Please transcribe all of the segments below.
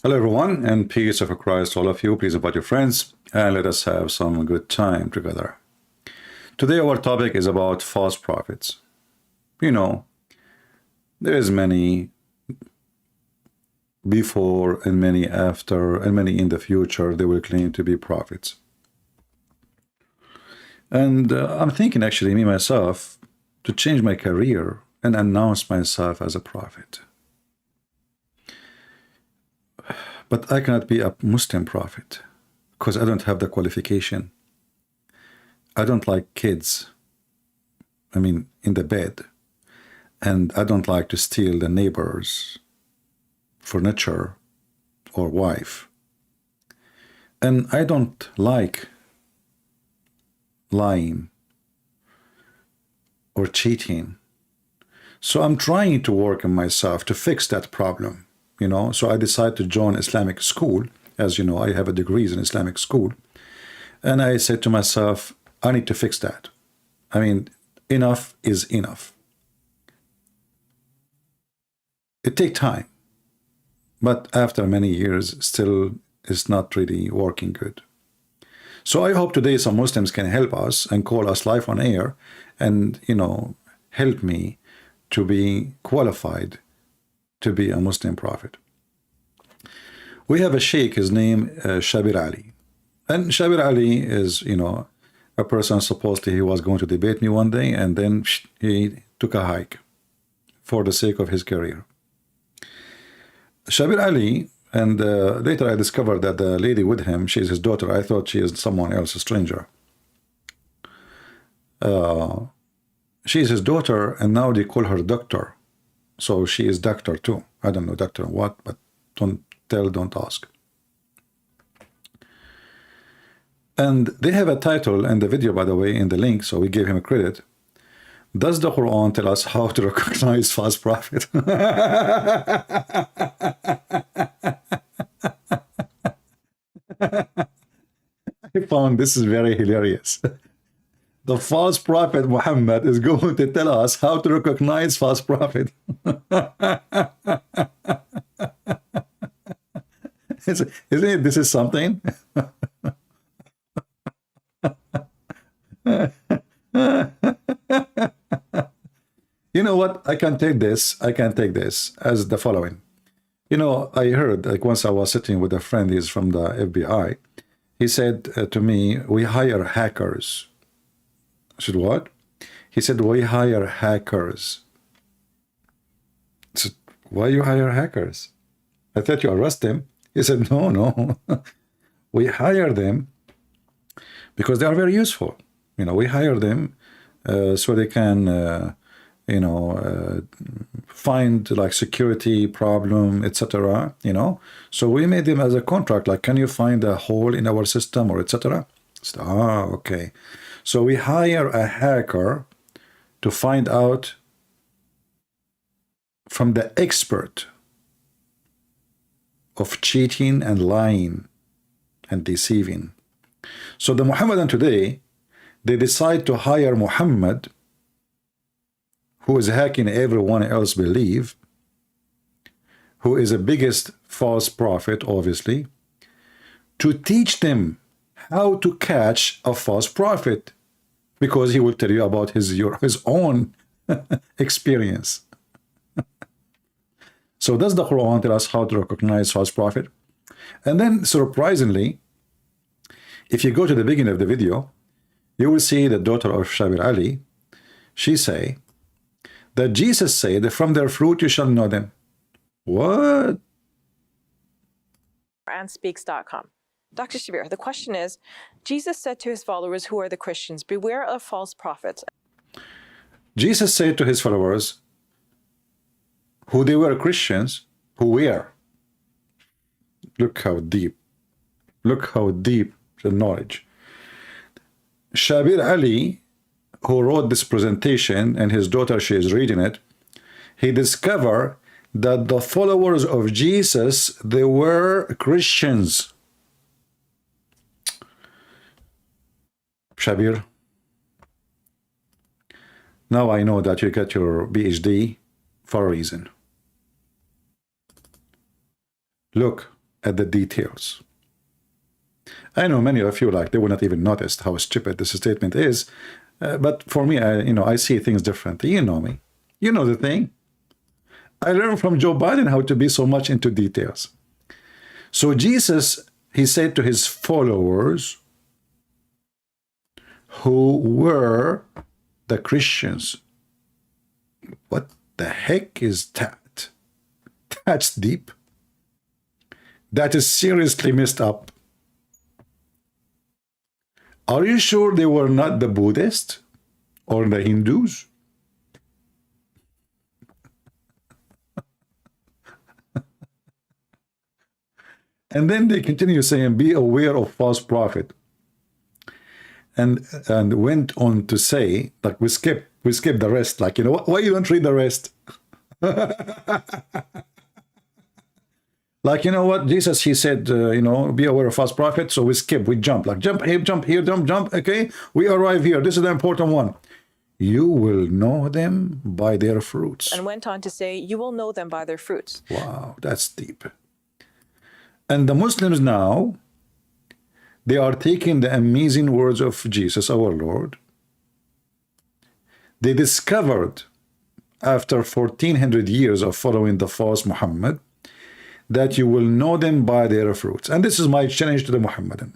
Hello everyone, and peace of Christ to all of you. Please invite your friends and let us have some good time together. Today our topic is about false prophets. You know, there is many before and many after and many in the future they will claim to be prophets. And I'm thinking actually, me myself, to change my career and announce myself as a prophet. But I cannot be a Muslim prophet because I don't have the qualification. I don't like kids, in the bed. And I don't like to steal the neighbor's furniture or wife. And I don't like lying or cheating. So I'm trying to work on myself to fix that problem. So I decided to join Islamic school. As you know, I have a degree in Islamic school. And I said to myself, I need to fix that. Enough is enough. It takes time. But after many years, still it's not really working good. So I hope today some Muslims can help us and call us live on air and, help me to be qualified to be a Muslim prophet. We have a sheikh, his name Shabir Ali. And Shabir Ali is, a person supposedly he was going to debate me one day, and then he took a hike for the sake of his career. Shabir Ali, and later I discovered that the lady with him, she's his daughter. I thought she is someone else, a stranger. She's his daughter, and now they call her doctor. So she is doctor too. I don't know doctor what, but don't tell, don't ask. And they have a title in the video, by the way, in the link, so we gave him a credit. Does the Quran tell us how to recognize false prophet? I found this is very hilarious. The false prophet Muhammad is going to tell us how to recognize false prophet. Isn't it, this is something? You know what? I can take this as the following. I heard, like, once I was sitting with a friend, he's from the FBI. He said to me, we hire hackers. I said, what? He said, we hire hackers. I said, why you hire hackers? I thought you arrest them. He said, no. We hire them because they are very useful. We hire them so they can, find like security problem, etc. So we made them as a contract. Like, can you find a hole in our system or etc.? So, okay. So we hire a hacker to find out from the expert of cheating and lying and deceiving. So the Muhammadan today, they decide to hire Muhammad, who is hacking everyone else believe, who is the biggest false prophet, obviously, to teach them how to catch a false prophet, because he will tell you about his own experience. So does the Quran tell us how to recognize false prophet? And then, surprisingly, if you go to the beginning of the video, you will see the daughter of Shabir Ali. She say that Jesus said, from their fruit you shall know them. What? And speaks.com. Dr. Shabir, the question is, Jesus said to his followers, who are the Christians, beware of false prophets. Jesus said to his followers, who they were Christians, who were. Look how deep the knowledge. Shabir Ali, who wrote this presentation, and his daughter, she is reading it, he discovered that the followers of Jesus, they were Christians. Shabir, now I know that you got your PhD for a reason. Look, at the details. I know many of you, like, they will not even notice how stupid this statement is. But for me, I see things differently. You know me. You know the thing. I learned from Joe Biden how to be so much into details. So Jesus, he said to his followers, who were the Christians. What the heck is that? That's deep. That is seriously messed up. Are you sure they were not the Buddhists or the Hindus? And then they continue saying, be aware of false prophet. And went on to say, like, we skip the rest. Like, why you don't read the rest? Like, what? Jesus, he said, be aware of false prophets. So we skip, we jump. Like, jump here, jump. Okay, we arrive here. This is the important one. You will know them by their fruits. And went on to say, you will know them by their fruits. Wow, that's deep. And the Muslims now, they are taking the amazing words of Jesus, our Lord. They discovered, after 1400 years of following the false Muhammad, that you will know them by their fruits. And this is my challenge to the Muhammadan.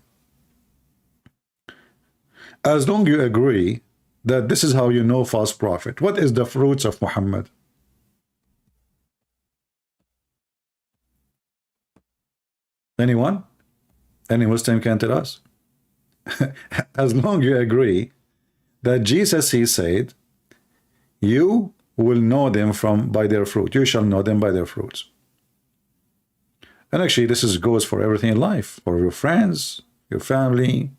As long as you agree that this is how you know false prophet, what is the fruits of Muhammad? Anyone? Any Muslim can tell us? As long as you agree that Jesus, he said, you will know them by their fruit. You shall know them by their fruits. And actually, this goes for everything in life, for your friends, your family,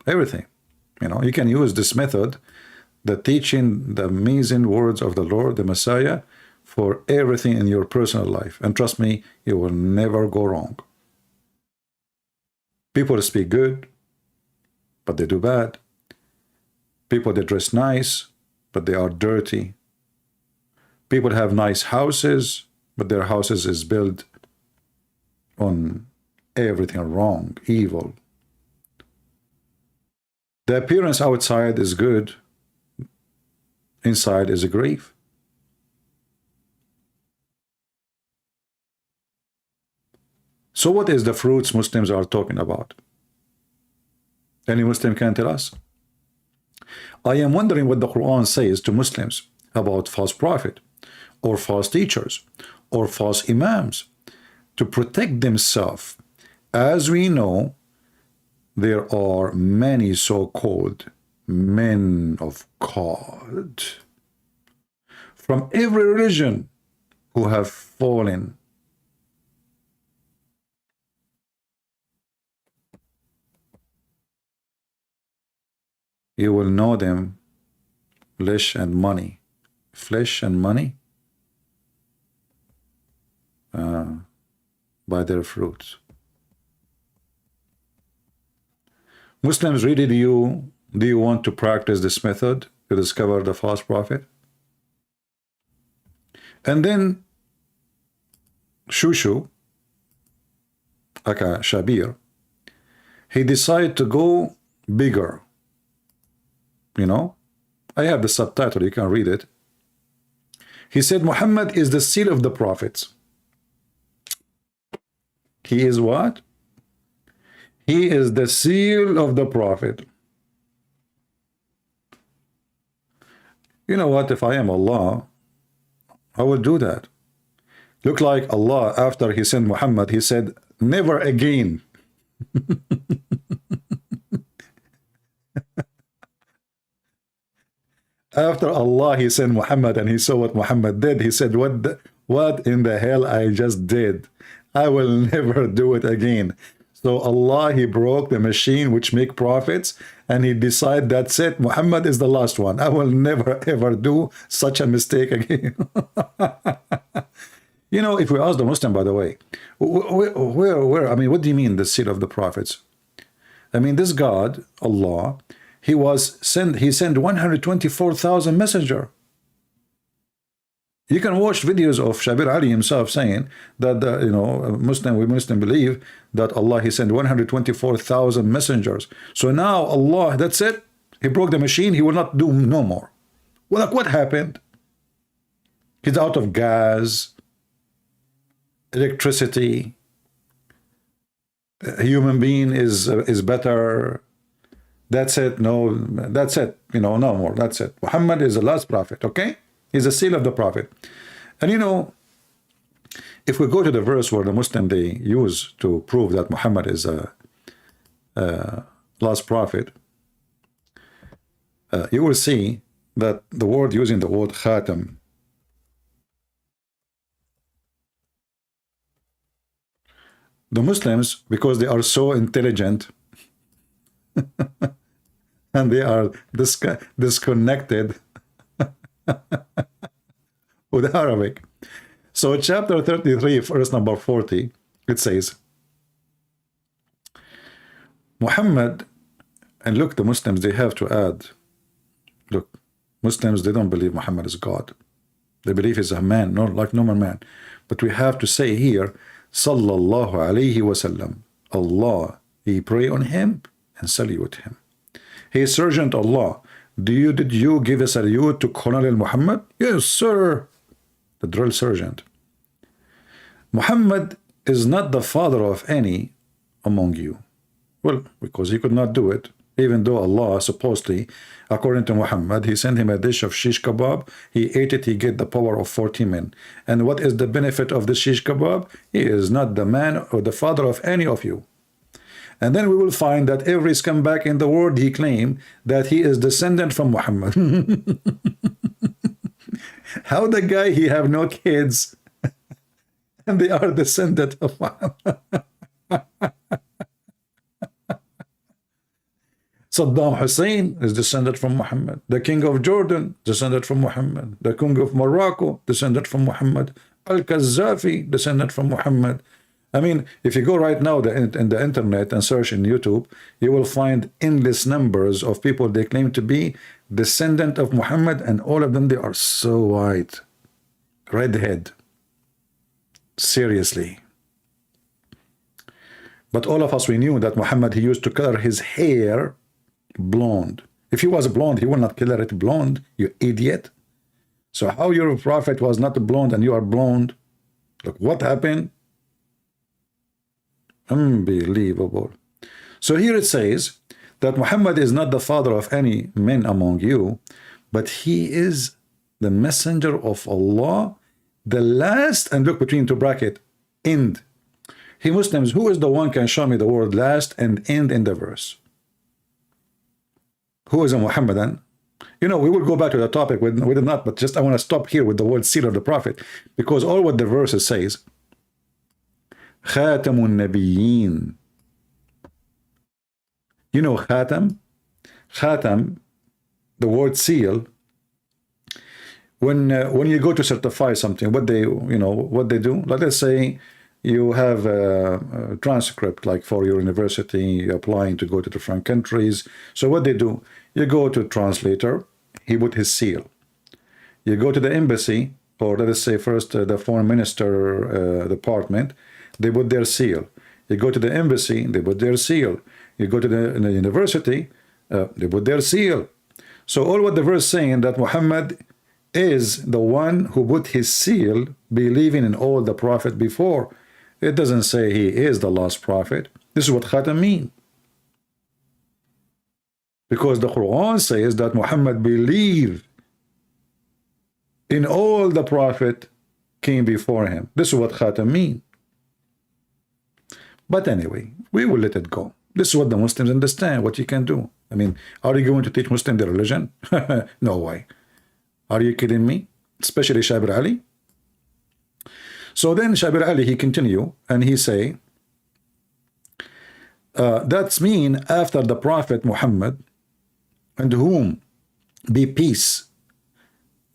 everything. You can use this method, the teaching, the amazing words of the Lord, the Messiah, for everything in your personal life. And trust me, you will never go wrong. People speak good, but they do bad. People, they dress nice, but they are dirty. People have nice houses, but their houses is built on everything wrong, evil. The appearance outside is good, inside is a grave. So what is the fruits Muslims are talking about? Any Muslim can tell us? I am wondering what the Quran says to Muslims about false prophet, or false teachers, or false imams, to protect themselves. As we know, there are many so-called men of God from every religion who have fallen. You will know them, flesh and money. Flesh and money? By their fruits. Muslims, really, do you want to practice this method to discover the false prophet? And then Shushu, aka Shabir, he decided to go bigger. I have the subtitle, you can read it. He said, Muhammad is the seal of the prophets. He is what? He is the seal of the prophet. You know what? If I am Allah, I will do that. Look like Allah, after he sent Muhammad, he said, never again. After Allah, he sent Muhammad and he saw what Muhammad did. He said, what in the hell I just did? I will never do it again. So Allah, he broke the machine which make prophets, and he decided, that's it, Muhammad is the last one. I will never ever do such a mistake again. If we ask the Muslim, by the way, where, I mean, what do you mean the seal of the prophets? I mean, this God, Allah, he sent 124,000 messenger. You can watch videos of Shabir Ali himself saying that we Muslim believe that Allah, he sent 124,000 messengers. So now Allah, that's it. He broke the machine. He will not do no more. Well, like, what happened? He's out of gas, electricity. A human being is better. That's it. No, that's it. No more. That's it. Muhammad is the last prophet. Okay, he's the seal of the prophet. And if we go to the verse where the Muslim they use to prove that Muhammad is a last prophet, you will see that the word using the word khatam, the Muslims, because they are so intelligent and they are disconnected with Arabic. So chapter 33, verse number 40, it says, Muhammad, and look, the Muslims, they have to add, look, Muslims, they don't believe Muhammad is God. They believe he's a man, not like normal man. But we have to say here, Sallallahu alayhi wasallam, Allah, he pray on him and salute him. He is Sergeant Allah. Did you give a salute to Colonel Muhammad? Yes, sir. The drill sergeant. Muhammad is not the father of any among you. Well, because he could not do it, even though Allah supposedly, according to Muhammad, he sent him a dish of shish kebab. He ate it, he get the power of 40 men. And what is the benefit of the shish kebab? He is not the man or the father of any of you. And then we will find that every scumbag in the world, he claimed that he is descendant from Muhammad. How the guy, he have no kids, and they are descendant of Muhammad. Saddam Hussein is descended from Muhammad. The king of Jordan, descended from Muhammad. The king of Morocco, descended from Muhammad. Al-Qaddafi, descended from Muhammad. I mean, if you go right now in the internet and search in YouTube, you will find endless numbers of people they claim to be descendant of Muhammad, and all of them, they are so white. Redhead. Seriously. But all of us, we knew that Muhammad, he used to color his hair blonde. If he was blonde, he would not color it blonde, you idiot. So how your prophet was not blonde and you are blonde? Look, what happened? Unbelievable. So here it says that Muhammad is not the father of any men among you, but he is the messenger of Allah, the last, and look between two bracket, end. Hey Muslims, who is the one can show me the word last and end in the verse? Who is a Muhammadan? We will go back to the topic with not, but just I want to stop here with the word seal of the prophet, because all what the verses says, Khatamun Nabiyyin. Khatam? Khatam, the word seal, when you go to certify something, what they do, like let's say you have a transcript, like for your university, you're applying to go to different countries. So what they do, you go to translator, he put his seal. You go to the embassy, or let us say first the foreign minister department, they put their seal. You go to the embassy, they put their seal. You go to the university, they put their seal. So all what the verse saying that Muhammad is the one who put his seal, believing in all the prophet before. It doesn't say he is the last prophet. This is what Khatam mean. Because the Quran says that Muhammad believed in all the prophet came before him. This is what Khatam mean. But anyway, we will let it go. This is what the Muslims understand, what you can do. I mean, are you going to teach Muslim their religion? No way. Are you kidding me? Especially Shabir Ali. So then Shabir Ali, he continue and he say, that's mean after the Prophet Muhammad, and whom be peace,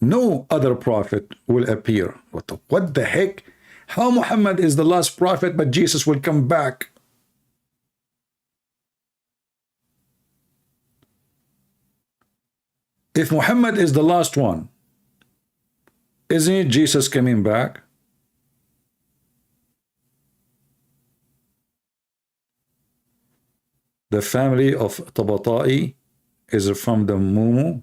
no other prophet will appear. What the heck? How Muhammad is the last prophet, but Jesus will come back? If Muhammad is the last one, Isn't Jesus coming back? The family of Tabata'i is from the Mumu.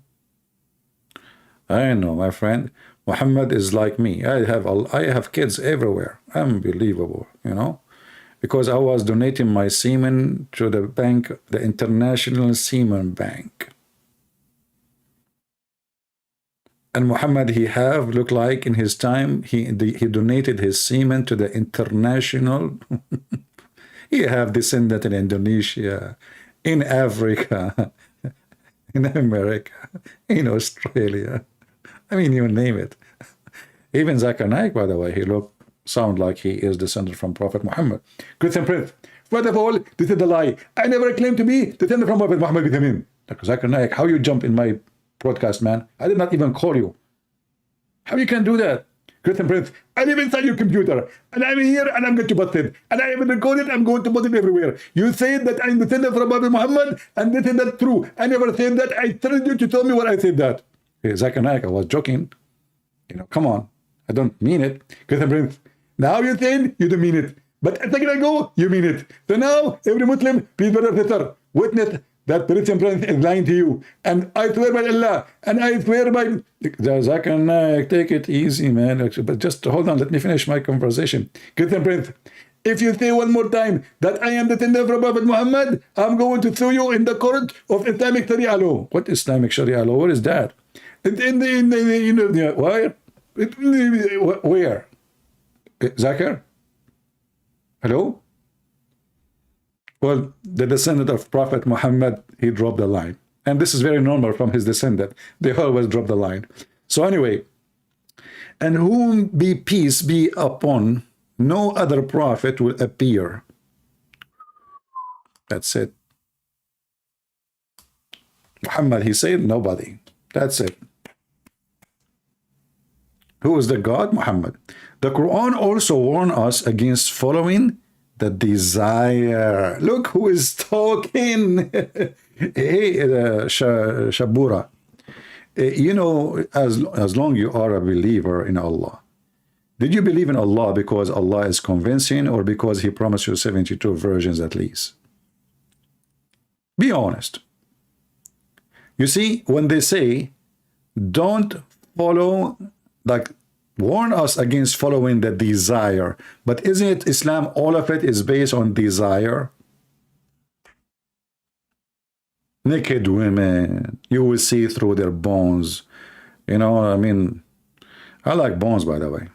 I know, my friend. Muhammad is like me. I have kids everywhere. Unbelievable, you know, because I was donating my semen to the bank, the International Semen Bank. And Muhammad, he have looked like in his time, he donated his semen to the international. He have descended in Indonesia, in Africa, in America, in Australia. I mean, you name it. Even Zakir Naik, by the way, he sound like he is descended from Prophet Muhammad. Christian Prince, first of all, this is a lie. I never claimed to be descended from Prophet Muhammad with him. Zakir Naik, how you jump in my broadcast, man? I did not even call you. How you can do that? Christian Prince, I live inside your computer, and I'm here, and I'm going to bust it. And I even recorded, I'm going to put it everywhere. You said that I'm descended from Prophet Muhammad, and this is not true. I never said that. I told you to tell me what I said that. Hey, Zakir Naik, I was joking. You know, come on. I don't mean it. Christian Prince, now you're saying you don't mean it. But a second ago, you mean it. So now, every Muslim, please, brother, sister, witness that Christian Prince is lying to you. And I swear by Allah, and I swear by... Zakir Naik, take it easy, man. But just hold on, let me finish my conversation. Christian Prince, if you say one more time that I am the descendant from Prophet Muhammad, I'm going to sue you in the court of Islamic Sharia law. What Islamic Sharia law? What is that? In the you know, where? Where? Zakir? Hello? Well, the descendant of Prophet Muhammad, he dropped the line. And this is very normal from his descendant. They always drop the line. So anyway, and whom be peace be upon, no other prophet will appear. That's it. Muhammad, he said nobody. That's it. Who is the God? Muhammad. The Quran also warns us against following the desire. Look who is talking. Hey, Shabura. You know, as long you are a believer in Allah, did you believe in Allah because Allah is convincing or because he promised you 72 virgins at least? Be honest. You see, when they say, don't follow, like, warn us against following the desire. But isn't it Islam, all of it is based on desire? Naked women, you will see through their bones. You know, I mean, I like bones, by the way.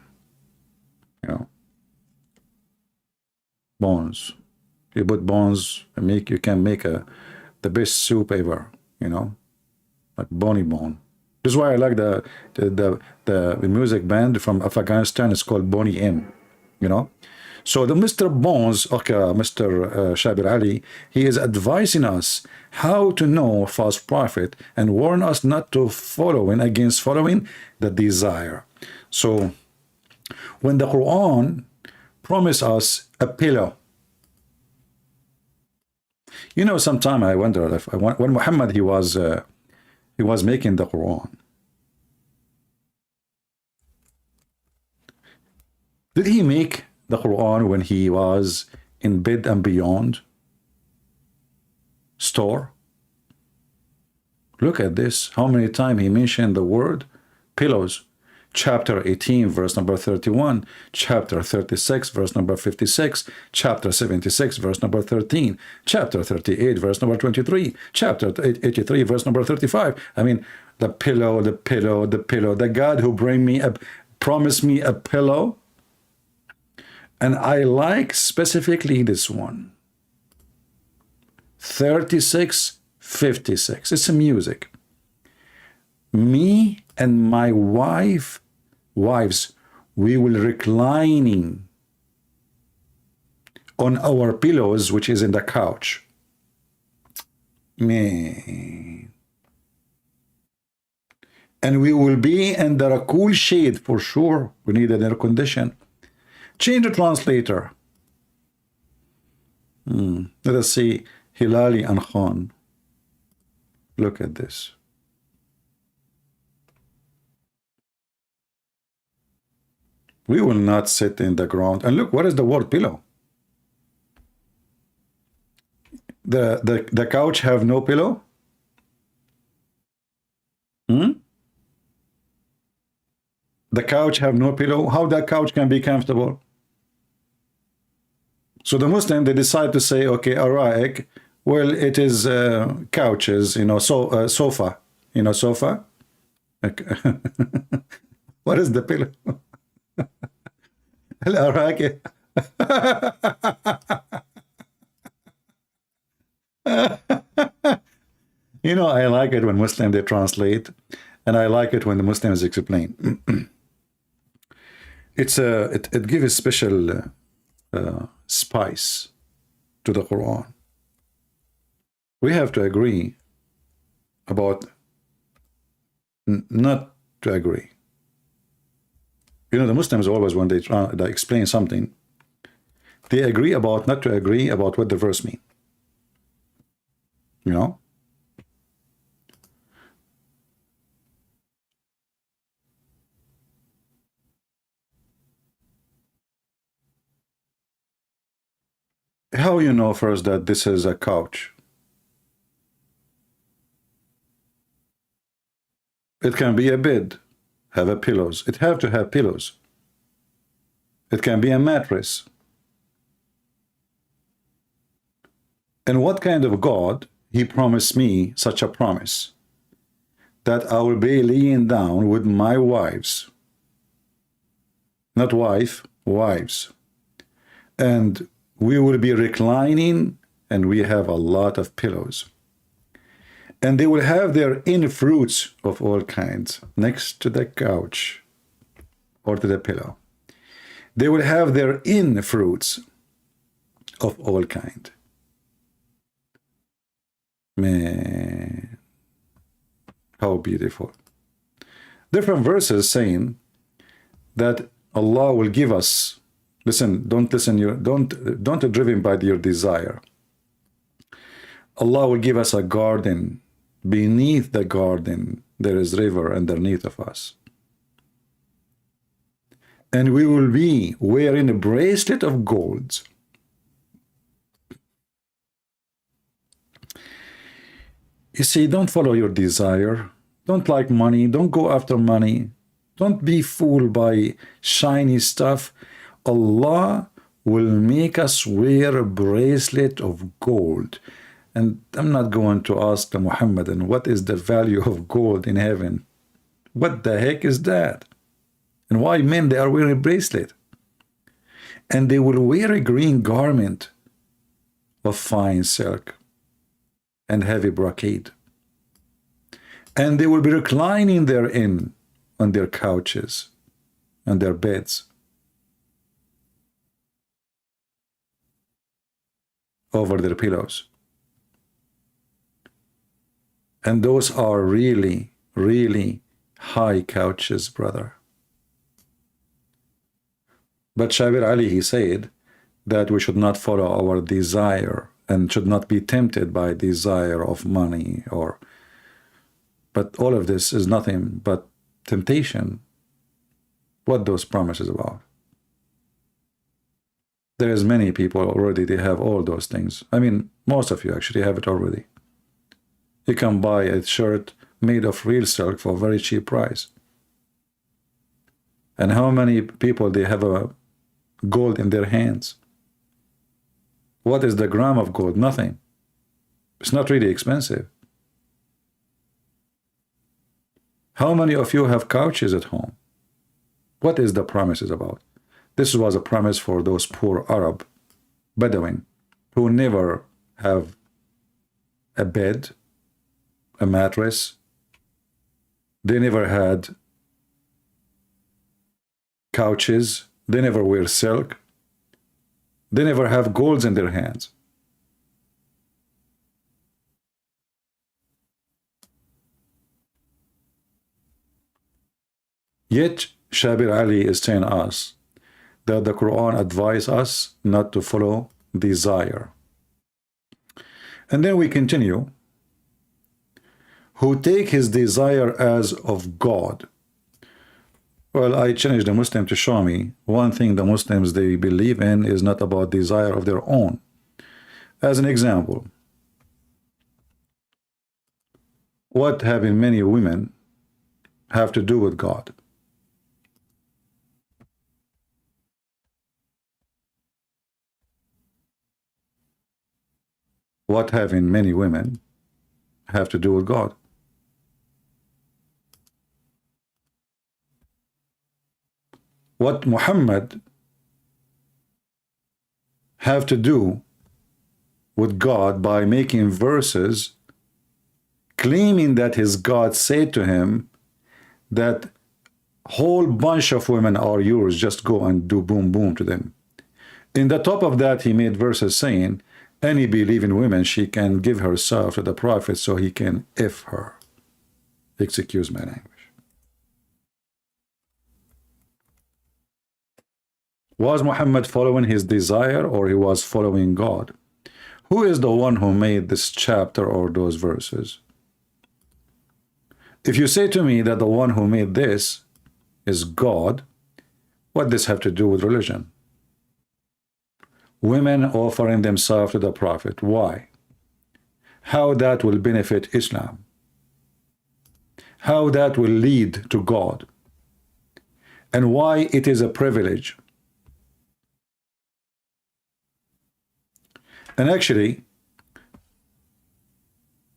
You know, bones. You put bones, and you can make the best soup ever, you know, like bony bone. This is why I like the music band from Afghanistan. It's called Boney M, you know. So the Mr. Bones, okay, Mr. Shabir Ali, he is advising us how to know false prophet and warn us not to against following the desire. So when the Quran promises us a pillow, you know, sometime I wonder if when Muhammad he was making the Quran, did he make the Quran when he was in Bed and Beyond store? Look at this, how many times he mentioned the word pillows. Chapter 18, verse number 31, chapter 36, verse number 56, chapter 76, verse number 13, chapter 38, verse number 23, chapter 83, verse number 35. I mean, the pillow, the pillow, the pillow, the God who promised me a pillow. And I like specifically this one. 36:56. It's a music. Me and my wives, we will reclining on our pillows, which is in the couch. Man. And we will be under a cool shade for sure. We need an air condition. Change the translator. Let us see Hilali and Khan. Look at this. We will not sit in the ground. And look, what is the word pillow? The couch have no pillow? Hmm? The couch have no pillow? How that couch can be comfortable? So the Muslim, they decide to say, okay, araik, well, it is couches, you know, sofa, you know, sofa. Okay. What is the pillow? Al-araik. You know, I like it when Muslims, they translate, and I like it when the Muslims explain. It gives a special spice to the Quran. We have to agree about not to agree. You know, the Muslims always, when they explain something, they agree about not to agree about what the verse means. You know? How you know first that this is a couch? It can be a bed, have a pillows. It have to have pillows. It can be a mattress. And what kind of God he promised me such a promise? That I will be laying down with my wives. Not wife, wives. And we will be reclining, and we have a lot of pillows. And they will have their in fruits of all kinds next to the couch or to the pillow. They will have their in fruits of all kind. Man, how beautiful. Different verses saying that Allah will give us, listen, don't driven by your desire. Allah will give us a garden. Beneath the garden, there is river underneath of us. And we will be wearing a bracelet of gold. You see, don't follow your desire. Don't like money. Don't go after money. Don't be fooled by shiny stuff. Allah will make us wear a bracelet of gold. And I'm not going to ask the Muhammadan, what is the value of gold in heaven? What the heck is that? And why men, they are wearing a bracelet? And they will wear a green garment of fine silk and heavy brocade. And they will be reclining therein on their couches and their beds. Over their pillows. And those are really, really high couches, brother. But Shabir Ali, he said that we should not follow our desire and should not be tempted by desire of money or, but all of this is nothing but temptation. What those promises about? There is many people already, they have all those things. I mean, most of you actually have it already. You can buy a shirt made of real silk for a very cheap price. And how many people, they have a gold in their hands? What is the gram of gold? Nothing. It's not really expensive. How many of you have couches at home? What is the promises about? This was a promise for those poor Arab Bedouin who never have a bed, a mattress. They never had couches. They never wear silk. They never have golds in their hands. Yet Shabir Ali is telling us that the Quran advises us not to follow desire. And then we continue. Who take his desire as of God. Well, I challenge the Muslim to show me one thing the Muslims they believe in is not about desire of their own. As an example, what having many women have to do with God? What having many women have to do with God? What Muhammad have to do with God by making verses claiming that his God said to him that whole bunch of women are yours, just go and do boom boom to them. In the top of that, he made verses saying, any believing woman, she can give herself to the prophet so he can F her. Excuse my language. Was Muhammad following his desire or he was following God? Who is the one who made this chapter or those verses? If you say to me that the one who made this is God, what does this have to do with religion? Women offering themselves to the prophet. Why? How that will benefit Islam? How that will lead to God? And why it is a privilege? And actually,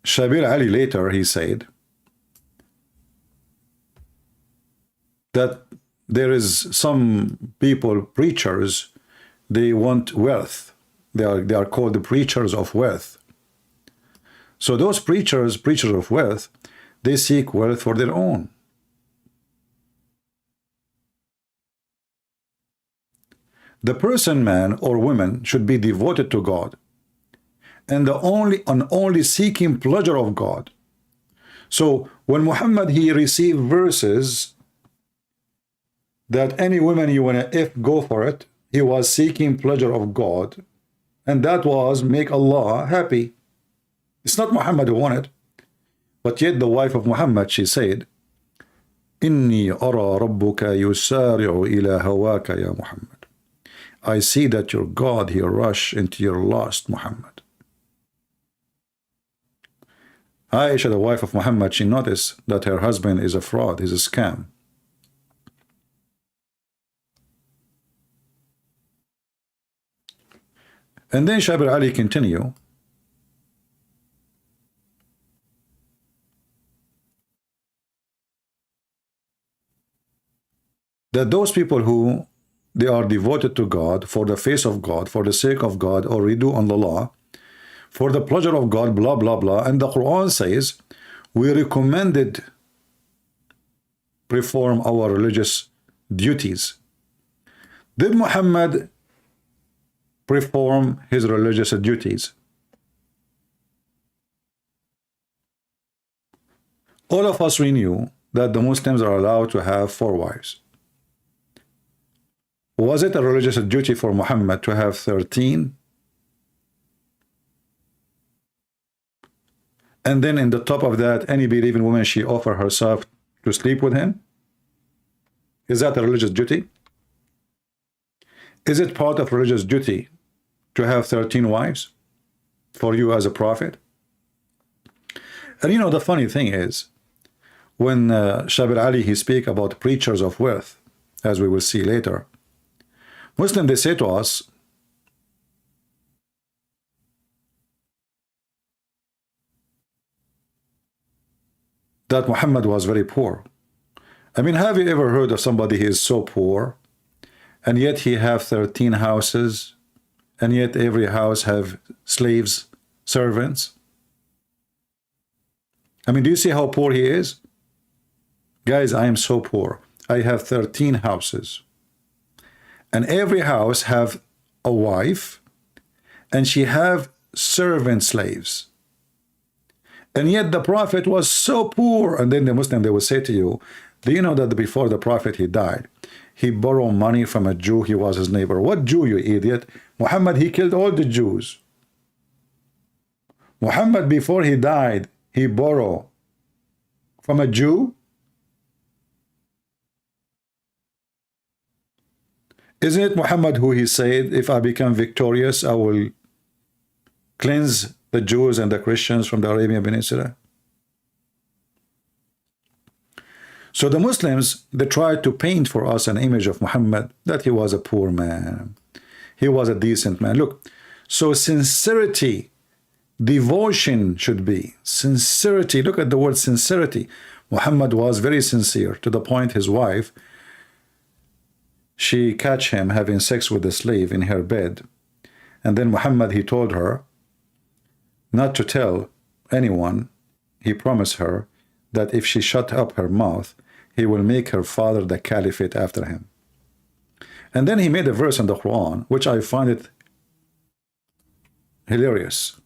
Shabir Ali later, he said that there is some people, preachers, they want wealth. They are called the preachers of wealth. So those preachers of wealth, they seek wealth for their own. The person, man or woman, should be devoted to God and only seeking pleasure of God. So when Muhammad, he received verses that any woman you want to go for it, he was seeking pleasure of God, and that was make Allah happy. It's not Muhammad who wanted, but yet the wife of Muhammad, she said, Inni ara rabbuka yusari'u ila hawaka ya Muhammad. I see that your God, he rush into your lust, Muhammad. Aisha, the wife of Muhammad, she noticed that her husband is a fraud, he's a scam. And then Shabir Ali continue that those people who they are devoted to God for the face of God, for the sake of God, or redo on the law, for the pleasure of God, blah, blah, blah. And the Quran says, we recommended perform our religious duties. Did Muhammad perform his religious duties? All of us, we knew that the Muslims are allowed to have 4 wives. Was it a religious duty for Muhammad to have 13? And then in the top of that, any believing woman, she offer herself to sleep with him? Is that a religious duty? Is it part of religious duty to have 13 wives for you as a prophet? And you know, the funny thing is, when Shabir Ali, he speak about preachers of wealth, as we will see later, Muslims, they say to us, that Muhammad was very poor. I mean, have you ever heard of somebody who is so poor, and yet he have 13 houses, and yet every house have slaves, servants? I mean, do you see how poor he is? Guys, I am so poor. I have 13 houses, and every house have a wife, and she have servant slaves. And yet the prophet was so poor. And then the Muslim, they will say to you, do you know that before the prophet, he died, he borrowed money from a Jew, he was his neighbor. What Jew, you idiot? Muhammad, he killed all the Jews. Muhammad, before he died, he borrowed from a Jew. Isn't it Muhammad who he said, if I become victorious, I will cleanse the Jews and the Christians from the Arabian Peninsula? So the Muslims, they tried to paint for us an image of Muhammad, that he was a poor man. He was a decent man. Look, so sincerity, devotion should be sincerity. Look at the word sincerity. Muhammad was very sincere, to the point his wife, she catch him having sex with a slave in her bed. And then Muhammad, he told her not to tell anyone. He promised her that if she shut up her mouth, he will make her father the caliphate after him. And then he made a verse in the Quran, which I find it hilarious.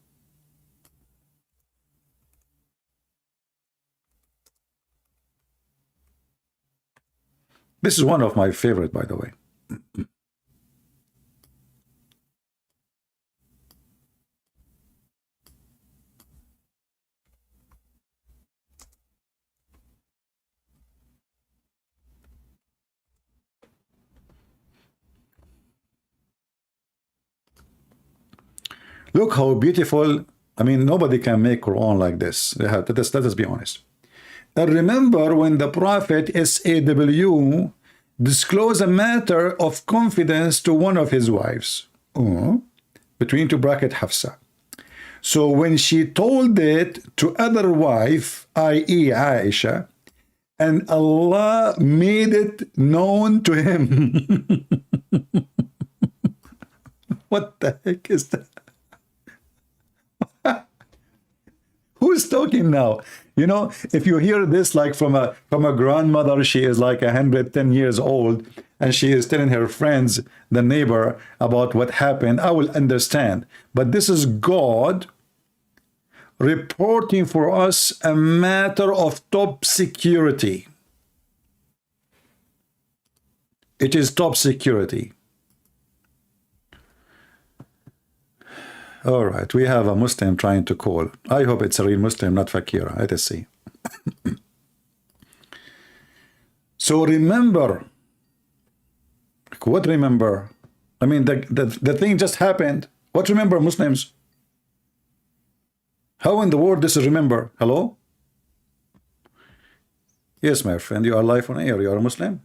This is one of my favorite, by the way. Look how beautiful. I mean, nobody can make Quran like this. Let us be honest. And remember when the Prophet SAW disclosed a matter of confidence to one of his wives, between two bracket Hafsa. So when she told it to other wife, i.e. Aisha, and Allah made it known to him. What the heck is that? Who's talking now? You know, if you hear this like from a grandmother, she is like 110 years old, and she is telling her friends, the neighbor, about what happened, I will understand. But this is God reporting for us a matter of top security. It is top security. All right, we have a Muslim trying to call. I hope it's a real Muslim, not Fakira. Let us see. So remember. What remember? I mean, the thing just happened. What remember, Muslims? How in the world this is remember? Hello? Yes, my friend, you are live on air. You are a Muslim?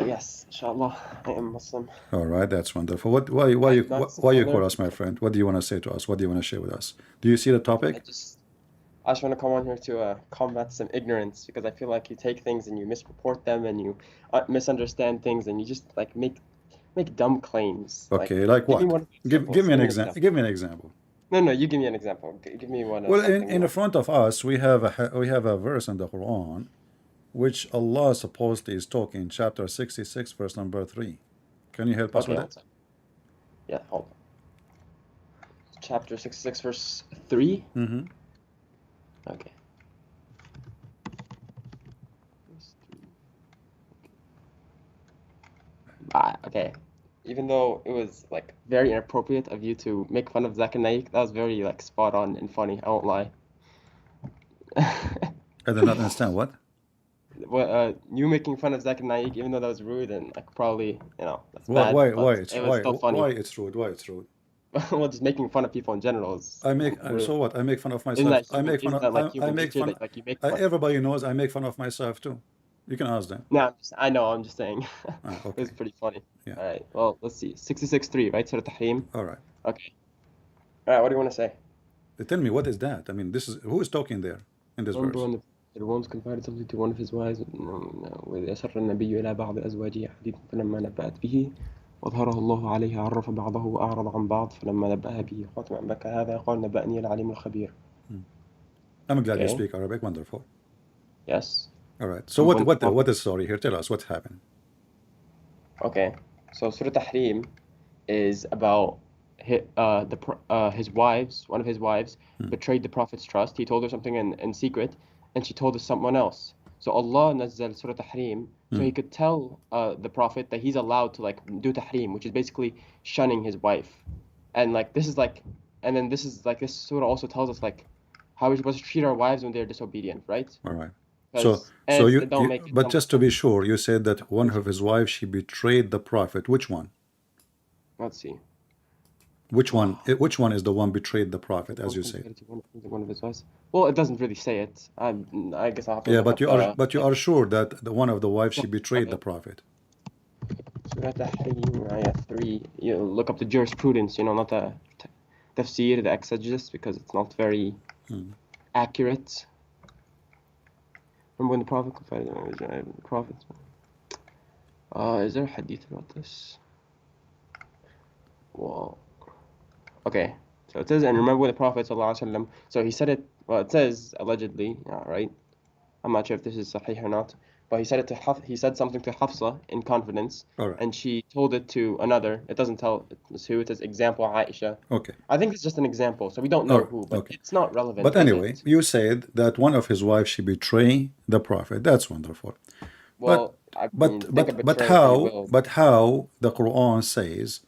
Yes, inshallah, I am Muslim. All right, that's wonderful. Why you call us, my friend? What do you want to say to us? What do you want to share with us? Do you see the topic? I just want to come on here to combat some ignorance, because I feel like you take things and you misreport them and you misunderstand things and you just like make dumb claims. Okay, like what? Give me an example. Give me an example. No, you give me an example. Give me one. Well, in front of us, we have a verse in the Quran, which Allah supposedly is talking, chapter 66, verse number 3. Can you help us with it? Yeah, hold on. Chapter 66, verse 3? Mm-hmm. Okay. Okay. Even though it was like very inappropriate of you to make fun of Zakir Naik, that was very like spot on and funny. I won't lie. I did not understand what. Well, you making fun of Zakir Naik, even though that was rude and like probably that's bad. Why it's rude? Why it's rude? Well, just making fun of people in general is. So what? I make fun of myself. Everybody knows I make fun of myself too. You can ask them. No, I'm just saying. Okay. It's pretty funny. Yeah. All right. Well, let's see. 66.3, right? Surah Tahrim. All right. Okay. All right. What do you want to say? Tell me, what is that? I mean, who is talking there in this verse? It once confided something to one of his wives. وإذ أسر النبي إلى بعض أزواجه حديثا فلما نبأت به وأظهره الله عليه عرف بعضه وأعرض عن بعض فلما نبأها به قالت من بك هذا قال نبأني العليم الخبير. I'm glad you speak Arabic. Wonderful. Yes. All right. So what is the story here? Tell us what happened. Okay. So Surah Tahrim is about his wives. One of his wives betrayed the Prophet's trust. He told her something in secret, and she told us someone else. So Allah nazzal Surah Tahrim, so he could tell the Prophet that he's allowed to like do Tahrim, which is basically shunning his wife. And like this surah also tells us like how we're supposed to treat our wives when they're disobedient, right? All right. because So and don't make but some. just to be sure, you said that one of his wives, she betrayed the prophet. Which one? Let's see. Which one? Which one is the one betrayed the prophet, as you say? One of his wives. Well, it doesn't really say it. I guess I'll have to Yeah, look up the. but you are sure that the one of the wives, she betrayed the Okay. prophet. Surah Tahrim, ayah 3. You look up the jurisprudence, not the tafsir, the exegesis, because it's not very accurate. Remember when the Prophet confided in the Prophet? Is there a hadith about this? Well, okay. So it says, and remember when the Prophet ﷺ, so he said it, well, it says allegedly, right? I'm not sure if this is sahih or not, but he said it to he said something to Hafsa in confidence, All right. and she told it to another. It doesn't tell us who. It says example Aisha. Okay. I think it's just an example, so we don't All know right. who, but Okay. it's not relevant, But is anyway, it? you said that one of his wives, she betrayed the prophet. That's wonderful. But Well, I mean, think of but betrayal how you will. how the Quran says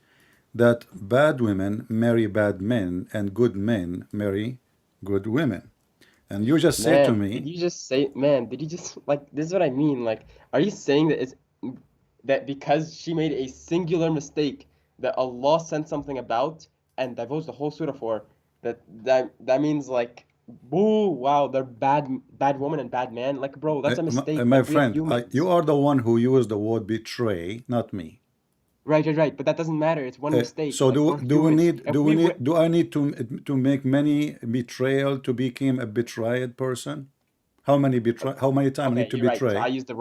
that bad women marry bad men and good men marry good women. And you just say to Man, did me, you just say, man, did you just, like, this is what I mean. Like, are you saying that it's that because she made a singular mistake that Allah sent something about and divulged the whole surah for, that means like, boo, wow, they're bad woman and bad man. Like, bro, that's a mistake. my Like, we are friend, you humans. are the one who used the word betray, not me. Right. But that doesn't matter. It's one mistake. So Like, we're humans. If we were, do I need to make many betrayal to become a betrayed person? How many times I okay, need to you're right. So betray? I used the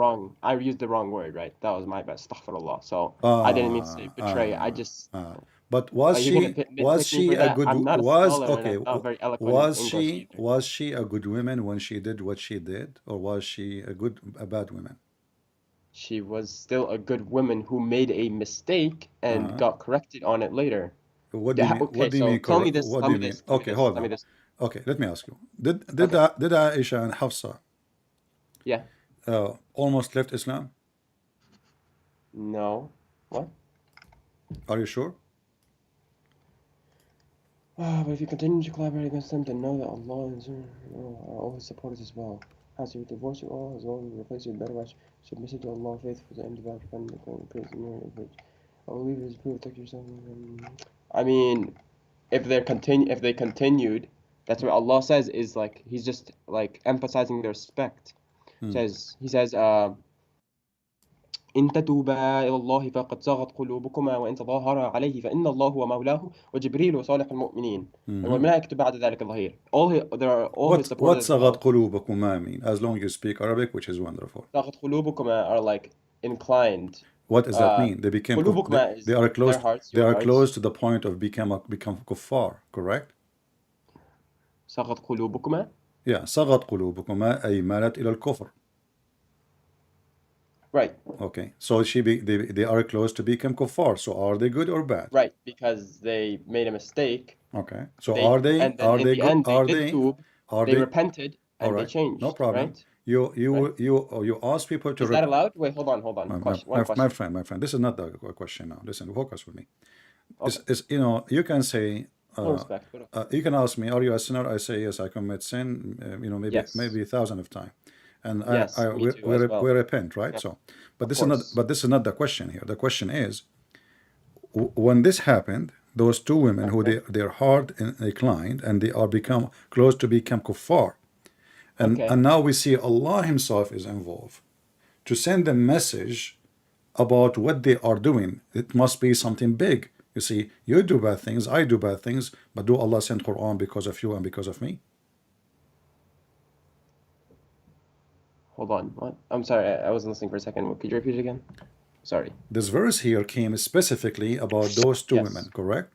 wrong word, right? That was my bad. Astaghfirullah. So I didn't mean to say Ah, betray. I ah, just ah. But was you're gonna she nitpick me for a that. good I'm not a was scholar and okay I'm not very eloquent in English either. was she a good woman when she did what she did, or was she a bad woman? She was still a good woman who made a mistake and Uh-huh. got corrected on it later. What do you mean? Okay, so tell me this. What Tell do me you mean? this. Tell me Okay, this. hold Tell me on. this. Okay, let me ask you. Okay. Did Aisha and Hafsa Yeah. almost left Islam? No. What? Are you sure? But if you continue to collaborate against them, then know that Allah and are always supporters as well. As you divorce you all as well and replace your better wife, submissive to Allah, faithful to end devout, dependent upon praise and merit. I believe it is proof protect yourself. I mean, if they continued, that's what Allah says is like He's just like emphasizing their respect. He says, إن تتوبا إلى الله فقد صغت قلوبكما وإن تظاهرا عليه فإن الله هو مولاه وجبريل وصالح المؤمنين والملائكة بعد ذلك ظهير. All his What supporters as صغت well. قلوبكما mean? As long as you speak Arabic, which is wonderful. صغت قلوبكما are like inclined. What does that mean? They became قلوبكما is they are close. their hearts, They your are hearts. close to the point of become kuffar. Correct? صغت قلوبكما. Yeah. صغت قلوبكما أي مالت إلى الكفر. Right. Okay. So they are close to become kuffar. So are they good or bad? Right, because they made a mistake. Okay. So And then in the good? end they did tube. They repented all and they right? changed. No problem. Right? You ask people to Is that allowed? Wait, hold on. Question. One question. my friend, this is not the question now. Listen, focus with me. Okay. Is you can say Respect. you can ask me, are you a sinner? I say yes, I commit sin. Yes. Maybe thousands of times, and Yes, me too as well. we repent, right? Yeah, So, of course. but this is not the question here. The question is, when this happened, those two women who their heart inclined and they are become close to become kuffar, and Okay. and now we see Allah Himself is involved to send a message about what they are doing. It must be something big. You see, you do bad things, I do bad things, but do Allah send Quran because of you and because of me? Hold on. What? I'm sorry. I wasn't listening for a second. Could you repeat it again? Sorry. This verse here came specifically about those two Yes. women, correct?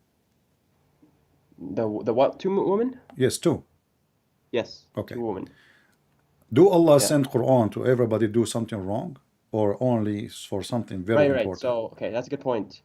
The what? Two women? Yes, two. Yes. Okay. Two women. Do Allah Yeah. send Quran to everybody do something wrong, or only for something very Right. important? So, okay, that's a good point.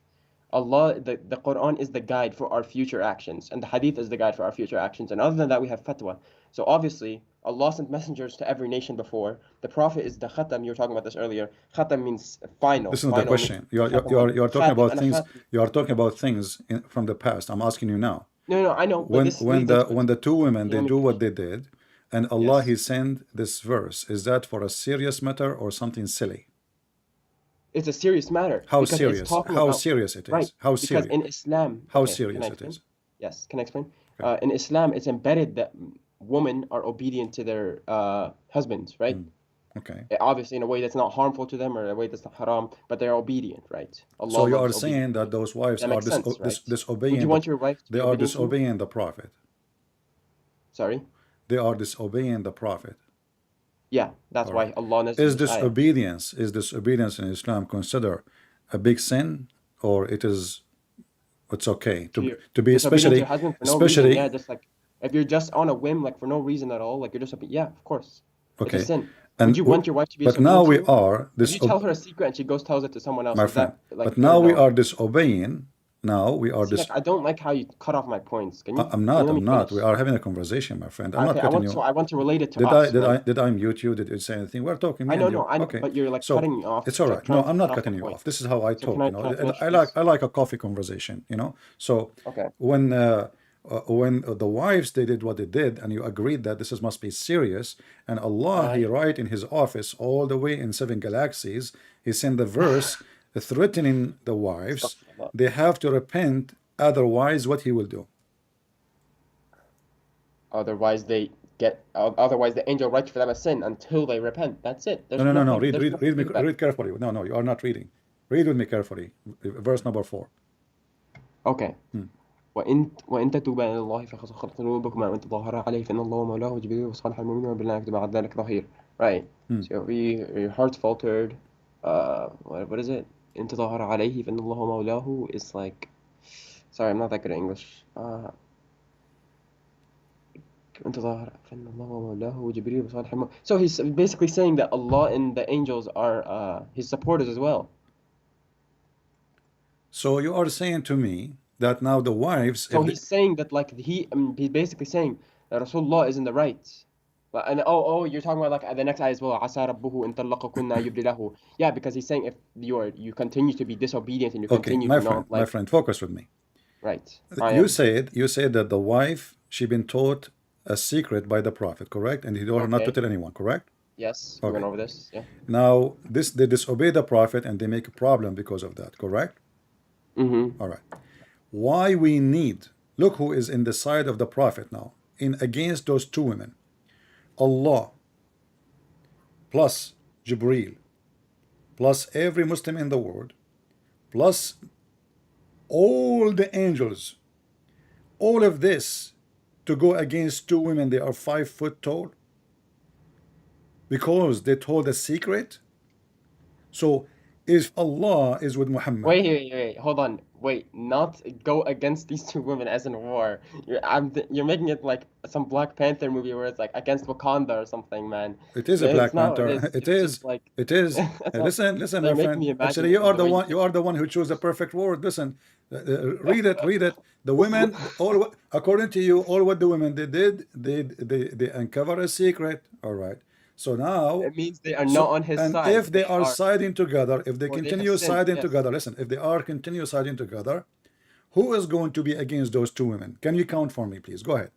Allah, the Quran is the guide for our future actions, and the Hadith is the guide for our future actions. And other than that, we have fatwa. So obviously, Allah sent messengers to every nation before. The Prophet is the khatam. You were talking about this earlier. Khatam means final. This is not the Final question. means You're talking about khatam, things. ana khatam. You are talking about things from the past. I'm asking you now. No, I know. But this leads into When the two women You they let me do what finish. they did, and Allah Yes. He sent this verse. Is that for a serious matter or something silly? It's a serious matter How because it's serious? talking How about, serious it right, is? How because serious? in Islam, How okay, can I serious it explain? is? Yes, can I explain? Okay. In Islam, it's embedded that women are obedient to their husbands, right? Okay. Obviously, in a way that's not harmful to them or a way that's not haram, but they're obedient, right? Allah So you are loves obedient saying that women. those wives That are makes sense, right? Would disobeying you want your wife to they be are obedient to you? disobeying the Prophet. Sorry? They are disobeying the Prophet. Yeah, that's All why right. Allah nazzaled this ayah. Is disobedience in Islam considered a big sin, or it's okay So you're to be disobedient to your husband for no reason. Yeah, especially just like if you're just on a whim, like for no reason at all, like you're just, yeah, of course. It's a okay, sin. Would and you want your wife to be but now disobedient to we you? are If you tell her a secret and she goes tells it to someone else, my is friend. that like But good or now we no? are disobeying. Now we are See, like I don't like how you cut off my points. Can you let me I'm not. We finish? are having a conversation, my friend. I'm not Okay, cutting you. I want to relate it to us, right? Did I mute you? Did you say anything? We're talking, me I and know, you. no, I know, Okay. but you're like So cutting me off, it's all like right. No, trying to I'm cut not off the cutting you point. off. This is how I So talk, you know. can I finish, please? I like a coffee conversation, you know. So Okay. when the wives they did what they did, and you agreed that this must be serious, and Allah He I write in His office all the way in 7 galaxies, He sent the verse threatening the wives. Astaghfirullah. They have to repent, otherwise what He will do. Otherwise the angel writes for them a sin until they repent. That's it. No, There's no, no, no. nothing. There's nothing to think about. Read carefully. No, no, you are not reading. Read with me carefully. Verse number 4. Okay. وإن تتوبا إلى الله فقد صغرت قلوبكما وإن تظاهرا عليه فإن الله مولاه وجبريل وصالح المؤمنين وبالله يكتب بعد ذلك ظهير. Right. So your heart's faltered. What is it? إن تظاهر عليه فإن الله مولاه is like. Sorry, I'm not that good at English. إن تظاهر فإن الله مولاه وجبريل وصالح المؤمنين. So he's basically saying that Allah and the angels are his supporters as well. So you are saying to me that now the wives, So he's saying that like he's basically saying that Rasulullah is in the right. And you're talking about like the next ayah as well. عسى ربه إن طلقكن يبدي له. Yeah, because he's saying if you continue to be disobedient and you okay, continue to not my like friend, focus with me. right. I You am. said that the wife she been taught a secret by the Prophet, correct? And he told her not to Okay. tell anyone, correct? Yes, we went over this. Yeah. Now they disobey the Prophet and they make a problem because of that, correct? All right. Why we need, look who is in the side of the Prophet now, in against those two women. Allah plus Jibreel plus every Muslim in the world plus all the angels, all of this to go against two women. They are 5 foot tall because they told a secret. So if Allah is with Muhammad, Wait. Hold on. Wait, not go against these two women as in war. You're making it like some Black Panther movie where it's like against Wakanda or something, man. it is a It's Black not what Panther. it is. It It's is. just like It is. that's not, Listen, they're my making friend. me imagine Actually, it the way you you are the one who chose the perfect word. Listen, read it. Read it. The women, according to you, all what the women they did, they uncover a secret. All right. So now, it means they are not on his and side. if they They are are, siding together, if they or they have continue sinned. siding Yes. together, listen, if they are continue siding together, who is going to be against those two women? Can you count for me, please? Go ahead.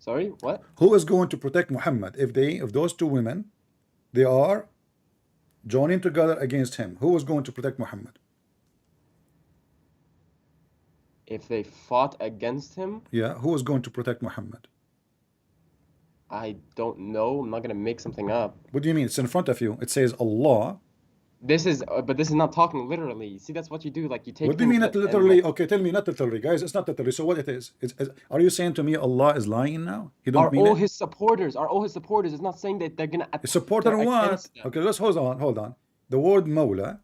Sorry, what? Who is going to protect Muhammad if those two women they are joining together against him? Who is going to protect Muhammad? If they fought against him, Yeah, who is going to protect Muhammad? I don't know. I'm not gonna make something up. What do you mean? It's in front of you. It says Allah. But this is not talking literally. See, that's what you do. Like you take What do you things mean not and literally? like Okay, tell me not literally, guys. It's not literally. So what it is? Are you saying to me Allah is lying now? You don't are mean all it? his supporters. Are all his supporters. It's not saying that they're gonna Supporter they're what? against them. Okay, let's hold on. The word Mawla,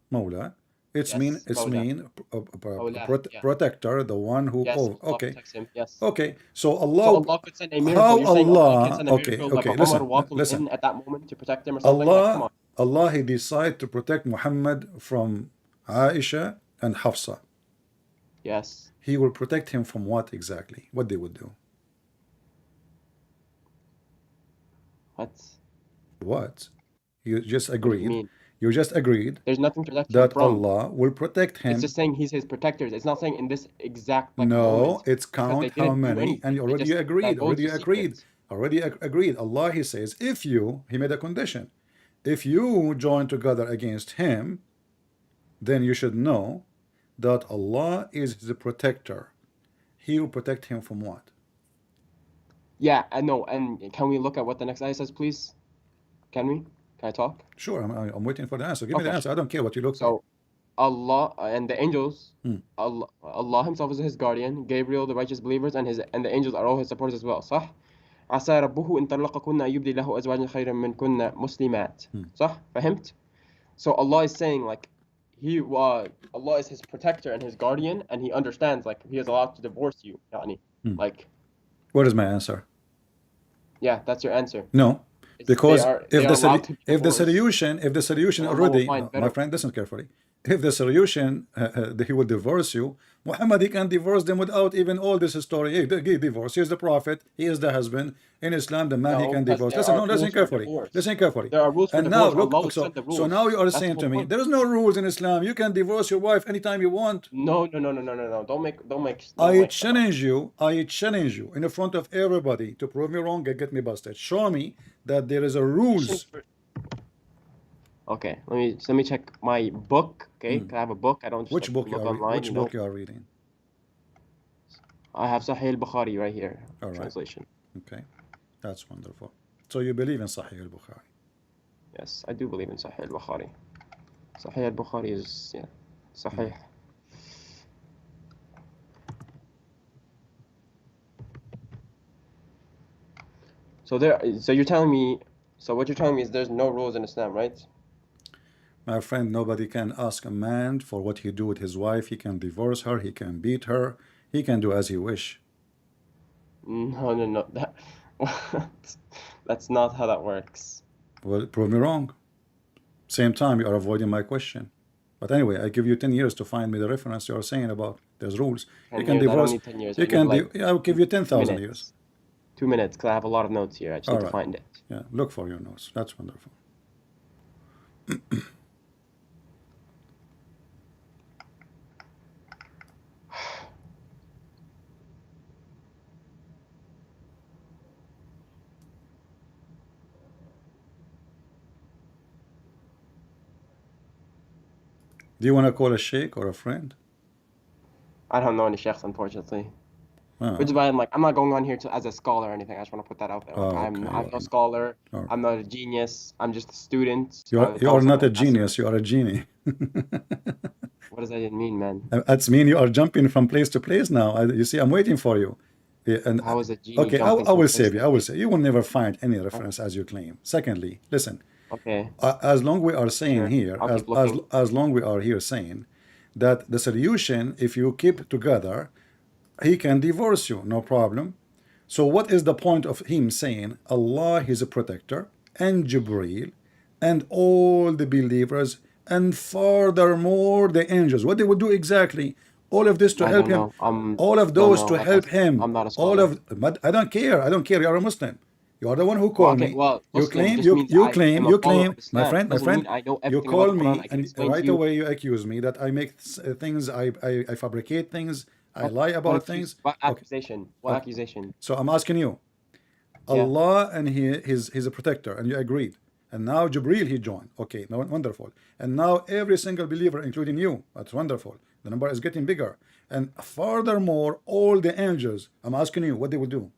it's Yes, Mawla. Mawla, yeah. protector, the one who. Yes, Oh, Allah okay, protects him. Yes. okay. So So Allah, Allah could send a miracle. how You're saying Allah can Allah? send a miracle like a Umar Listen, walking listen. in at that moment to protect him or something? Like, come on. Allah, He decided to protect Muhammad from Aisha and Hafsa. Yes. He will protect him from what exactly? What they would do? What? What? You just What do you agreed. mean? You just agreed There's nothing to protect him that from. Allah will protect It's him. just saying he's his protector. It's not saying in this exact like No, moment it's because they count how didn't do many, and anything. you They already just agreed, divulged the secrets. agreed. Allah, he says, if you, he made a condition, if you join together against him, then you should know that Allah is the protector. He will protect him from what? Yeah, I know. And can we look at what the next ayah says, please? Can we? Can I talk? Sure, I'm waiting for the answer. Give me the Okay. answer. I don't care what you looked up. So Allah and the angels, Allah Himself is His guardian. Gabriel, the righteous believers, and the angels are all His supporters as well. صح؟ عسى ربه إن طلقكن أن يبدي له أزواجا خيرا منكن مسلمات. صح؟ فهمت? So Allah is saying like Allah is his protector and his guardian, and He understands like He is allowed to divorce you. يعني. Like, What is my answer? yeah, that's your answer. No, It's, because they are allowed to be if the divorced. solution And Allah will already, find my better. friend, listen carefully. If the solution he will divorce you, Muhammad, he can divorce them without even all this story. He divorce. He is the prophet. He is the husband. In Islam, the man he No, can because divorce. there Listen, are no, listen rules for carefully. divorce. Listen carefully. There are rules for And now divorce. look, Allah will set the so rules. now you are That's the saying whole to me, point. there is no rules in Islam. You can divorce your wife anytime you want. No. Don't make I stuff challenge you in front of everybody to prove me wrong and get me busted. Show me that there is a rules. Okay, let me check my book. Okay, 'cause I have a book. I don't just Which like, book look you are online. which book you are reading? I have Sahih al-Bukhari right here. All right. Translation. Okay, that's wonderful. So you believe in Sahih al-Bukhari? Yes, I do believe in Sahih al-Bukhari. Sahih al-Bukhari is Sahih. So you're telling me. So what you're telling me is there's no rules in Islam, right? My friend, nobody can ask a man for what he do with his wife. He can divorce her. He can beat her. He can do as he wish. No. That's not how that works. Well, prove me wrong. Same time, you are avoiding my question. But anyway, I give you 10 years to find me the reference you are saying about there's rules. 10 You can years, I don't divorce. need 10 years. You I need can like I'll give you 10,000 years. minutes. 2 minutes, because I have a lot of notes here. I just All need to right. find it. Yeah, look for your notes. That's wonderful. Do you want to call a sheikh or a friend? I don't know any sheikhs, unfortunately. Oh, Which is why I'm not going on here as a scholar or anything. I just want to put that out there. Like, Oh, I'm okay. no scholar. All right. I'm not a genius. I'm just a student. You are not a genius. You are a genie. What does that even mean, man? That's mean you are jumping from place to place now. You see, I'm waiting for you. Yeah, and How is a genie okay, I jumping will from save place you. to I will place? say you will never find any reference as you claim. Secondly, listen. Okay. As long we are saying Sure. here, I'll keep looking. as long we are here saying that the solution, if you keep together, he can divorce you, no problem. So what is the point of him saying Allah is a protector and Jibreel and all the believers and furthermore the angels? What they would do exactly? All of this to I help don't him. know. All of Don't those know. to Like I help said, him. I'm not a All scholar. of, but I don't care. I don't care. You are a Muslim. You are the one who Well, called okay. me. Well, You Muslim claim, just means I am a you follower claim, of Islam. my Doesn't friend, mean I know you everything about call the Quran. me I can and explain to right you. away you accuse me that I make things, I fabricate things, I lie about things. What Okay. accusation? What Okay. accusation? So I'm asking you, Yeah. Allah and he's a protector, and you agreed. And now Jibreel he joined. Okay, now wonderful. And now every single believer, including you, that's wonderful. The number is getting bigger. And furthermore, all the angels. I'm asking you what they will do.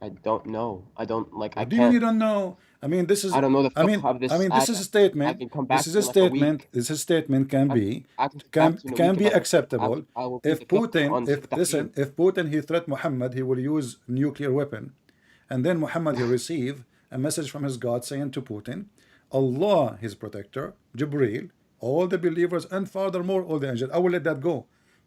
I don't know. I don't like. I What do you mean you can't. don't know? I mean, this is. I don't know the I fiqh mean, of this this is a ayah. I statement. can come This back is to a you in like a statement. week. This is a statement can be I can come back to you in a week be about the fiqh. acceptable I will read if the fiqh Putin on Surah listen Tahrim. if Putin he threat Muhammad he will use nuclear weapon, and then Muhammad he receive a message from his God saying to Putin, Allah his protector, Jibreel, all the believers, and furthermore all the angels. I will let that go.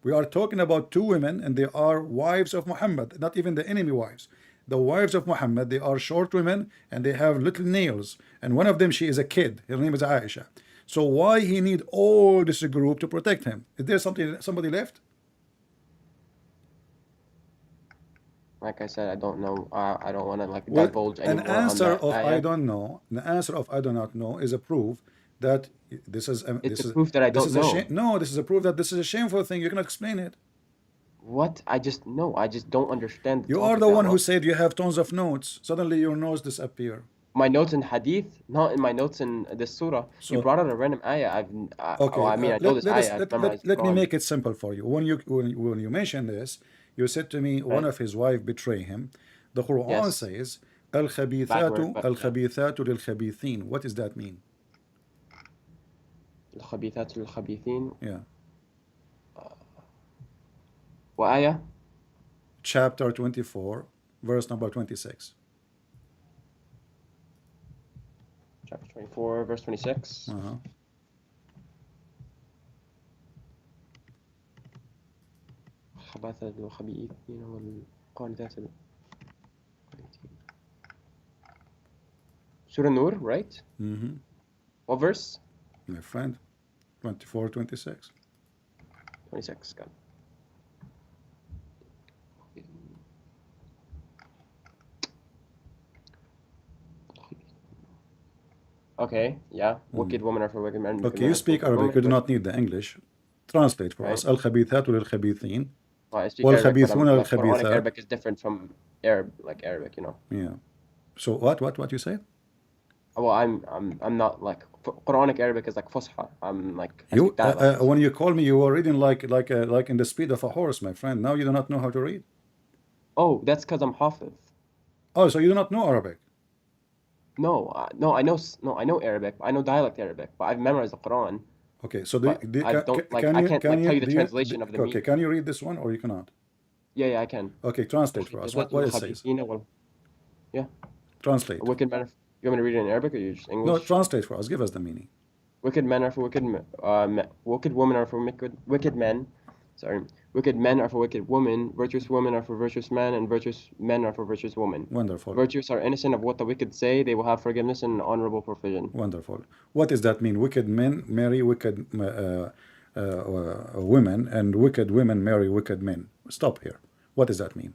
We are talking about two women, and they are wives of Muhammad, not even the enemy wives. The wives of Muhammad, they are short women and they have little nails. And one of them, she is a kid. Her name is Aisha. So why he need all this group to protect him? Is there somebody left? Like I said, I don't know. I don't want to like Well, divulge an anymore on answer that of I ayah. don't know, the answer of I do not know is a proof that this is It's a proof that I this don't is a shame. know. No, this is a proof that this is a shameful thing. You cannot explain it. What? I just no. I just don't understand the You are topic the that one who well. said you have tons of notes. Suddenly your notes disappear. My notes in hadith, not in my notes in this surah. You So brought out a random ayah. Well, okay, I mean, I know this let us ayah. I've memorized the let me Quran. make it simple for you. When you mention this, you said to me one Right? of his wife betray him. The Quran Yes. says al-khabithatu Backward, but yeah. al-khabithatu lil-khabithin. What does that mean? الخبيثات للخبيثين. Yeah. What ayah? Chapter 24, verse number 26. Chapter 24, verse 26. Uh-huh. خبث الخبيثين والقانتات. Surah Nur, right? Mm-hmm. What verse? My friend, 24, 26. 26. Got it. Okay, yeah. Wicked women are for wicked men. Wicked Okay, men you are for speak wicked Arabic. You do women. not need the English. Translate for us. Right? Al-khabithatu lil-khabithin. Well, I speak Arabic, but I'm والخبيثون like Quranic للخبيثات. Arabic is different from Arab, like Arabic, you know. Yeah. So what you say? Well, I'm not like Quranic Arabic is like Fusha. I'm like I You speak that like when you call me, you were reading like in the speed of a horse, my friend. Now you do not know how to read. Oh, that's because I'm Hafiz. Oh, so you do not know Arabic. No, I know Arabic. I know dialect Arabic, but I've memorized the Quran. Okay, so But I don't like can I you can't like tell you the translation of the okay? meaning. Can you read this one or you cannot? Yeah, I can. Okay, translate for us. What it says? Yeah, Translate. wicked men. You want me to read it in Arabic or you just No, English? translate for us. Give us the meaning. Wicked men are for wicked women are for wicked men. Sorry, wicked men are for wicked women. Virtuous women are for virtuous men, and virtuous men are for virtuous women. Wonderful. Virtuous are innocent of what the wicked say. They will have forgiveness and honorable provision. Wonderful. What does that mean? Wicked men marry wicked women, and wicked women marry wicked men. Stop here. What does that mean?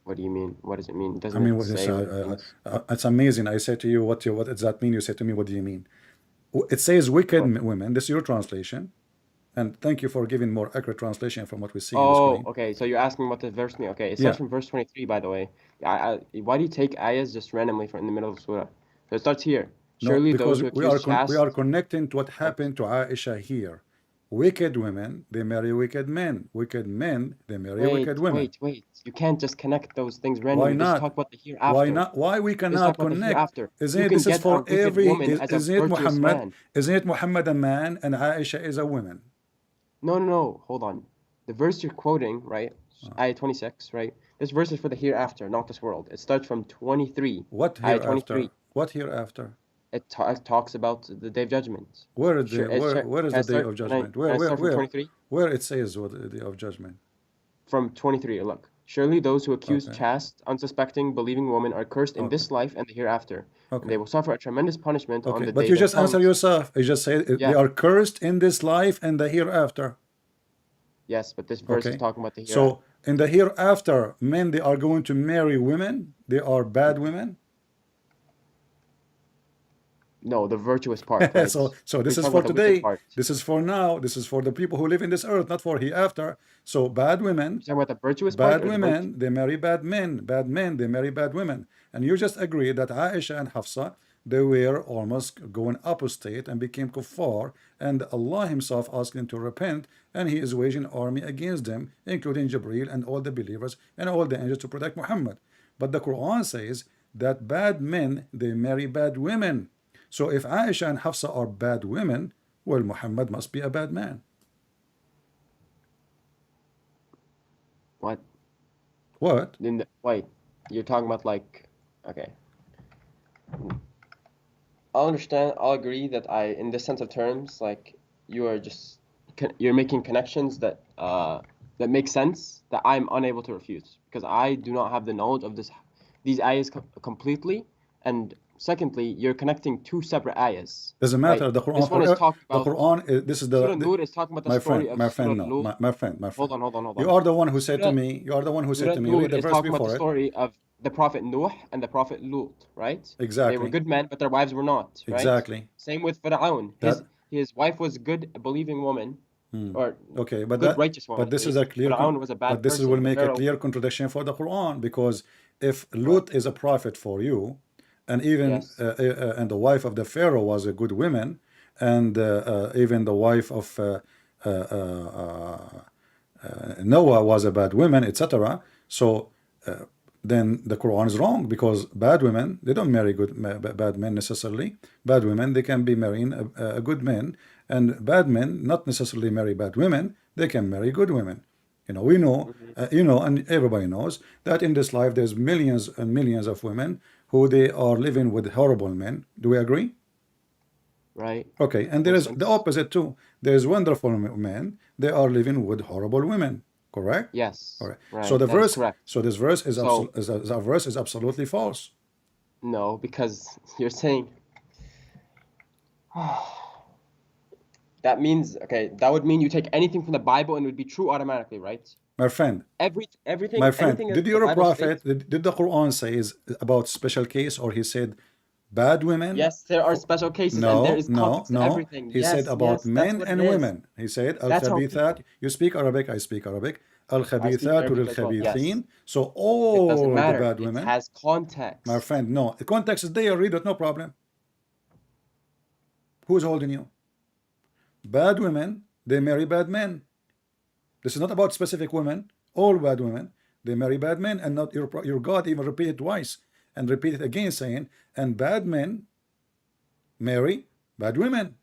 What do you mean? What does it mean? Doesn't I mean, it what is, say what it means? it's amazing. I say to you, what does that mean? You say to me, what do you mean? It says wicked What? women. This is your translation. And thank you for giving more accurate translation from what we see on the Oh, screen. okay. So you're asking what the verse means. Okay, it Yeah. starts from verse 23, by the way. Why do you take ayahs just randomly from in the middle of surah? So it starts here. No, Surely because those who we accuse we are chaste. connecting to what happened to Aisha here. Wicked women, they marry wicked men. Wicked men, they marry wicked women. Wait. You can't just connect those things Why randomly. Just not? talk about the Why hereafter. not? Why we Just talk cannot about the connect? hereafter. Isn't You it? can This is get a for wicked every. woman as a Isn't it virtuous Muhammad? man. Isn't it Muhammad a man and Aisha is a woman? No. Hold on. The verse you're quoting, right? Ayah 26, right? This verse is for the hereafter, not this world. It starts from 23. What Ayah 23. hereafter? What hereafter? It talks about the day of judgment. Where is Sure, where is can I the day start? of Can I judgment? can I start from 23? Where it says what the day of judgment? From 23, look. Surely those who accuse Okay. chaste, unsuspecting, believing women are cursed in Okay. this life and the hereafter, and Okay. they will suffer a tremendous punishment on Okay. the But day you that just answer comes. yourself. You just say they Yeah. are cursed in this life and the hereafter. Yes, but this verse is Okay. talking about the hereafter. So in the hereafter, men they are going to marry women. They are bad women. No, the virtuous part, right? So this We're is talking for about the wicked today. part. This is for now. This is for the people who live in this earth, not for hereafter. So bad women, You're talking about the virtuous part bad or the virtue? women, they marry bad men. Bad men, they marry bad women. And you just agree that Aisha and Hafsa, they were almost going apostate and became kuffar, and Allah Himself asked them to repent, and He is waging army against them, including Jibreel and all the believers and all the angels to protect Muhammad. But the Quran says that bad men, they marry bad women. So if Aisha and Hafsa are bad women, well, Muhammad must be a bad man. What? What? Wait, you're talking about like, okay. I'll understand. I'll agree that in this sense of terms, like you are just you're making connections that that make sense that I'm unable to refute because I do not have the knowledge of these ayahs completely, and secondly, you're connecting two separate ayahs. Doesn't Right? matter. The Quran, This one is talking the about Quran. This is Surah the Nur is talking about the my story friend, of my Surah friend. No, Lut. my friend, my friend. Hold You on. are the one who said to Surah, me. You are the one who said Surah to me. Nur Read the is verse talking about before the it. story of the Prophet Nuh and the Prophet Lut, right? They were Exactly. good men, but their wives were not, right? Exactly. Same with Fir'aun. That. His wife was a good, believing woman, or Okay, but good, that, righteous woman but at this is a least. clear, Fir'aun was a bad but this will person. The make a Pharaoh. clear contradiction for the Quran, because if What? Lut is a prophet for you, and even Yes. and the wife of the Pharaoh was a good woman, and even the wife of Noah was a bad woman, etc. So then the Quran is wrong, because bad women, they don't marry bad men necessarily. Bad women, they can be marrying a good men, and bad men not necessarily marry bad women. They can marry good women. We know, and everybody knows that in this life there's millions and millions of women who they are living with horrible men. Do we agree? Right. Okay, and there is the Muslims. opposite too. There's wonderful men. They are living with horrible women. Correct? Yes. All right. Right. So the That is verse, correct. so this verse is So the verse is absolutely false. no, because you're saying that means okay. That would mean you take anything from the Bible and it would be true automatically, right? My friend, Everything, my friend, anything did that the your Bible prophet, states. did the Quran say is about special case, or he said bad women? Yes, there are special cases, and there No, is no, context to no. everything. He said Yes, about that's men what it and is. women. He said That's how al-khabithat. people. You speak Arabic, I speak Arabic. I speak Al-khabithat Arabic as well. Yes, lil-khabithin. So it doesn't all the matter. bad It women, has my context. friend, no. The context is there, read it, no problem. Who's holding you? Bad women, they marry bad men. This is not about specific women. All bad women, they marry bad men, and not your God even repeated twice and repeated again, saying, and bad men marry bad women,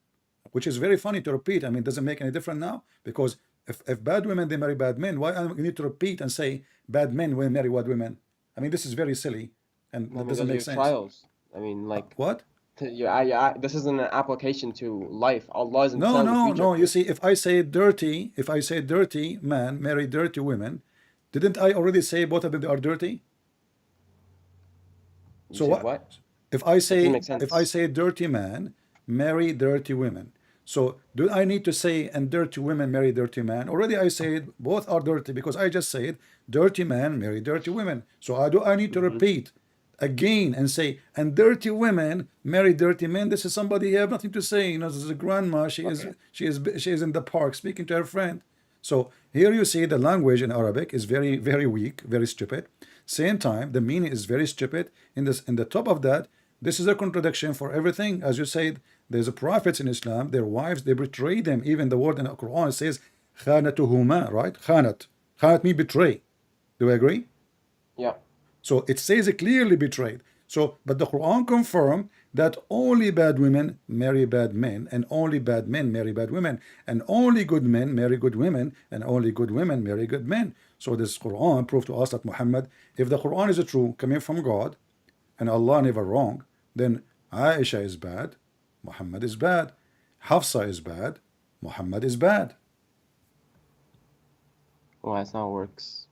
which is very funny to repeat. I mean, it doesn't make any difference now, because if bad women they marry bad men, why you need to repeat and say bad men will marry bad women? I mean, this is very silly, and I it mean, doesn't those are make your sense. trials. I mean, like, What? this isn't an application to life. Allah isn't No, telling the no, future. no. You see, if I say dirty man marry dirty women, didn't I already say both of them are dirty? You So said what? what? If I That doesn't make say sense. dirty man marry dirty women, so do I need to say and dirty women marry dirty man? Already I said both are dirty, because I just said dirty man marry dirty women. So I need to repeat again and say and dirty women marry dirty men? This is somebody you have nothing to say. This is a grandma. Okay. She is in the park speaking to her friend. So here you see the language in Arabic is very, very weak, very stupid. Same time, the meaning is very stupid. In the top of that, this is a contradiction for everything. As you said, there's a prophets in Islam, their wives, they betray them. Even the word in the Quran says khanatuhuma, right? Khanat means betray. Do we agree? Yeah. So it says it clearly betrayed. So, but the Quran confirmed that only bad women marry bad men, and only bad men marry bad women, and only good men marry good women, and only good women marry good men. So this Quran proved to us that Muhammad, if the Quran is true, coming from God, and Allah never wrong, then Aisha is bad, Muhammad is bad, Hafsa is bad, Muhammad is bad. Well, that's not how it works.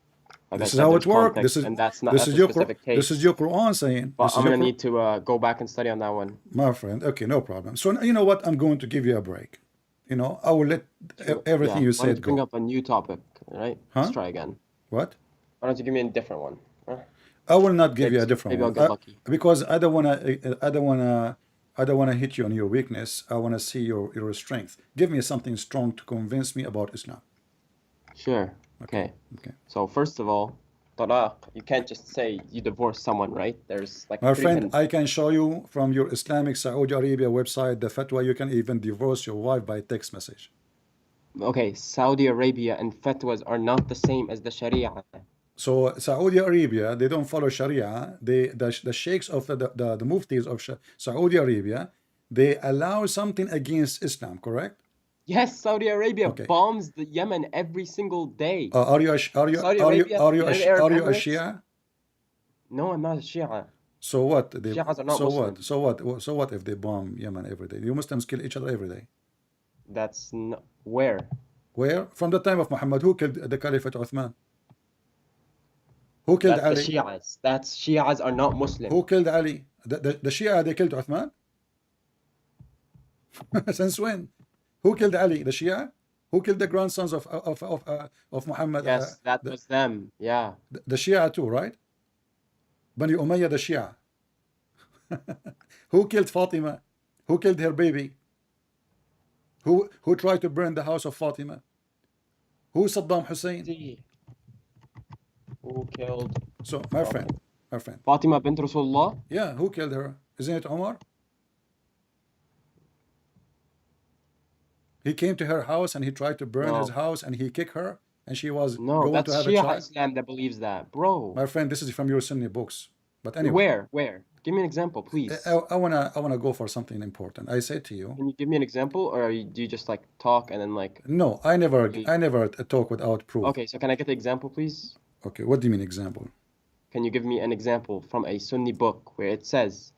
Like I This is said, how there's it works. context, and that's a specific This is case. your Quran saying. But This I'm is your gonna need to go back and study on that one. My friend. Okay, no problem. So you know what? I'm going to give you a break. I will let everything Yeah. you Why don't said you bring go. up a new topic, right? Let's Huh? try again. What? Why don't you give me a different one? I will not give you a different Maybe I'll one. get lucky. Because I don't wanna hit you on your weakness. I wanna see your strength. Give me something strong to convince me about Islam. Sure. Okay. Okay. So first of all, talaq, you can't just say you divorce someone, right? There's like My three friend, hidden. I can show you from your Islamic Saudi Arabia website the fatwa. You can even divorce your wife by text message. Okay, Saudi Arabia and fatwas are not the same as the Sharia. So Saudi Arabia, they don't follow Sharia. The sheikhs of the muftis of Saudi Arabia, they allow something against Islam, correct? Yes, Saudi Arabia Okay. bombs the Yemen every single day. Are you a Saudi Arabia, United Arab are you a Emirates? Shia? No, I'm not a Shia. So what? Shias are not so Muslim. what? So what if they bomb Yemen every day? You Muslims kill each other every day. That's not where? Where? From the time of Muhammad, who killed the Caliphate Uthman? Who killed That's the Ali? Shias. That's Shias are not Muslim. Who killed Ali? The Shia, they killed Uthman? Since when? Who killed Ali? The Shia? Who killed the grandsons of Muhammad? Yes, that was them. Yeah. The Shia too, right? Bani Umayyah, the Shia. Who killed Fatima? Who killed her baby? Who tried to burn the house of Fatima? Who Saddam Hussein? See, who killed So, my friend, Fatima bint Rasulullah? yeah, who killed her? Isn't it Omar? He came to her house and he tried to burn his No. house and he kicked her and she was No, going to that's have a Shia child. Islam that believes that. Bro. My friend, this is from your Sunni books. But anyway, Where? Give me an example, please. I wanna go for something important. I say to you, Can you give me an example, or do you just like talk and then like? no, I never talk without proof. Okay, so can I get the example, please? Okay, what do you mean example? Can you give me an example from a Sunni book where it says,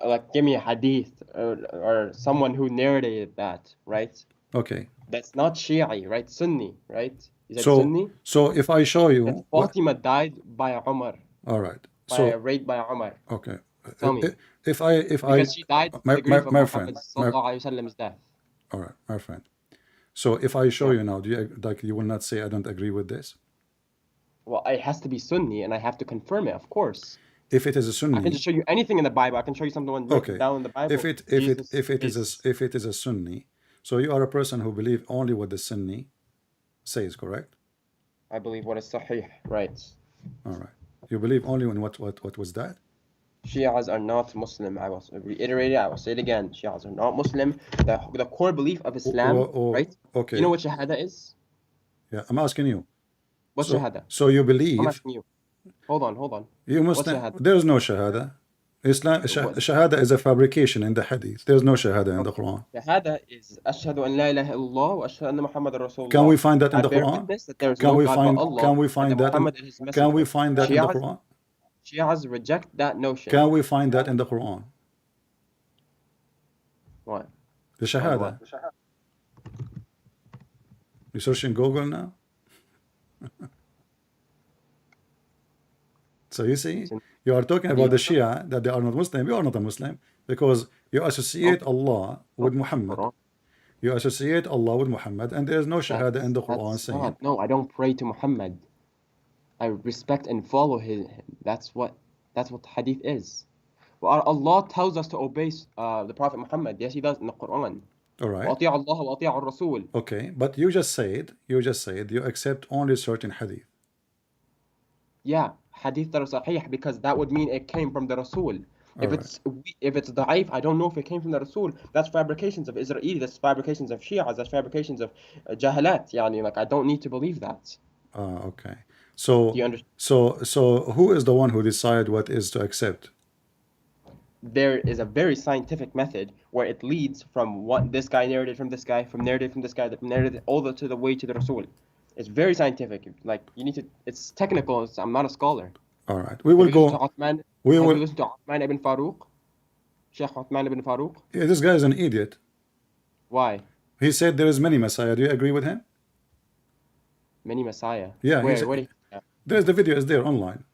like, give me a hadith or someone who narrated that, right? Okay. That's not Shi'i, right? Sunni, right? Is that So Sunni? so if I show That you Fatima died by Umar, all right. by So raped by Umar. okay. Tell me. If I Because she died my the grief of my Muhammad friend, sallallahu alaihi wasallam's death. all right, my friend. So if I show Yeah. you now, do you like you will not say I don't agree with this? Well, it has to be Sunni, and I have to confirm it, of course. If it is a I Sunni, can just show you anything in the Bible. I can show you something written okay. down in the Bible. If it is Jesus if it is a Sunni, so you are a person who believe only what the Sunni says, correct? I believe what is Sahih, right? All right. You believe only in what was that? Shias are not Muslim. I will reiterate it. I will say it again. Shias are not Muslim. The core belief of Islam, right? Okay. You know what Shahada is? Yeah, I'm asking you. What's So, Shahada? so you I'm believe asking you. Hold on. you What's Muslim? Shahada? There is no Shahada. Islam Shahada is a fabrication in the Hadith. There's no Shahada in the Quran. Shahada is Ashhadu an la ilaha illallah wa ashhadu anna Muhammadan Rasulullah. Can we find that in the I bear Quran? witness that there is no God but Allah. Can we find and that? Muhammad is his messenger. Can we find that in the Quran? Shias reject that notion. Can we find that in the Quran? What? The Shahada. You search in Google now. So you see, you are talking about the Shia that they are not Muslim. You are not a Muslim because you associate Allah with Muhammad. You associate Allah with Muhammad, and there is no Shahada in the Quran saying. No, I don't pray to Muhammad. I respect and follow him. That's what Hadith is. Well, Allah tells us to obey the Prophet Muhammad. Yes, He does in the Quran. All right. وَأَطِيعُ اللَّهَ وَأَطِيعُ الرَّسُولِ. Okay, but you just said you accept only certain hadith. Yeah, hadith that are sahih, because that would mean it came from the Rasul. If it's da'if, I don't know if it came from the Rasul. That's fabrications of Israeli, that's fabrications of Shia, that's fabrications of Jahalat. Yani, like, I don't need to believe that. Okay. So Do you understand? so who is the one who decide what is to accept? There is a very scientific method where it leads from what this guy narrated from this guy, from narrated from this guy, narrated all the way to the Rasul. It's very scientific. Like, you need to. It's technical. I'm not a scholar. All right, we will go. We will listen to Uthman ibn Farouk, Sheikh Uthman ibn Farouk. Yeah, this guy is an idiot. Why? He said there is many Messiah. Do you agree with him? Many Messiah. Yeah. Where? There's the video is there online.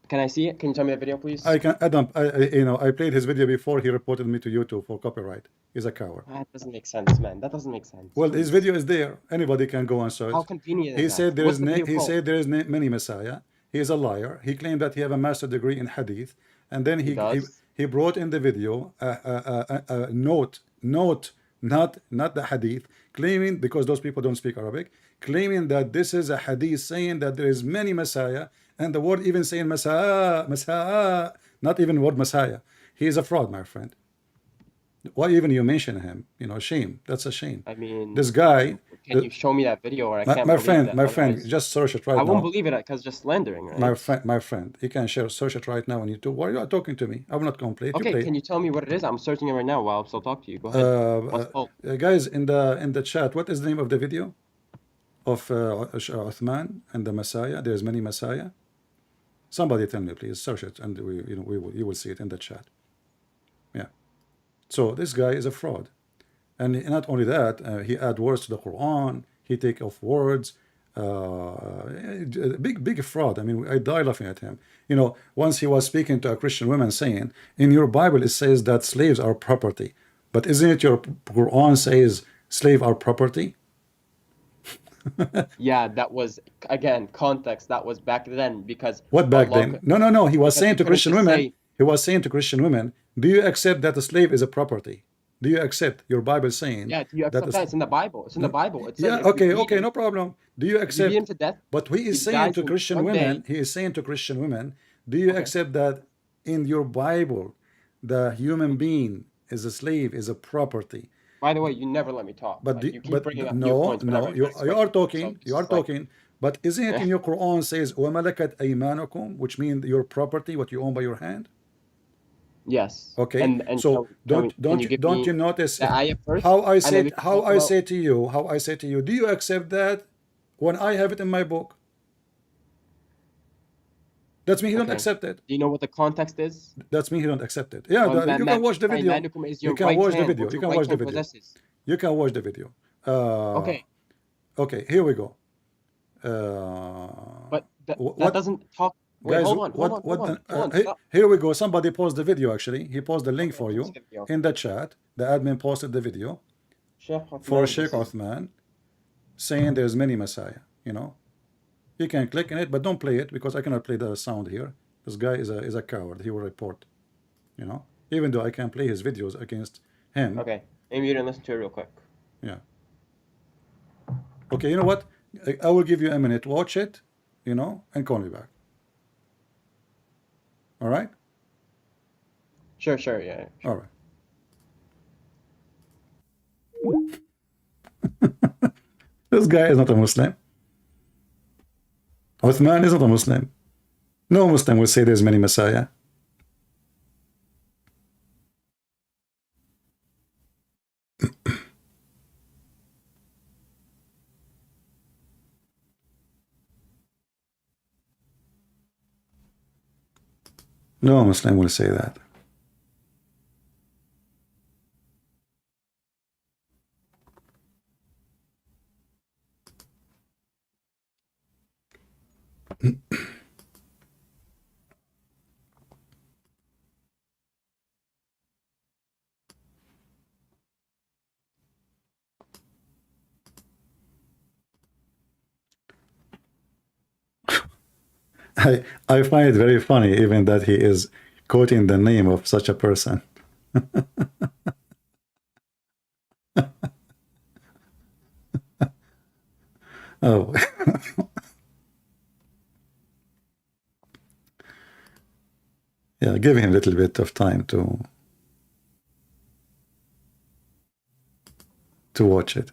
Can I see it? Can you tell me the video, please? I can. I played his video before. He reported me to YouTube for copyright. He's a coward. That doesn't make sense, man. That doesn't make sense. Well, his video is there. Anybody can go and search. How convenient He is said that? there is What's the video called? many Messiah. He is a liar. He claimed that he have a master degree in Hadith, and then he brought in the video a note, not the Hadith, claiming, because those people don't speak Arabic, claiming that this is a Hadith saying that there is many Messiah, and the word even saying Messiah, not even word Messiah. He is a fraud, my friend. Why even you mention him? Shame. That's a shame. I mean, this guy. Can you show me that video, or I can't my believe friend, that? my friend, just search it right now. I won't believe it because just slandering, right? My friend, you can search it right now on YouTube. Why are you talking to me? I will not complain. Okay, can you tell me what it is? I'm searching it right now while I'm still talking to you. Go ahead. What's it called? Guys, in the chat, what is the name of the video of Uthman and the Messiah? There's many Messiah. Somebody tell me, please. Search it, and you will see it in the chat. Yeah. So this guy is a fraud, and not only that, he add words to the Quran. He take off words. big fraud. I mean, I die laughing at him. You know, once he was speaking to a Christian woman saying, in your Bible it says that slaves are property, but isn't it your Quran says slave are property? Yeah, that was again context. That was back then because What back Allah then? could, No. He was because saying He to couldn't Christian just women, say, do you accept that a slave is a property? Do you accept your Bible saying yeah, do you that accept that? It's in the Bible. It's in the Bible. It says yeah, if you okay, beat okay, him, no problem. Do you if you beat him accept? to death, But he is these saying guys to will Christian one women, day. do you Okay. accept that in your Bible, the human being is a slave, is a property? By the way, you never let me talk. But Like you keep but bringing up new no, points whenever no, you bring you are something up. So talking, this is like, But isn't it in your Quran says وَمَلَكَتْ أَيْمَانُكُمْ, which means your property, what you own by your hand? yes. Okay, And so can you give don't me you notice the ayah first, how I and then said we can talk about. how I say to you, do you accept that when I have it in my book? That's me. He don't Okay. accept it. Do you know what the context is? That's me. He don't accept it. Yeah, you can watch the video. Aymanukum is You your can right watch the hand, video. what You your can right watch the hand video. possesses. You can watch the video. Okay, Okay, here we go. Uh, but that what doesn't talk. Wait, guys? hold on, stop. Here we go. Somebody post the video. Actually, he posted the link Okay, for let me see you the video. in the chat. The admin posted the video Sheikh for Uthman, Sheikh this is Uthman saying there's many Messiah. You know, you can click on it, but don't play it because I cannot play the sound here. This guy is a coward. He will report. You know, even though I can play his videos against him. okay. Maybe you didn't listen to it real quick. Yeah. Okay, you know what? I will give you a minute. Watch it, you know, and call me back. All right? Sure, yeah, All sure. right. This guy is not a Muslim. Uthman is not a Muslim. No Muslim will say there's many Messiah. No Muslim will say that. I find it very funny even that he is quoting the name of such a person. Oh. Yeah, give him a little bit of time to watch it.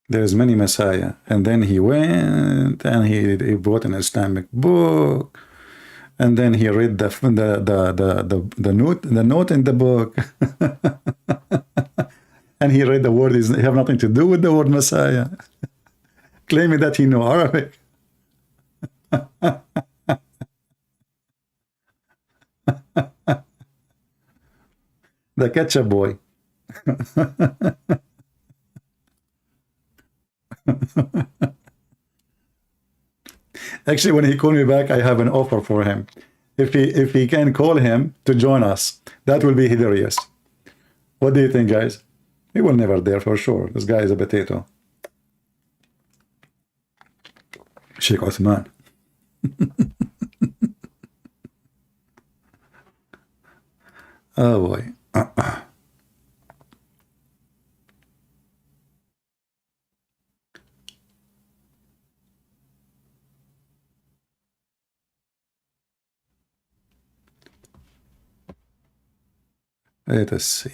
There's many Messiah. And then he went and he bought an Islamic book. And then he read the note in the book. And he read the word is have nothing to do with the word Messiah. Claiming that he knew Arabic. The ketchup boy. Actually, when he called me back, I have an offer for him. If he can call him to join us, that will be hilarious. What do you think, guys? He will never dare for sure. This guy is a potato. Sheikh Uthman. Oh boy. Let us see.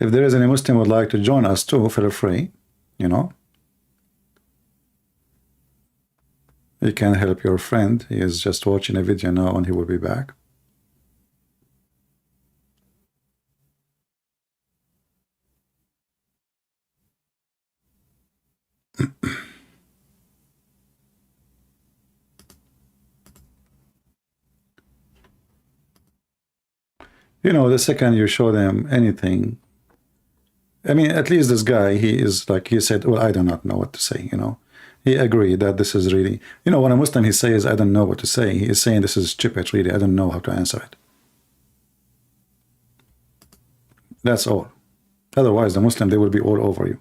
If there is any Muslim who would like to join us too, feel free, you know. You can help your friend. He is just watching a video now and he will be back. You know, the second you show them anything, I mean, at least this guy, he is like, he said, well, I do not know what to say, you know. He agreed that this is really, you know, when a Muslim, he says, I don't know what to say. He is saying this is stupid, really. I don't know how to answer it. That's all. Otherwise, the Muslim, they will be all over you.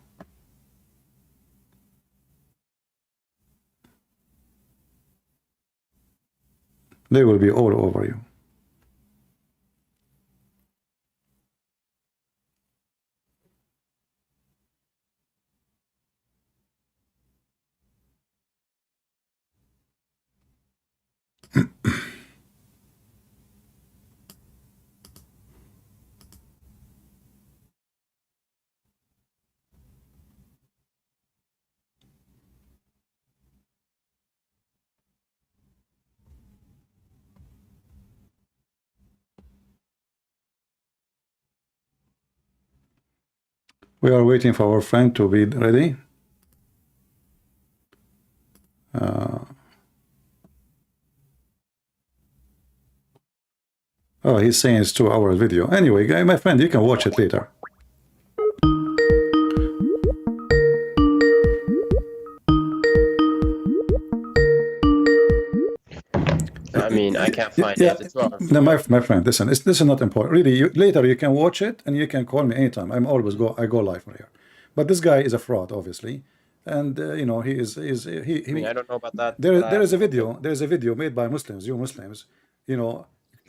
They will be all over you. We are waiting for our friend to be ready. Oh, he's saying it's 2 hour video. Anyway, guy, my friend, you can watch it later. I mean, I can't find Yeah, it. It's 2 hour no, video. my friend, listen, this is not important. Really, later you can watch it and you can call me anytime. I go live from here. But this guy is a fraud, obviously, and you know he is I mean, I don't know about that, there but I there have is a no idea. video made by Muslims, you Muslims, you know,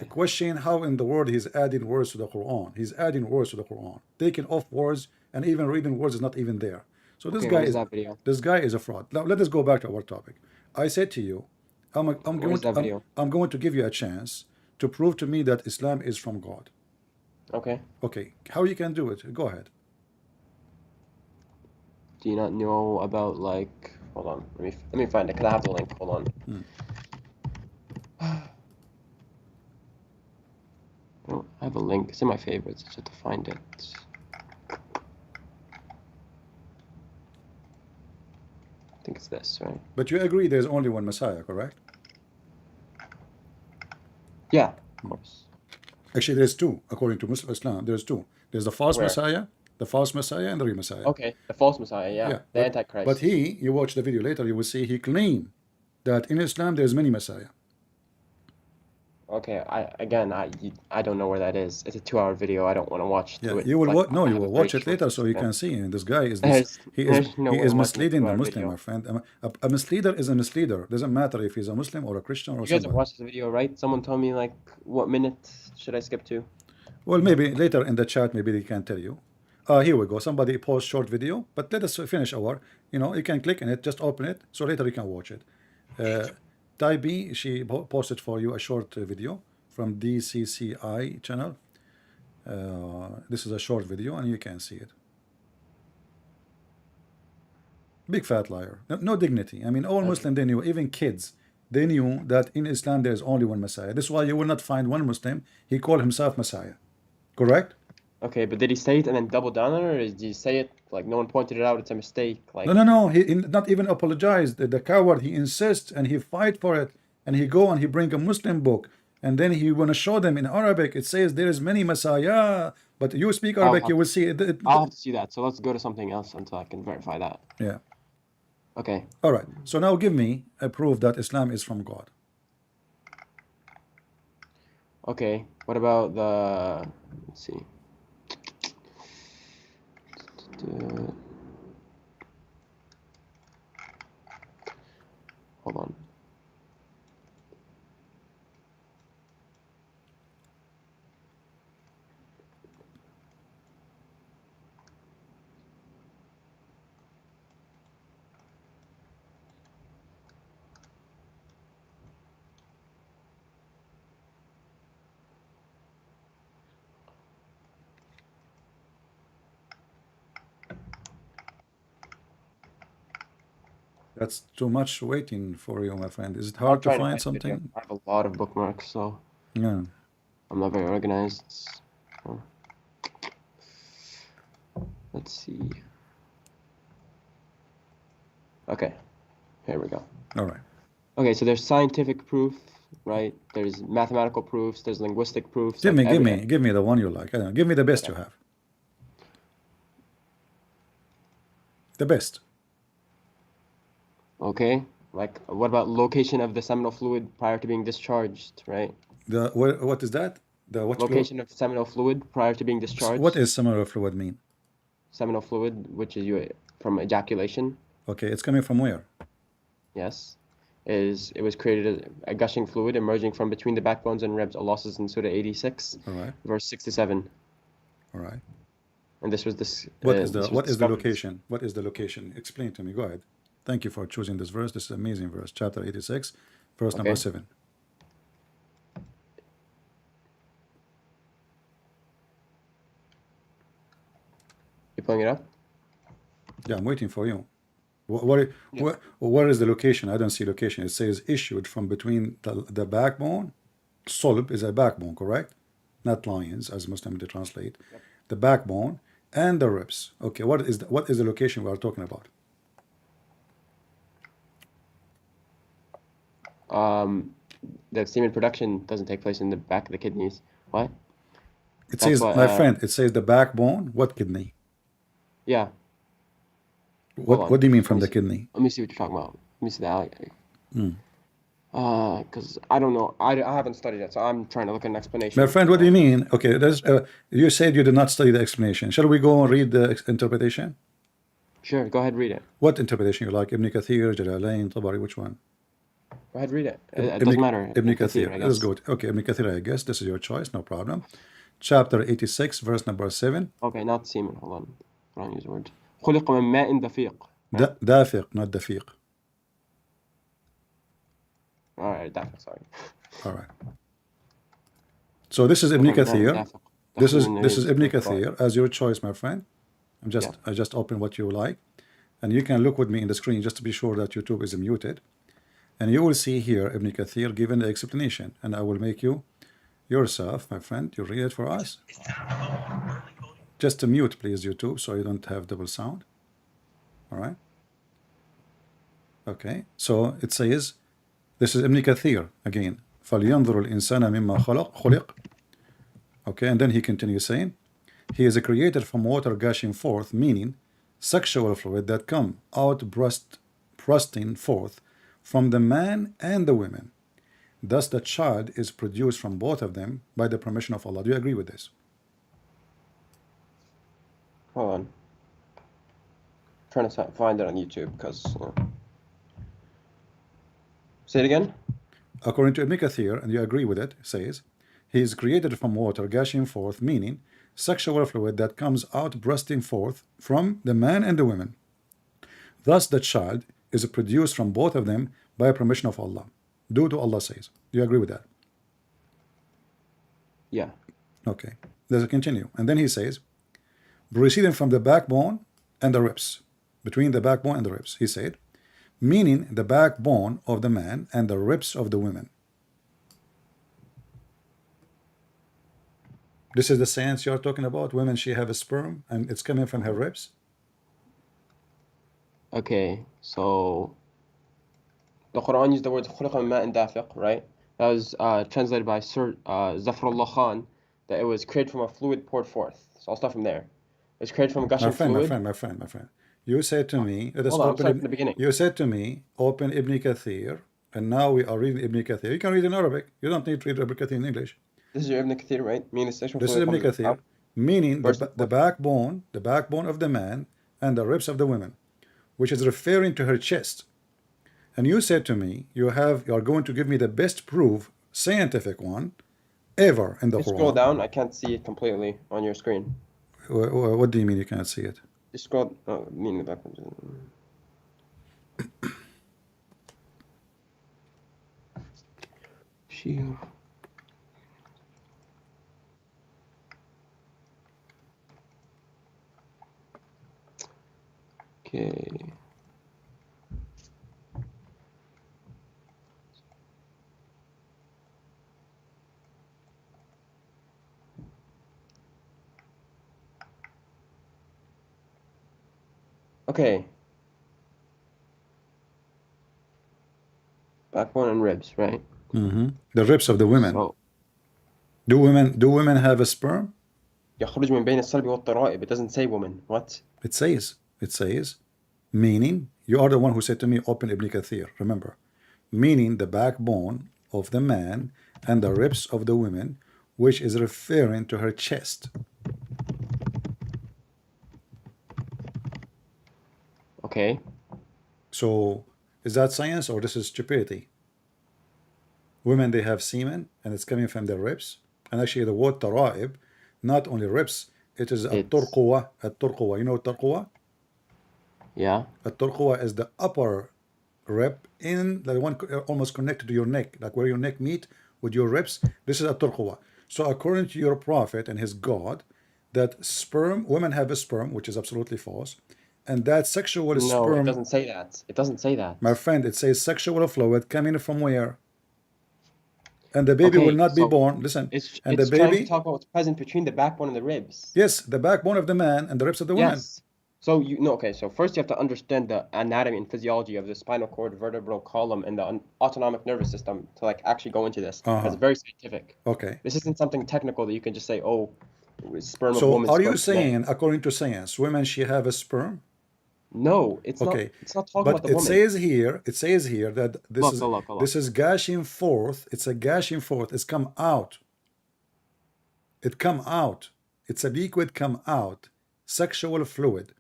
question how in the world he's adding words to the Quran. He's adding words to the Quran, taking off words, and even reading words is not even there. So Okay, where's that video? this guy is a fraud. Now let us go back to our topic. I said to you, Where's that video? I'm going to give you a chance to prove to me that Islam is from God. Okay. Okay, how you can do it? Go ahead. Do you not know about like? Hold on. Let me find it. Cause I have the link. Hold on. I have a link. It's in my favorites. I just have to find it. I think it's this, right? But you agree there's only one Messiah, correct? Yeah, of course. Actually, there's two, according to Muslim Islam. There's two. There's the false Where? Messiah, and the real Messiah. Okay, the false Messiah. Yeah, Yeah, the but Antichrist. you watch the video later, you will see he claimed that in Islam there's many Messiah. Okay, I don't know where that is. It's a 2 hour video. I don't want to watch Yeah, through it. you will Like, no, I you have a will very watch it short later so you attention can span. see. And this guy is There's no way I'm watching a misleading the 2 hour Muslim, video. my friend. A misleader is a misleader. Doesn't matter if he's a Muslim or a Christian or You guys have somebody. watched the video, right? Someone told me like what minute should I skip to? Well, maybe later in the chat, maybe they can tell you. Here we go. Somebody post short video, but let us finish our. You know, you can click on it, just open it, so later you can watch it. Tai B, she posted for you a short video from DCCI channel. This is a short video, and you can see it. Big fat liar. No dignity. I mean, all Muslim they knew, even kids, they knew that in Islam there is only one Messiah. This is why you will not find one Muslim. He called himself Messiah. Correct? Okay, but did he say it and then double down on it, or did he say it like no one pointed it out? It's a mistake. Like No. He not even apologized. The coward, he insists and he fight for it, and he go and he bring a Muslim book, and then he wanna show them in Arabic. It says there is many Messiah, but you speak Arabic, you will see it. I'll have to see that. So let's go to something else until I can verify that. Yeah. Okay. All right. So now give me a proof that Islam is from God. Okay. What about the? Let's see. Hold on. That's too much waiting for you, my friend. Is it I'm hard to trying to find find a video. something? I have a lot of bookmarks, so Yeah. I'm not very organized. So, let's see. Okay, here we go. All right. Okay, so there's scientific proof, right? There's mathematical proofs, there's linguistic proofs, Give like me, give me the one you like. I don't know. Give me the best Okay. you have. The best. Okay, like what about location of the seminal fluid prior to being discharged, right? The what is that? The what fluid? Location of seminal fluid prior to being discharged. What is similar fluid mean? Seminal fluid, which is from ejaculation, Okay, it's coming from where? yes, it was created as a gushing fluid emerging from between the backbones and ribs. Allah says in Surah 86, All right. verse 6 to 7. All right. And this was this. What is this the was what is the discovered. location? What is the location? Explain to me. Go ahead. Thank you for choosing this verse. This is an amazing verse. Chapter 86, verse number Okay. 7. You pulling it up? Yeah, I'm waiting for you. Where is the location? I don't see location. It says issued from between the backbone. Solb is a backbone, correct? Not lions, as Muslim they translate. Yep. The backbone and the ribs. Okay, what is the location we are talking about? The semen production doesn't take place in the back of the kidneys. What? It That's says, what, my friend, it says the backbone. What kidney? Yeah. What on. what do you mean from Let me the see. kidney? Let me see what you're talking about. Let me see the alligator. Hmm. Because I don't know. I haven't studied it, so I'm trying to look at an explanation. My friend, what do you mean? Okay, you said you did not study the explanation. Shall we go and read the interpretation? Sure, go ahead, read it. What interpretation you like? Ibn Kathir, Jalalain, Tabari, which one? Go ahead, read it. It doesn't matter. Ibn Kathir, Kathir. I Let's guess. go. Okay, Ibn Kathir, I guess. This is your choice, no problem. Chapter 86, verse number 7. Okay, not semen. Hold on. Wrong use word. خلق من ماء دفيق. Dafiq, not dafiq. All right, dafiq. Sorry. All right. So this is Ibn خلق من ماء Kathir. دافق. This is داخل Ibn النبي. Kathir as your choice, my friend. I just open what you like, and you can look with me in the screen just to be sure that YouTube is muted, and you will see here Ibn Kathir given the explanation, and I will make you yourself, my friend. You read it for us. Just to mute, please, YouTube, so you don't have double sound. All right. Okay. So it says, this is Ibn Kathir again. فَلْيَنْظُرُ الْإِنسَانَ مِمَّا خُلِقَ. Okay, and then he continues saying, he is created from water gushing forth, meaning sexual fluid that come out bursting forth from the man and the women. Thus the child is produced from both of them by the permission of Allah. Do you agree with this? Hold on. Trying to find it on YouTube because. Say it again. According to Ibn Kathir, and you agree with it, says, he is created from water gushing forth, meaning sexual fluid that comes out bursting forth from the man and the women. Thus the child is produced from both of them by permission of Allah. Due to Allah says. Do you agree with that? Yeah. Okay. Let's continue. And then he says, proceeding from the backbone and the ribs. Between the backbone and the ribs, he said, meaning the backbone of the man and the ribs of the women. This is the sense you're talking about. Women, she have a sperm and it's coming from her ribs. Okay, so the Quran used the words خلق من ماء دافق, right? That was translated by Sir Zafrullah Khan, that it was created from a fluid poured forth. So I'll start from there. It was created from a gushing fluid. My friend. You said to me, let us Hold on, I'm open starting from the beginning. You said to me, open Ibn Kathir, and now we are reading Ibn Kathir. You can read in Arabic. You don't need to read Ibn Kathir in English. This is your Ibn Kathir, right? Meaning sexual This is fluid Ibn comes Kathir, out. meaning Verse the backbone of the man and the ribs of the women, which is referring to her chest. And you said to me, you are going to give me the best proof, scientific one, ever in the Just Quran. scroll down. I can't see it completely on your screen. What do you mean you can't see it? Just scroll. Meaning the backwards. Okay. Okay. Backbone and ribs, right? The ribs of the women. So Do women have a sperm? يخرج من بين الصلب والترائب. It doesn't say woman. What? It says, meaning, you are the one who said to me, open Ibn Kathir, remember, meaning the backbone of the man and the ribs of the women, which is referring to her chest. Okay. So, is that science or this is stupidity? Women, they have semen, and it's coming from their ribs. And actually, the word tara'ib, not only ribs, it is a It's turquwa. A turquwa, you know turquwa? yeah. A turquwa is the upper rib in the one almost connected to your neck, like where your neck meet with your ribs. This is a turquwa. So according to your prophet and his God, that sperm, women have a sperm, which is absolutely false, and that sexual No, it sperm, doesn't say that. It doesn't say that. my friend, it says sexual fluid coming from where? And the baby will Okay, not be so born. Listen, it's and the trying to baby, talk about what's present between the backbone and the ribs. yes, the backbone of the man and the ribs of the woman. Yes. So you no, okay, so first you have to understand the anatomy and physiology of the spinal cord, vertebral column, and the autonomic nervous system to like actually go into this. It's very scientific. Okay. This isn't something technical that you can just say, oh, sperm of So woman, are sperm you of man. saying, according to science, women she have a sperm? No, it's not. Okay, It's not talking but about the it woman. says here, that this Look. this is gushing forth. It's a gushing forth. It's come out. It come out. It's a liquid come out. Sexual fluid,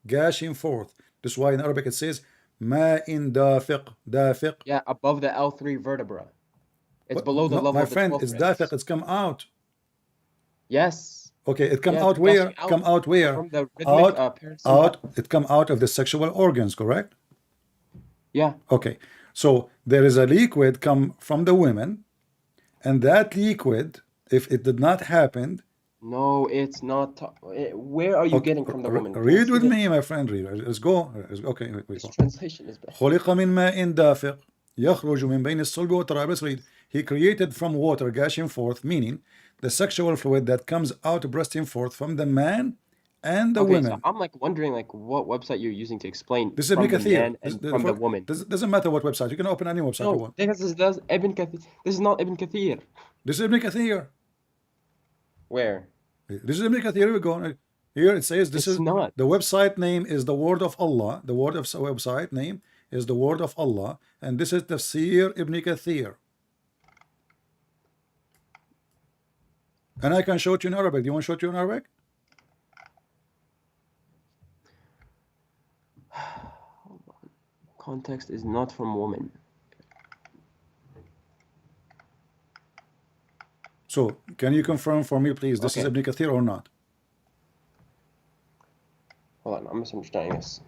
gushing forth. This is why in Arabic it says ma'in dafiq. Dafiq. Yeah, above the L3 vertebra. It's What? below the No, level my of the friend, 12th it's ribs. dafiq. It's come out. Yes. Okay, it come Yeah, out it's where? gushing out Come out where? from the rhythmic Out. parasympathetic. It come out of the sexual organs, correct? Yeah. Okay, so there is a liquid come from the women, and that liquid, if it did not happen, No, it's not. Where are you okay, getting from the woman? Can I read see with this? me, my friend. Read. Let's go. Okay, we This go. translation is bad. خلق من ماء دافق يخرج من بين الصلب والترائب. Let's read. He created from water gushing forth, meaning the sexual fluid that comes out bursting forth from the man and the Okay, so women. I'm like wondering like what website you're using to explain This is from Ibn the Kathir. man and from the woman. Doesn't matter what website. You can open any website you No, want. this is Ibn Kathir. This is not Ibn Kathir. This is Ibn Kathir. Where? This is Ibn Kathir. Here we go. Here it says this It's is not. the website name is the word of Allah. The word of website name is the word of Allah, and this is Tafsir Ibn Kathir. And I can show it you in Arabic. Do you want to show it you in Arabic? Context is not from woman. So, can you confirm for me, please, this is Okay. Ibn Kathir or not? Hold on, I'm misunderstanding this.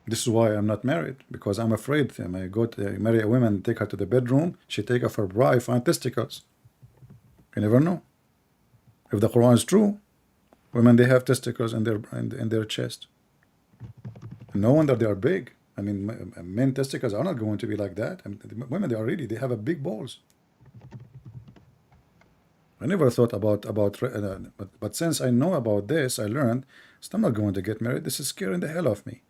This is why I'm not married, because I'm afraid I go to marry a woman, take her to the bedroom, she take off her bra, I find testicles. You never know. If the Quran is true, women they have testicles in their chest. No wonder they are big. I mean, men testicles are not going to be like that. I mean, women they have a big balls. I never thought about but since I know about this, I learned I'm not going to get married. This is scaring the hell of me,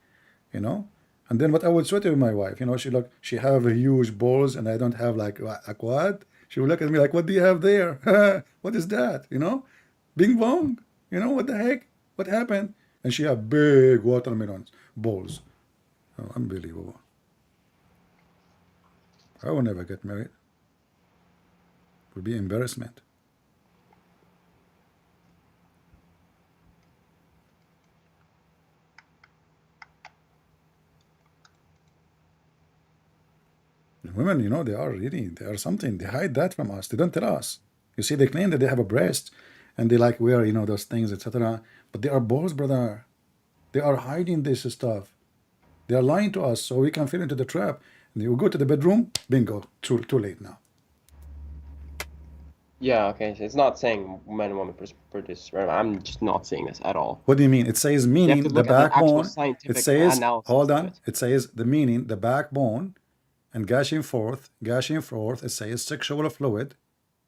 you know. And then what I would say to my wife, you know, she have a huge balls and I don't have like what? She would look at me like, what do you have there? What is that? You know, bing bong. You know what the heck? What happened? And she have big watermelons balls. Oh, unbelievable. I will never get married. It would be embarrassment. Women, you know, they are something. They hide that from us. They don't tell us. You see, they claim that they have a breast and they like wear, you know, those things, etc. But they are balls, brother. They are hiding this stuff. They are lying to us so we can fall into the trap. And you go to the bedroom, bingo, too late now. Yeah, okay. So it's not saying men and women produce sperm. I'm just not seeing this at all. What do you mean? It says You have to meaning the look at the actual backbone. It scientific says, analysis hold of on. it. It says the meaning, the backbone, and gushing forth. Gushing forth. It says sexual fluid.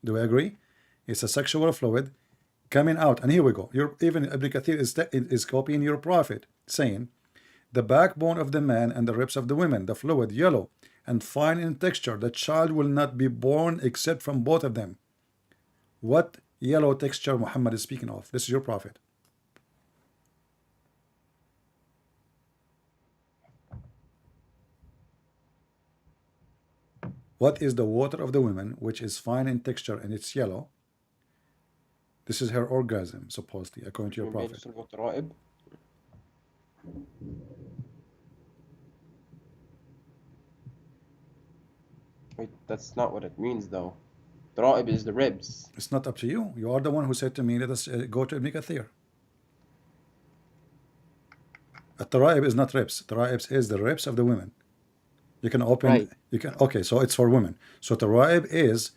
Do we agree? It's a sexual fluid coming out. And here we go. Even Ibn Kathir is copying your prophet, saying, the backbone of the man and the ribs of the women, the fluid, yellow and fine in texture. The child will not be born except from both of them. What yellow texture Muhammad is speaking of? This is your prophet. What is the water of the women, which is fine in texture and it's yellow? This is her orgasm, supposedly, according to your prophet. Wait, that's not what it means though. Dara'ib is the ribs. It's not up to you. You are the one who said to me, let us go to Ibn Kathir. At-Tara'ib is not ribs. Tara'ib is the ribs of the women. You can open, Right. you can, okay, so it's for women. So Tara'ib is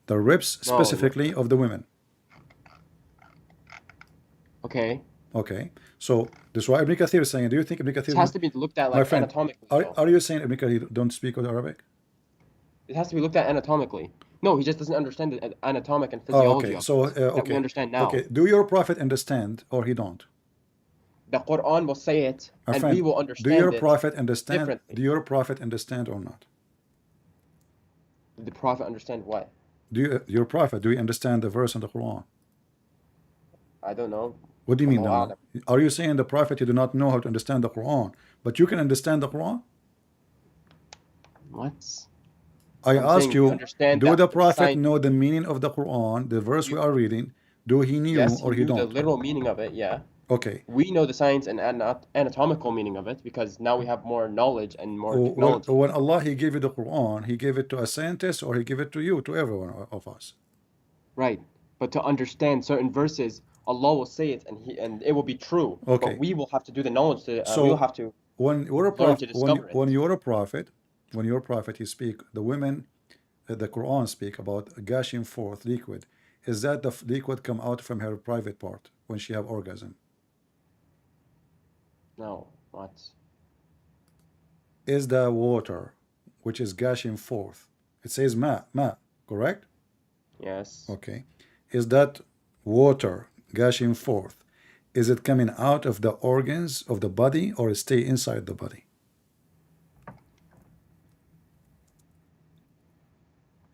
the ribs No. specifically of the women. Okay. Okay, so this is why Ibn Kathir is saying, do you think Ibn This Kathir, has to be looked at my like friend, anatomically. though. are you saying Ibn Kathir don't speak Arabic? It has to be looked at anatomically. No, he just doesn't understand the anatomic and Oh, physiology okay, of so, it that we okay, understand now. okay, do your prophet understand or he don't? The Quran will say it, My and friend, we will do understand your it prophet understand? differently. Do your prophet understand or not? Did the Prophet understand what? Your prophet, do you understand the verse in the Quran? I don't know. What do you mean Allahu no? a'lam. Are you saying the prophet you do not know how to understand the Quran, but you can understand the Quran? What? I I'm ask saying we you, understand do that the the prophet science. know the meaning of the Quran, the verse we are reading? Do he knew Yes, he or he knew the don't? literal meaning of it. Yeah. Okay. We know the science and anatomical meaning of it because now we have more knowledge and more technology. When Allah he gave you the Quran, he gave it to a scientist or he gave it to you, to everyone of us. Right. But to understand certain verses, Allah will say it and it will be true. Okay. But we will have to do the knowledge to we So will have to when you're a learn prophet, to discover it. when you're a prophet, you speak, the women, the Quran speak about gushing forth liquid. Is that the liquid come out from her private part when she have orgasm? No, what? Is the water which is gushing forth? It says ma, correct? Yes. Okay. Is that water gushing forth? Is it coming out of the organs of the body or stay inside the body?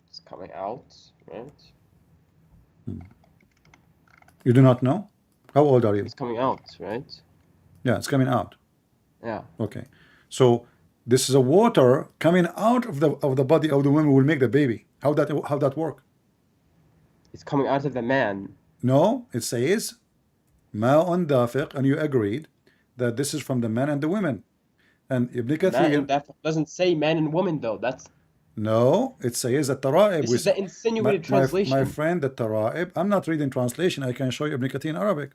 It's coming out, right? You do not know? How old are you? It's coming out, right? Yeah, it's coming out. Yeah. Okay. So this is a water coming out of the body of the woman will make the baby. How that work? It's coming out of the man. No, it says ma'un dafiq, and you agreed that this is from the men and the women. And Ibn Man Kathir, and that doesn't say man and woman though. That's no, it says that tara'ib. this is the insinuated translation. My friend, the tara'ib. I'm not reading translation. I can show you Ibn Kathir in Arabic.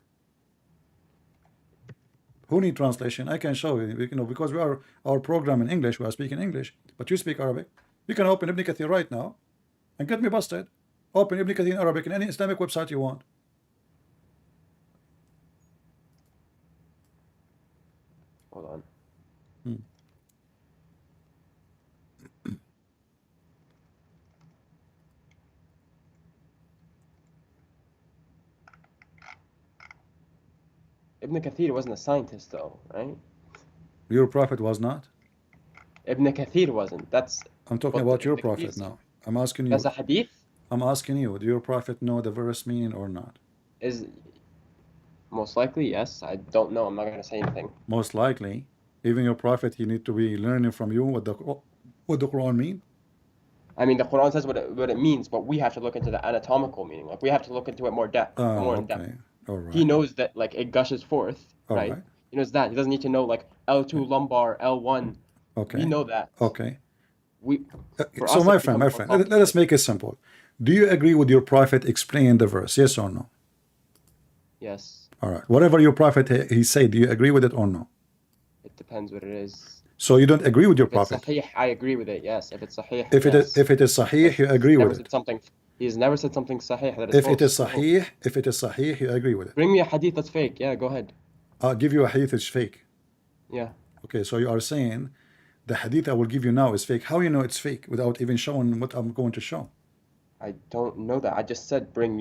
Who need translation? I can show you. You know, because we are our program in English. We are speaking English, but you speak Arabic. You can open Ibn Kathir right now and get me busted. Open Ibn Kathir in Arabic in any Islamic website you want. Hold on. Ibn Kathir wasn't a scientist though, right? Your prophet was not. Ibn Kathir wasn't. That's I'm talking what about your Ibn Kathir prophet said. now. I'm asking you. That's a hadith. I'm asking you. Do your prophet know the verse meaning or not? Is most likely yes. I don't know. I'm not gonna say anything. Most likely, even your prophet, he need to be learning from you what the Quran mean. I mean, the Quran says what it means, but we have to look into the anatomical meaning. Like we have to look into it more in depth. Okay. All right. He knows that like it gushes forth, All right? right. He knows that. He doesn't need to know like L2 lumbar, L1. Okay. We know that. Okay. For So us, my it friend, becomes more let us complicated. make it simple. Do you agree with your prophet explaining the verse? Yes or no? Yes, All right. Whatever your prophet he said, do you agree with it or no? it depends what it is. So you don't agree with your If it's prophet. sahih, I agree with it. Yes. If it's sahih, If it is yes. sahih, you He's agree never with said it. something. He's never said something sahih that is If it false. is No. sahih, you agree with it. Bring me a hadith that's fake. Yeah, go ahead. I'll give you a hadith that's fake. Yeah. Okay, so you are saying the hadith I will give you now is fake. How you know it's fake without even showing what I'm going to show? I don't know that. I just said bring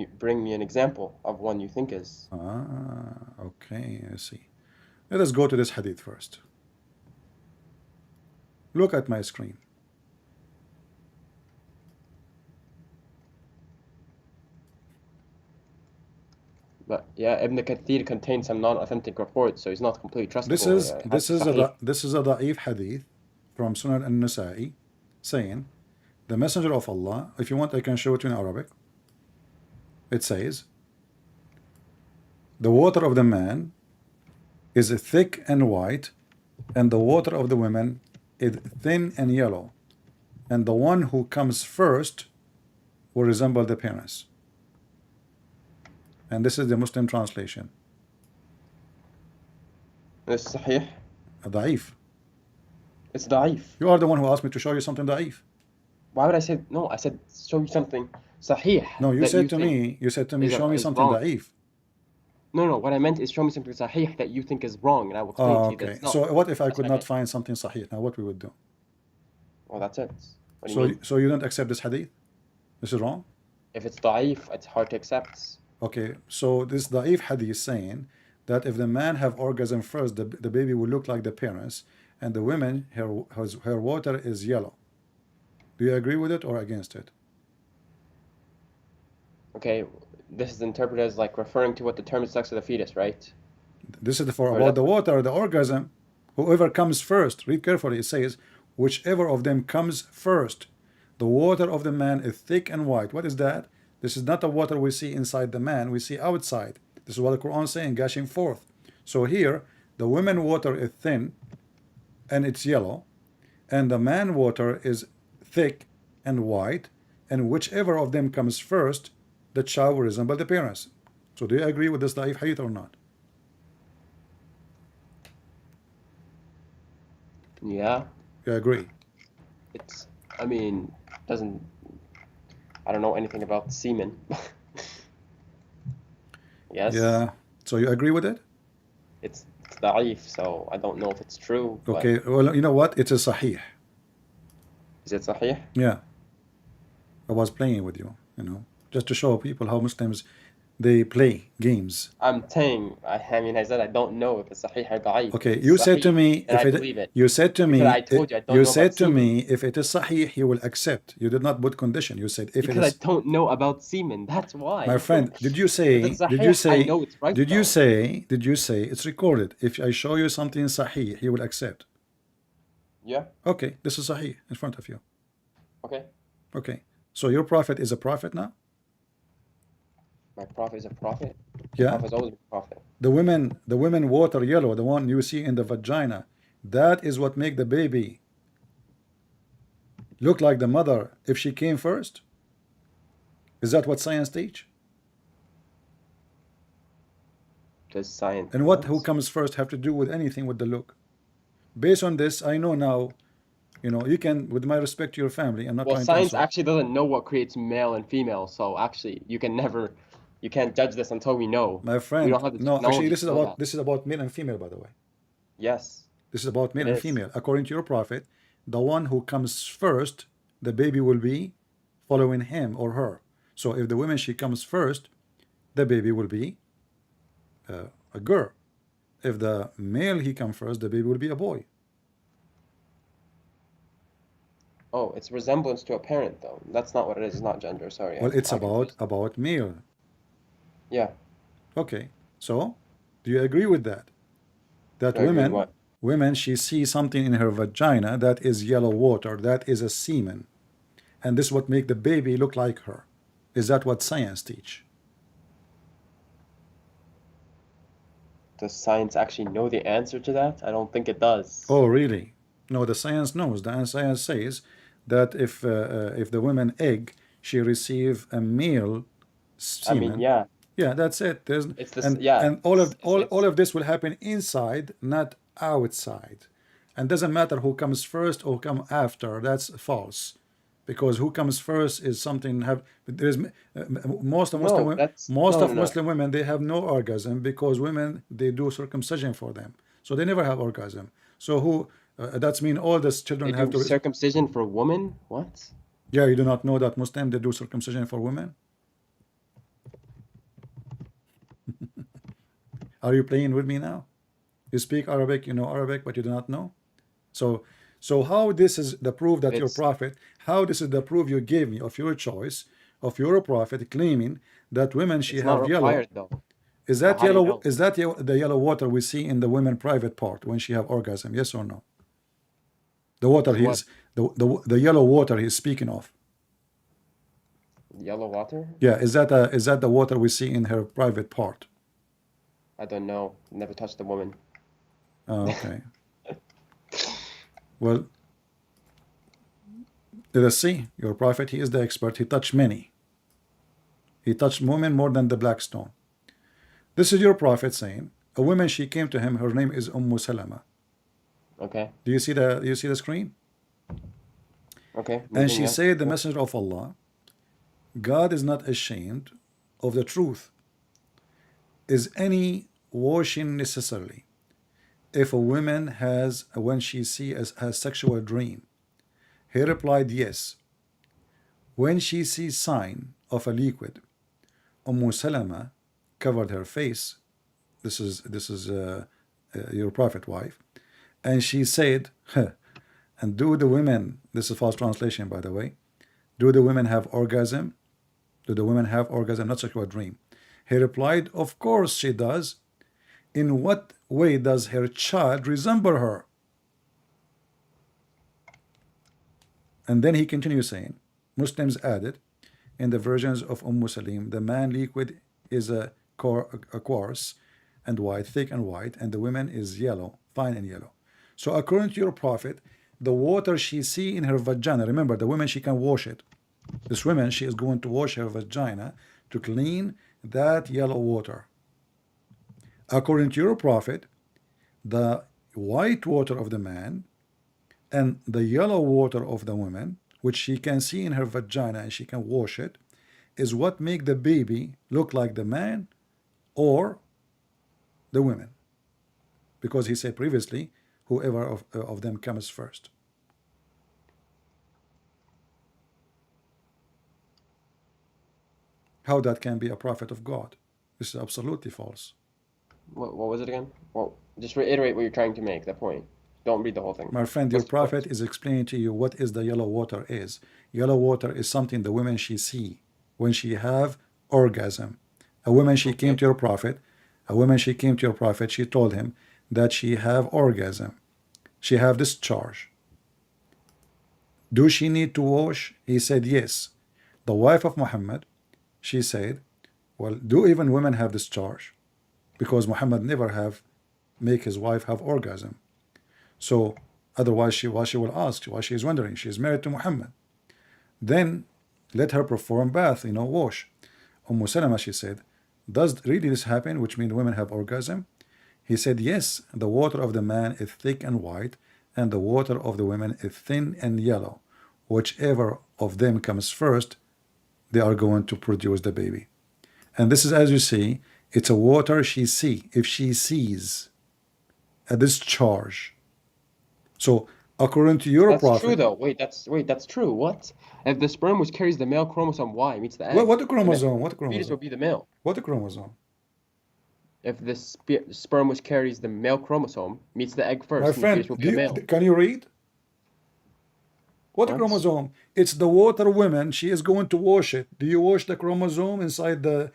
me an example of one you think is. Okay, I see. Let us go to this hadith first. Look at my screen. But yeah, Ibn Kathir contains some non-authentic reports, so he's not completely This trustable. is It has this to be is sahih. a da'if hadith from Sunan al-Nasa'i saying the messenger of Allah, if you want I can show it in Arabic. It says the water of the man is thick and white, and the water of the women is thin and yellow, and the one who comes first will resemble the parents. And this is the Muslim translation. It's sahih. Da'if. It's da'if. You are the one who asked me to show you something da'if. Why would I say no? I said show you something sahih. No, you that said to think me, show me is something wrong. da'if. No. What I meant is show me something sahih that you think is wrong, and I will explain to you that Okay. it's not. So what if I That's could what I not meant. find something sahih? Now what we would do? Well, that's it. What do you mean? So you don't accept this hadith? This is wrong? If it's da'if, it's hard to accept. Okay. So this da'if hadith is saying that if the man have orgasm first, the baby will look like the parents, and the women, her water is yellow. Do you agree with it or against it? Okay, this is interpreted as like referring to what determines sex of the fetus, right? This is for Or about that- the water, the orgasm. Whoever comes first, read carefully, it says, whichever of them comes first. The water of the man is thick and white. What is that? This is not the water we see inside the man, we see outside. This is what the Quran is saying, gushing forth. So here, the women water is thin and it's yellow, and the man water is thick and white, and whichever of them comes first, the child will resemble the parents. So do you agree with this da'if hadith or not? Yeah, You agree? it's. I mean, doesn't. I don't know anything about semen. Yes. Yeah. So you agree with it? It's da'if, so I don't know if it's true. But Okay. Well, you know what? It's a sahih. is it sahih? Yeah. I was playing with you, just to show people how Muslims they play games. I'm saying. I mean, I said I don't know if it's sahih or da'if. Okay. If You it's said to sahih, me then if I it. believe it. You said to me. Because I told you I don't You know said about to semen. me if it is sahih, you will accept. You did not put condition. You said if Because it I is. don't know about semen. That's why. My friend, did you say? If it's Did you sahih, I say? know it's right, Did you though. say? Did you say it's recorded? If I show you something sahih, he will accept. Yeah. Okay. This is sahih in front of you. Okay. Okay. So your prophet is a prophet now? My prophet is a prophet. Yeah. Prophet is always a prophet. The women water yellow, the one you see in the vagina, that is what make the baby look like the mother if she came first. Is that what science teach? Does science? And what who comes first have to do with anything with the look? Based on this, I know now, you can, with my respect to your family, I'm not Well, trying to science insult. actually doesn't know what creates male and female, so actually you can't judge this until we know. My friend, we don't have the no, technology actually this is to know about that. male and female, by the way. Yes. This is about male It and is. female. According to your prophet, the one who comes first, the baby will be following him or her. So if the woman, she comes first, the baby will be a girl. If the male, he comes first, the baby will be a boy. Oh, it's resemblance to a parent, though. That's not what it is. It's not gender. Sorry. Well, it's I'm confused. about male. Yeah. Okay. So, do you agree with that? That Do I agree with what? women, she sees something in her vagina that is yellow water, that is a semen, and this what make the baby look like her. Is that what science teach? Does science actually know the answer to that? I don't think it does. Oh, really? No, the science knows. The science says that if the woman egg, she receive a male I semen. mean, yeah. Yeah, that's it. There's It's this. and Yeah. and all it's- of this will happen inside, not outside. And doesn't matter who comes first or come after. That's false, because who comes first is something have. There's most of Muslim No, that's most no, of no, no. Muslim women, they have no orgasm because women, they do circumcision for them, so they never have orgasm. So who that's mean all the children They have do to. circumcision for women? What? Yeah, you do not know that Muslim, they do circumcision for women? Are you playing with me now? You speak Arabic, you know Arabic, but you do not know. So, so how this is the proof that your It's prophet? How this is the proof you gave me of your choice of your prophet claiming that women she it's not have yellow? required though. Is But that how do you yellow? know? Is that the yellow water we see in the women private part when she have orgasm? Yes or no? The water Is what? he's the yellow water he's speaking of. Yellow water? Yeah, is that the water we see in her private part? I don't know. Never touched a woman. Oh, okay. Well, let us see. Your prophet, he is the expert. He touched many. He touched women more than the black stone. This is your prophet saying, a woman, she came to him, her name is Salama. Okay. Do you see the screen? Okay. And Moving, she yeah. said, the messenger of Allah, God is not ashamed of the truth. Is any washing necessarily if a woman has, when she sees a sexual dream? He replied, yes. When she sees sign of a liquid, Salama covered her face. This is your prophet wife, and she said, and do the women, this is false translation by the way, do the women have orgasm? Do the women have orgasm, not sexual dream? He replied, of course she does. In what way does her child resemble her? And then he continues saying, Muslims added, in the versions of Salim, the man liquid is a coarse and white, thick and white, and the women is yellow, fine and yellow. So according to your prophet, the water she see in her vagina, remember the woman, she can wash it. This woman, she is going to wash her vagina to clean that yellow water. According to your prophet, the white water of the man and the yellow water of the woman, which she can see in her vagina and she can wash it, is what make the baby look like the man or the women. Because he said previously, whoever of them comes first. How that can be a prophet of God? This is absolutely false. What was it again? Well, just reiterate what you're trying to make, that point. Don't read the whole thing. My friend, your What's the point? prophet is explaining to you what is the yellow water is. Yellow water is something the women she see when she have orgasm. A woman, she came to your prophet. A woman, she came to your prophet. She told him that she have orgasm. She have discharge. Do she need to wash? He said yes. The wife of Muhammad, she said, well, do even women have discharge? Because Muhammad never have make his wife have orgasm. So otherwise she will ask, why she is wondering, she is married to Muhammad. Then let her perform bath, wash. Salama, she said, does really this happen, which means women have orgasm? He said, yes, the water of the man is thick and white, and the water of the women is thin and yellow. Whichever of them comes first, they are going to produce the baby. And this is, as you see, it's a water she see. If she sees a discharge. So according to your That's true prophet, though. That's true. What? If the sperm which carries the male chromosome Y meets the what egg, the then chromosome? What the fetus chromosome? will be the male. What the chromosome? If the sperm which carries the male chromosome meets the egg My first, then the friend, fetus will be a male. can you read? What What? chromosome? It's the water woman. She is going to wash it. Do you wash the chromosome inside the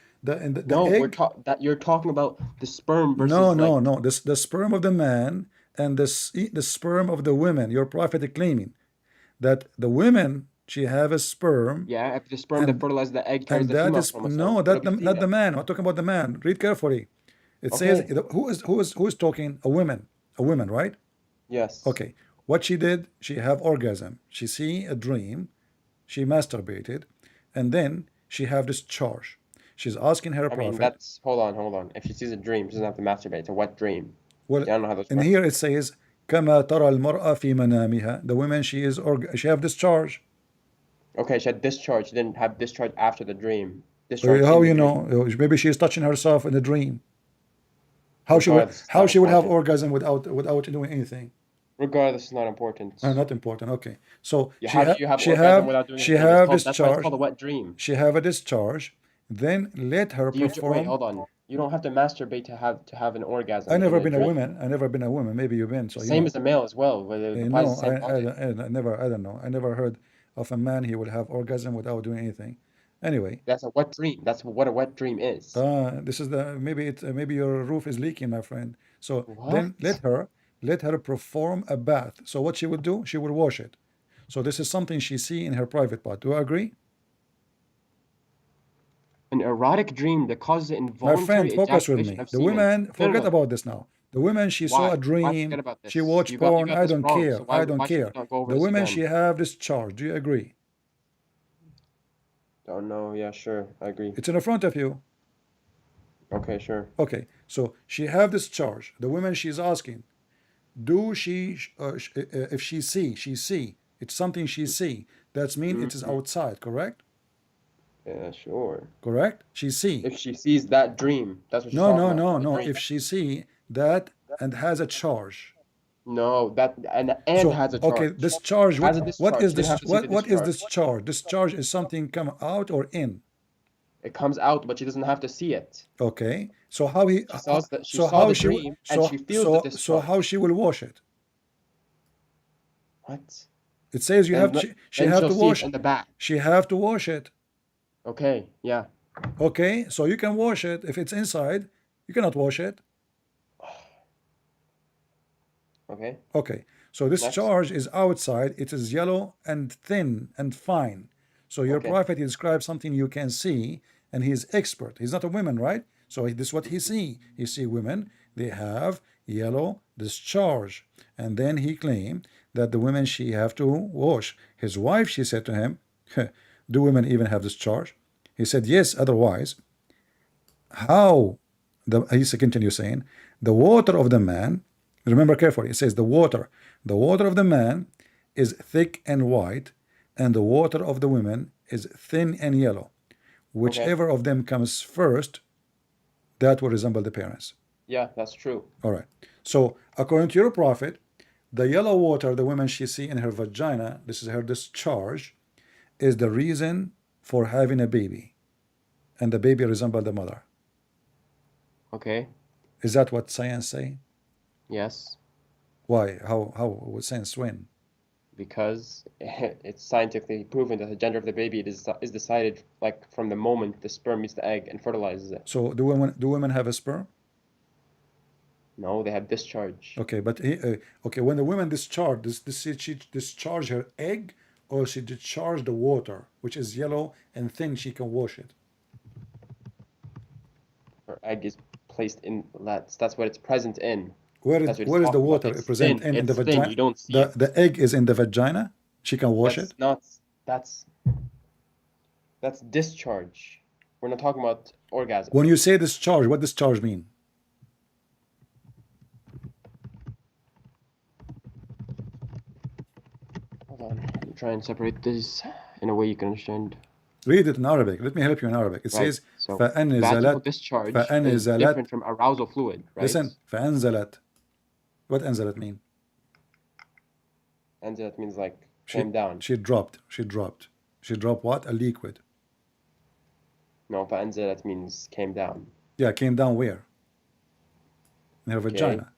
No, egg? you're talking about the sperm No, versus like no, no. The sperm of the man and the sperm of the women. Your prophet is claiming that the women, she have a sperm, yeah, if the sperm that and fertilizes the egg carries the that female is chromosome, no, it'll that be not the female. man. I'm talking about the man. Read carefully. It says Okay. who is talking? A woman, right? Yes. Okay. What she did, she have orgasm. She see a dream, she masturbated, and then she have this charge. She's asking her I mean, prophet. that's hold on. If she sees a dream, she doesn't have to masturbate. It's a wet dream. Well, Yeah, I don't know how those and work. here it says كما ترى المرأة في منامها. The woman she have discharge. Okay, she had discharge. She didn't have discharge after the dream. Discharge How in the you dream. know? Maybe she is touching herself in a dream. Regardless, it's How not she would have important. orgasm without doing anything? Regardless, it's not important. Not important. Okay. So How do you have orgasm without doing she anything? It's have called, that's why it's discharge. called a wet dream. She have a discharge. Then let her Wait, perform. hold on. You don't have to masturbate to have an orgasm I in never a been a dream. woman. I never been a woman. Maybe you've been. So you Same know. as a male as well, but it applies No, the same logic. I never. I don't know. I never heard of a man he will have orgasm without doing anything. Anyway, That's a wet dream. That's what a wet dream is. this is the maybe your roof is leaking, my friend. So then What? let her perform a bath. So what she would do? She will wash it. So this is something she see in her private part. Do you agree? An erotic dream that causes My involuntary friend, focus with ejaculation me. of The semen. women, No, no, forget no. about this now. The women, she saw Why? a Why forget dream. about She this? watched You porn. got I this don't wrong. care. So I don't why should we care. not go over The this women, again? she have discharge. Do you agree? Oh no, yeah, sure, I agree. It's in front of you. Okay, sure. Okay, so she have discharge. The woman, she's asking, do if she see, it's something she see. That's mean it is Mm-hmm. outside, correct? Yeah, sure. Correct? She see. If she sees that dream, that's what she's No, talking no, about. no, The no. dream. If she see that and has a charge. No, that and So has a okay, charge. discharge. Has a What discharge. is She didn't this? have to see the What is discharge. discharge? Discharge is something come out or in. It comes out, but she doesn't have to see it. Okay. So how he? She saws that she So saw how the she? dream and she feels the So how discharge. she will wash it? What? It says you have Then she then have she'll to see it wash. in the back. She have to wash it. Okay, yeah. Okay. So you can wash it if it's inside. You cannot wash it. Okay. Okay. So this Next. charge is outside. It is yellow and thin and fine. So your Okay. prophet he describes something you can see, and he's expert. He's not a woman, right? So this is what he see. He see women. They have yellow discharge, and then he claimed that the women she have to wash. His wife, she said to him, "Do women even have discharge?" He said, "Yes. Otherwise, how?" He continues saying, "The water of the man." Remember carefully. It says the water of the man is thick and white, and the water of the women is thin and yellow. Whichever of them comes first, that will resemble the parents. Yeah, that's true. All right. So according to your prophet, the yellow water the woman she see in her vagina, this is her discharge, is the reason for having a baby, and the baby resemble the mother. Okay. Is that what science say? Yes. Why? How would science win? Because it's scientifically proven that the gender of the baby is decided like from the moment the sperm meets the egg and fertilizes it. So do women have a sperm? No, they have discharge. Okay, but okay, when the woman discharge, she discharge her egg, or she discharge the water, which is yellow and thin, she can wash it. Her egg is placed in that's what it's present in. Where That's is what it's the talking about. water It's present thin. in the It's thin. vagina? You don't see it. The egg is in the vagina. She can wash it. That's discharge. We're not talking about orgasm. When you say discharge, what discharge mean? Hold on. I'm trying to separate this in a way you can understand. Read it in Arabic. Let me help you in Arabic. It says So فأنزلت vaginal discharge is فأنزلت. different from arousal fluid, right? Listen, فأنزلت. What أنزلت mean? And that means like came down. She dropped. She dropped. She dropped what? A liquid. No, فأنزلت means came down. Yeah, came down where? In her vagina.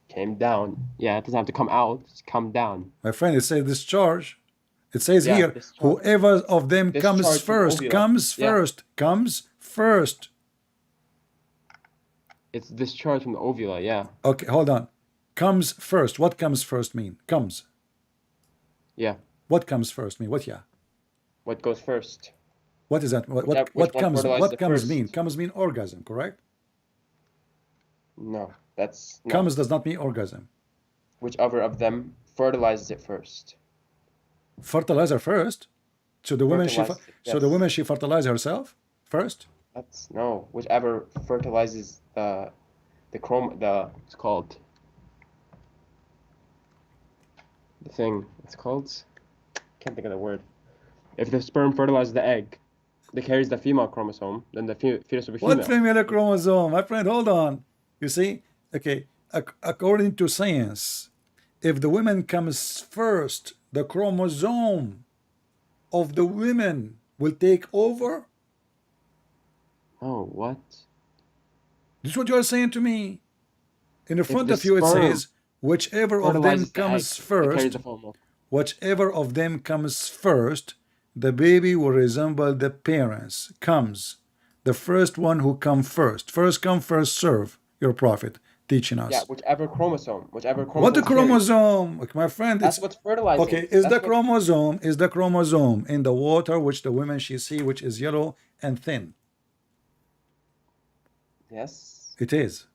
Came down. Yeah, it doesn't have to come out. It's come down. My friend, it says discharge. It says Yeah, here, discharge. whoever of them comes Discharge from first, ovula. comes Yeah. first, comes first. It's discharge from the ovula, yeah. Okay, hold on. Comes first. What comes first mean? Comes. Yeah. What comes first mean? What yeah? What goes first? What is that? What Which one comes? fertilizes What the comes first? mean? Comes mean orgasm, correct? No, that's no. Comes does not mean orgasm. Whichever of them fertilizes it first. Fertilizer first. So the woman Fertilizes it, so the yes. woman she fertilize herself first. That's no. Whichever fertilizes it's called the thing. It's called. Can't think of the word. If the sperm fertilizes the egg, that carries the female chromosome, then the fetus will be What female. female chromosome? My friend, hold on. You see? Okay, according to science, if the woman comes first, the chromosome of the women will take over. Oh, what? This is what you are saying to me. In the If front the of you, it sperm says, whichever of them fertilizes the egg, comes it carries first, the female. whichever of them comes first, the baby will resemble the parents. Comes. The first one who come first. First come, first serve. Your prophet teaching Yeah, us. whichever chromosome What the is carried. chromosome? Okay, my friend, That's it's what's fertilizing. okay. Is That's the what. chromosome in the water which the women she see, which is yellow and thin? Yes. It is.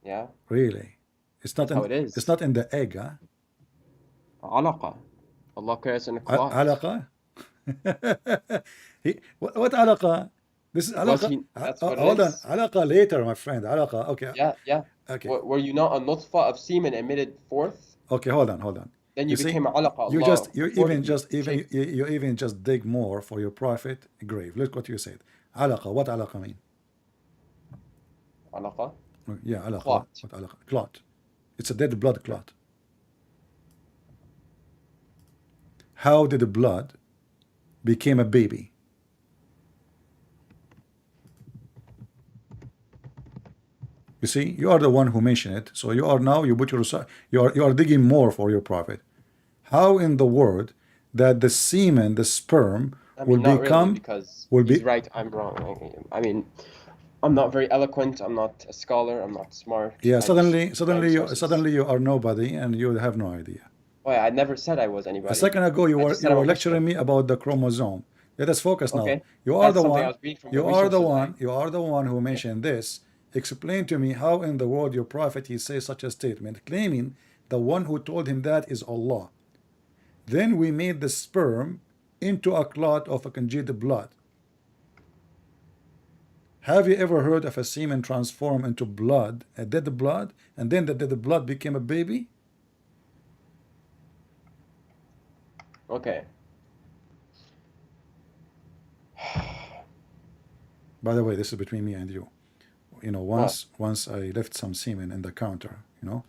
Yeah. Really. It's not That's how in it is. it's not in the egg, huh? علاقة. Allah creates in a clot. علاقة. What علاقة? This is Because علاقة. that's what it Hold on. is. علاقة later, my friend. علاقة. Okay. Yeah, yeah. Okay. Were you not a nutfa of semen emitted forth? Okay. Hold on. Then You you see, became a alaqa. you Allah just you even formed you, just even shaped. you even just dig more for your prophet grave. Look what you said. علاقة. What علاقة mean? Alaqa. Yeah, علاقة. Clot. What علاقة? Clot. It's a dead blood clot. How did the blood became a baby? You see, you are the one who mentioned it. So you are now you put your you are digging more for your prophet. How in the world that the semen, the sperm, I will mean, not really, become because will he's be right, I'm wrong. I mean, I'm not very eloquent. I'm not a scholar. I'm not smart. yeah. I just find sources. Suddenly you are nobody and you have no idea. Oh, yeah, I never said I was A anybody. second ago I just you said I'm a were lecturing Muslim. me about the chromosome. Let us focus now. Okay, You are that's the something I one. was reading from the You are the resources. one. You are the one who Yeah. mentioned this. Explain to me how in the world your prophet he says such a statement, claiming the one who told him that is Allah. Then we made the sperm into a clot of a congealed blood. Have you ever heard of a semen transform into blood, a dead blood, and then the dead blood became a baby? Okay. By the way, this is between me and you. You know, What? once I left some semen in the counter, you know,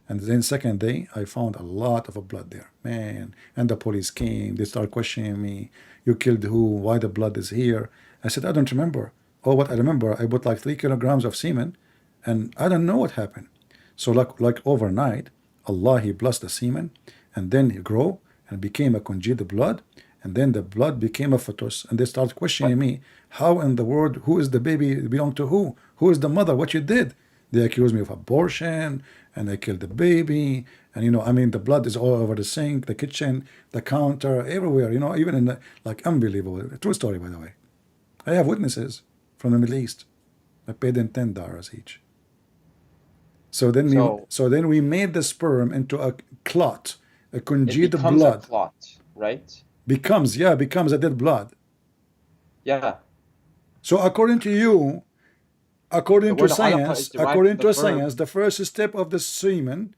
and then second day I found a lot of blood there, man. And the police came. They started questioning me. You killed who? Why the blood is here? I said I don't remember. Oh, what I remember, I put like 3 kilograms of semen, and I don't know what happened. So like overnight, Allah he blessed the semen, and then he grew and became a congealed blood, and then the blood became a fetus, and they started questioning But me, how in the world, who is the baby belong to who? Who is the mother? What you did? They accused me of abortion, and I killed the baby, and you know, I mean, the blood is all over the sink, the kitchen, the counter, everywhere, you know, even in the, like, unbelievable. True story, by the way. I have witnesses from the Middle East. I paid them $10 each. So then we made the sperm into a clot, a it congealed becomes a blood. clot, right? Becomes a dead blood. Yeah. So according to you, The according to word alaqa is science, derived from the verb. the first step of the semen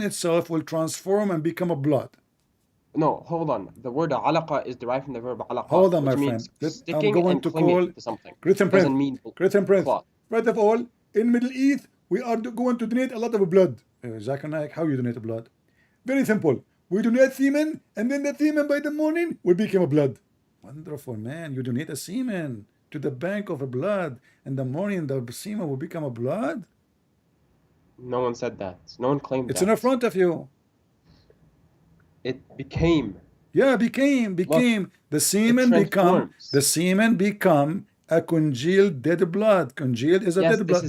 itself will transform and become a blood. No, hold on. The word alaqa is derived from the verb alaqa, Hold on, my which means friend. I'm sticking going and to clinging call to something. Christian It doesn't Prince. mean Christian Prince. clot. First of all, in Middle East, we are going to donate a lot of blood. Zakir Naik, how you donate blood? Very simple. We donate semen, and then the semen by the morning will become a blood. Wonderful, man. You donate a semen to the bank of a blood, and the morning the semen will become a blood. No one said that. No one claimed It's that. in front of you. It became. Yeah, became Look, the it semen transforms. become a congealed dead blood. Congealed is a Yes, dead blood.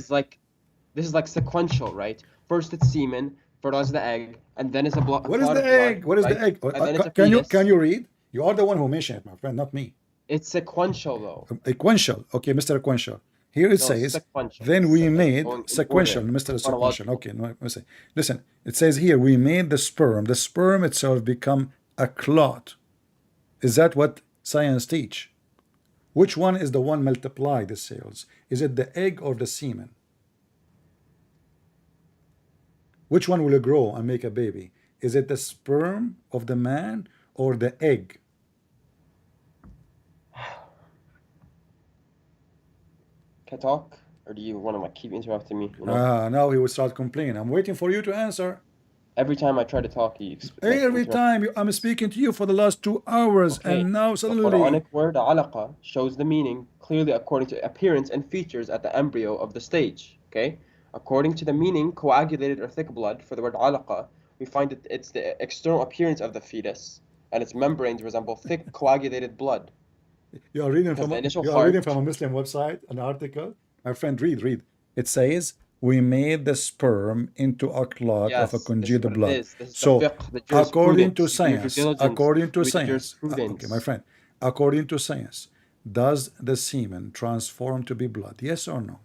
this is like sequential, right? First it's semen, fertilizes the egg, and then it's a What is clot the of blood, egg? What is the right? egg? And then it's a Can fetus. you read? You are the one who mentioned it, my friend, not me. It's sequential though. Sequential. Okay, Mr. Sequential. Here it No, says, sequential. then we Like made going in sequential, order, Mr. Sequential. chronological. Okay, no, listen. Listen, it says here, we made the sperm. The sperm itself become a clot. Is that what science teach? Which one is the one multiply the cells? Is it the egg or the semen? Which one will grow and make a baby? Is it the sperm of the man or the egg? Can I talk? Or do you want to like keep interrupting me? You know? Now he will start complaining. I'm waiting for you to answer. Every time I try to talk, you like Every interrupt. time I'm speaking to you for the last 2 hours, Okay. and now The suddenly. Quranic word alaqa shows the meaning clearly according to appearance and features at the embryo of the stage. Okay? According to the meaning, coagulated or thick blood, for the word alaqa, we find that it's the external appearance of the fetus, and its membranes resemble thick coagulated blood. You are reading Because from the a, initial you are reading heart, from a Muslim website, an article. My friend, read. It says we made the sperm into a clot of a yes, this is congealed what it blood. is. This is the So, fiqh, the according to jurisprudence. You do your due science, diligence, read the jurisprudence. okay, my friend, according to science, does the semen transform to be blood? Yes or no?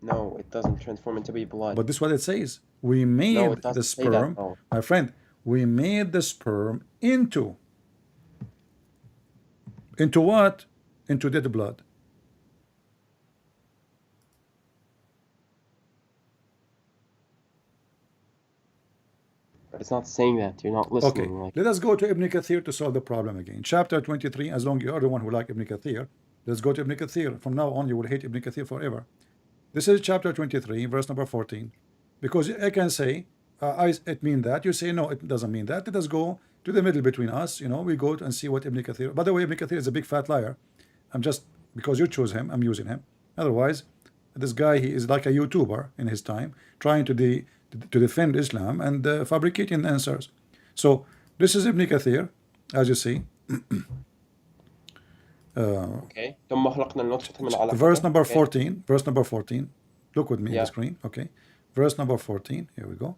No, it doesn't transform into be blood. But this is what it says. We No, made it the doesn't say that, sperm, no. my friend. We made the sperm into what? Into dead blood. But it's not saying that. You're not Okay, listening. Like, let us go to Ibn Kathir to solve the problem again. Chapter 23, as long as you are the one who like Ibn Kathir, let's go to Ibn Kathir. From now on, you will hate Ibn Kathir forever. This is chapter 23, verse number 14. Because I can say, it mean that. You say, no, it doesn't mean that. Let us go to the middle between us. You know, we go and see what Ibn Kathir. By the way, Ibn Kathir is a big fat liar. I'm just, because you choose him, I'm using him. Otherwise, this guy, he is like a YouTuber in his time, trying to defend Islam and fabricating answers. So this is Ibn Kathir, as you see. okay. ثم خلقنا النطفة من علقة. Verse number Okay. 14. Verse number 14. Look with me on Yeah. the screen. Okay. Verse number 14. Here we go.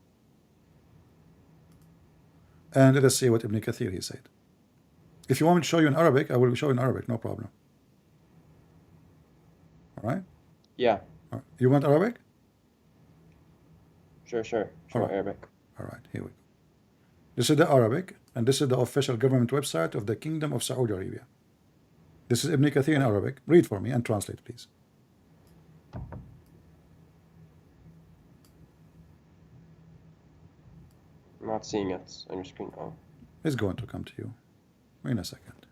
And let us see what Ibn Kathir he said. If you want me to show you in Arabic, I will show you in Arabic, no problem. All right? Yeah. All right. You want Arabic? Sure. Show Alright. Arabic. All right, here we go. This is the Arabic, and this is the official government website of the Kingdom of Saudi Arabia. This is Ibn Kathir in Arabic. Read for me and translate, please. I'm not seeing it on your screen. Oh. It's going to come to you in a second.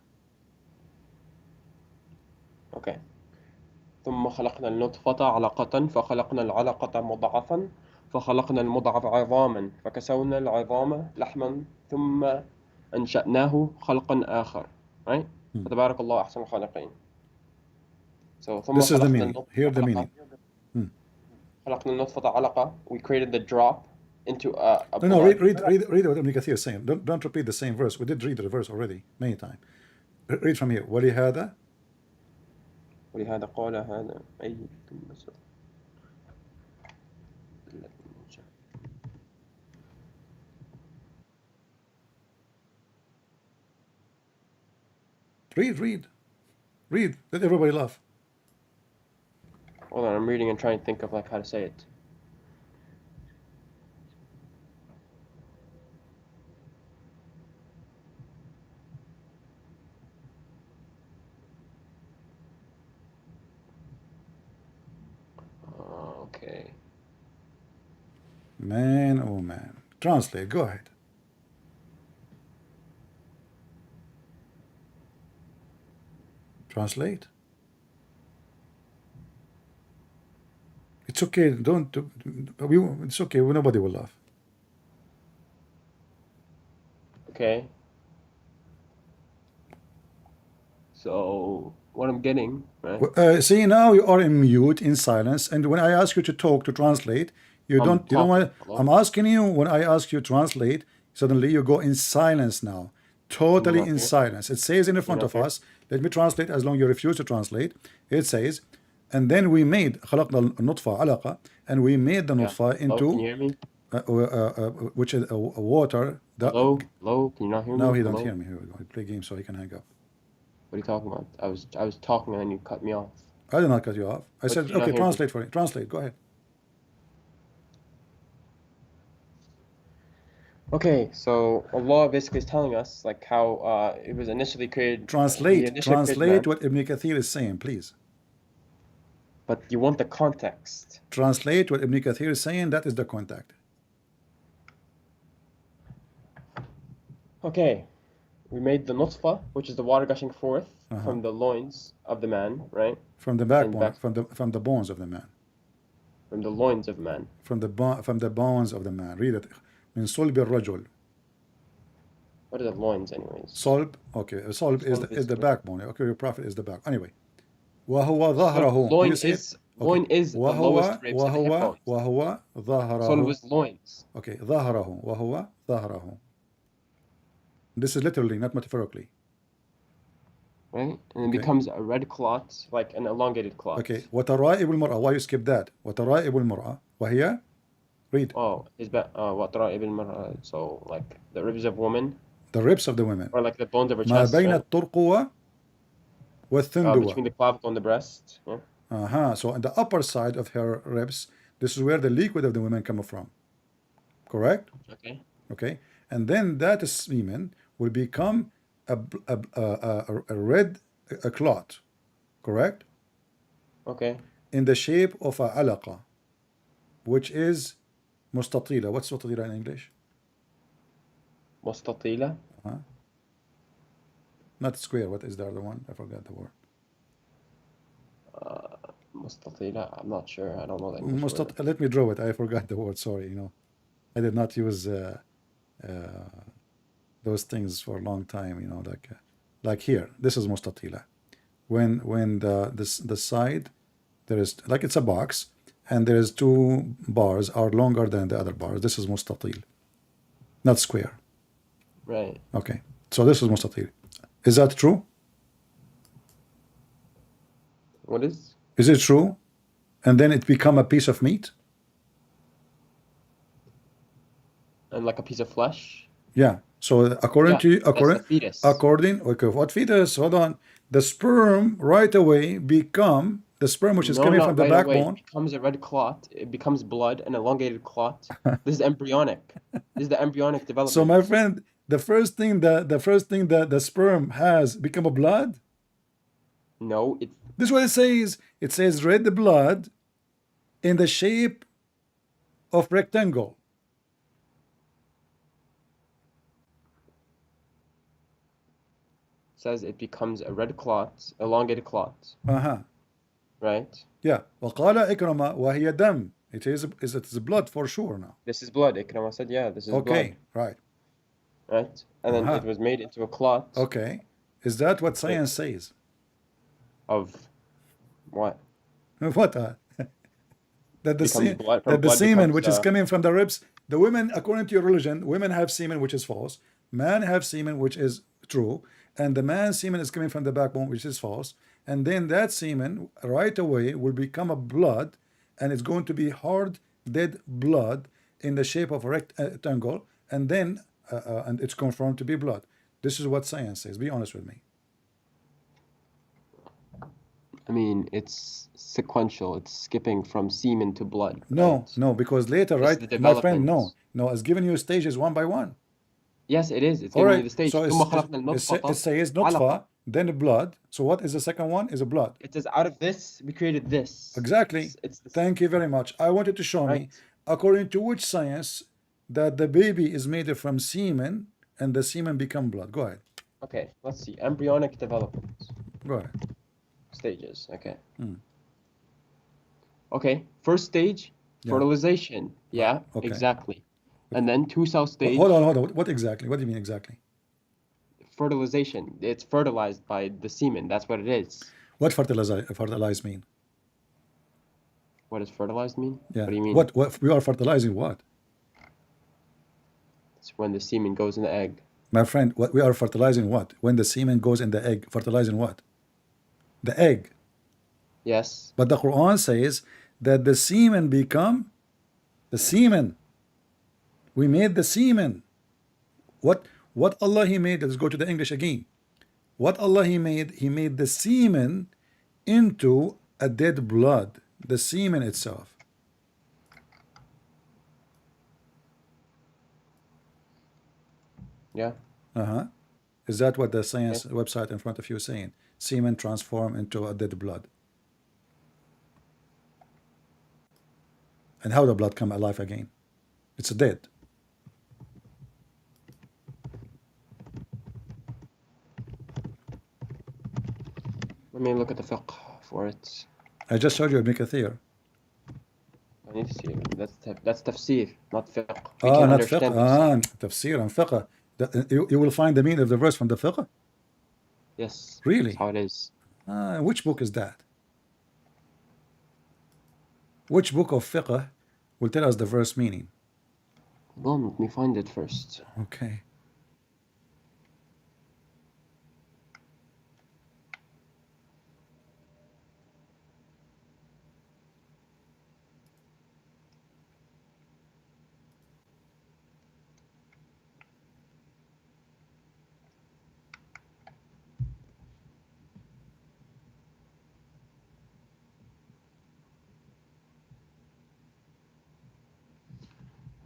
Okay. ثم خلقنا النطفة علقة فخلقنا العلقة مضغة فخلقنا المضغة عظاما فكسونا العظام لحما ثم أنشأناه خلقا آخر. Right? فتبارك الله أحسن الخالقين. So ثم This is the خلقنا meaning. النطفة Hear the علقة. meaning. خلقنا النطفة علقة. We created the drop into a No, blood. read what Ibn Kathir is saying. Don't repeat the same verse. We did read the verse already many times. Read from here. ولهذا ولهذا قال هذا أي read. Let everybody laugh. Hold on, I'm reading and trying to think of like how to say it. Okay. Man, oh man. Translate. Go ahead. Translate. It's okay. Don't. It's okay. Nobody will laugh. Okay. So what I'm getting, right? See, now you are in mute, in silence, and when I ask you to talk, to translate, you don't want. Hello? I'm asking you, when I ask you to translate, suddenly you go in silence now, totally not in here. silence. It says in the front not of here. us. Let me translate. As long as you refuse to translate, it says, and then we made خلقنا النطفة علقة, and we made the nutfa Hello, can you into hear me? which is water. Hello? Can you not hear me? Now he don't Hello? hear me. Here we go. He play games so he can hang up. What are you talking about? I was talking and then you cut me off. I did not cut you off. I said, did you not okay, hear me? translate for me. Translate. Go ahead. Okay, so Allah basically is telling us like how it was initially created. He Translate initially created what man, Ibn Kathir is saying, please. But you want the context. Translate what Ibn Kathir is saying, that is the contact. Okay, we made the nutfa, which is the water gushing forth from the loins of the man, right? From the backbone, from the bones of the man. From the loins of man. From the bones of the man. Read it. من صلب الرجل. What are the loins, anyways? Solb, okay. Solb is the backbone. Okay, your prophet is the back. Anyway. وهو ظهره. Loin You see is loin is the lowest ribs and the hip bones. وهو ظهره. Solb is loins. Okay, ظهره وهو ظهره. This is literally, not metaphorically. Right? And it becomes a red clot, like an elongated clot. Okay. وترائب المرأة. Why you skip that? وترائب المرأة. وهي. Read. Oh, is that وترائب المرأة? So like the ribs of woman. The ribs of the women. Or like the bones of her ما chest. بين Right? الترقوة والثندوة. Between the clavicle and the breast. Yeah. So on the upper side of her ribs, this is where the liquid of the women come from. Correct? Okay. Okay. And then that semen will become a red clot. Correct? Okay. In the shape of a alaqa, which is mustatila. What's mustatila in English? Mustatila. Not square. What is the other one? I forgot the word. Mustatila. I'm not sure. I don't know the English word. Let me draw it. I forgot the word. Sorry. I did not use those things for a long time. Like here. This is mustatila. When the side, there is, like, it's a box, and there is two bars are longer than the other bars. This is mustatil, not square. Right. Okay. So this is mustatil. Is that true? What is? Is it true? And then it become a piece of meat? And like a piece of flesh? Yeah. So according to fetus. Okay, what fetus? Hold on. The sperm right away become the sperm which is coming from the backbone. It becomes a red clot. It becomes blood, an elongated clot. This is embryonic. This is the embryonic development. So my friend, the first thing that the sperm has become a blood? No, this is what it says. It says red blood in the shape of rectangle. Says it becomes a red clot, elongated clot. Right? Yeah. وقال إكرمة وهي دم. It is blood for sure now. This is blood. Ikramah said, yeah, this is blood. Okay, right. Right? And then it was made into a clot. Okay. Is that what science says? Of what? What? That the semen which is coming from the ribs, the women, according to your religion, women have semen which is false, men have semen which is true, and the man's semen is coming from the backbone which is false, and then that semen right away will become a blood, and it's going to be hard dead blood in the shape of a rectangle, and then and it's confirmed to be blood. This is what science says. Be honest with me. I mean, it's sequential. It's skipping from semen to blood. No, right? no, because later, right, my friend, no, it's giving you stages one by one. Yes, it is. It's giving you the stage. So it says nutfa, then blood. So what is the second one? Is a blood. It says out of this, we created this. Exactly. Thank you very much. I wanted to show me, according to which science, that the baby is made from semen, and the semen become blood. Go ahead. Okay, let's see. Embryonic development. Go ahead. Stages. Okay. Okay. First stage, fertilization. Yeah, okay. Exactly. And then two-cell stage. Hold on. What exactly? What do you mean exactly? Fertilization. It's fertilized by the semen. That's what it is. What fertilize mean? What does fertilized mean? Yeah. What do you mean? What we are fertilizing what? It's when the semen goes in the egg. My friend, what we are fertilizing what? When the semen goes in the egg, fertilizing what? The egg. Yes. But the Quran says that the semen become the semen. We made the semen. What Allah He made? Let's go to the English again. What Allah He made the semen into a dead blood. The semen itself. Yeah. Is that what the science website in front of you is saying? Semen transform into a dead blood. And how the blood come alive again? It's dead. Let me look at the fiqh for it. I just showed you Ibn Kathir. I need to see it. That's tafsir, not fiqh. We can Not fiqh. understand tafsir. Tafsir and fiqh. You will find the meaning of the verse from the fiqh? Yes. Really? That's how it is. Which book is that? Which book of fiqh will tell us the verse meaning? Hold on, let me find it first. Okay.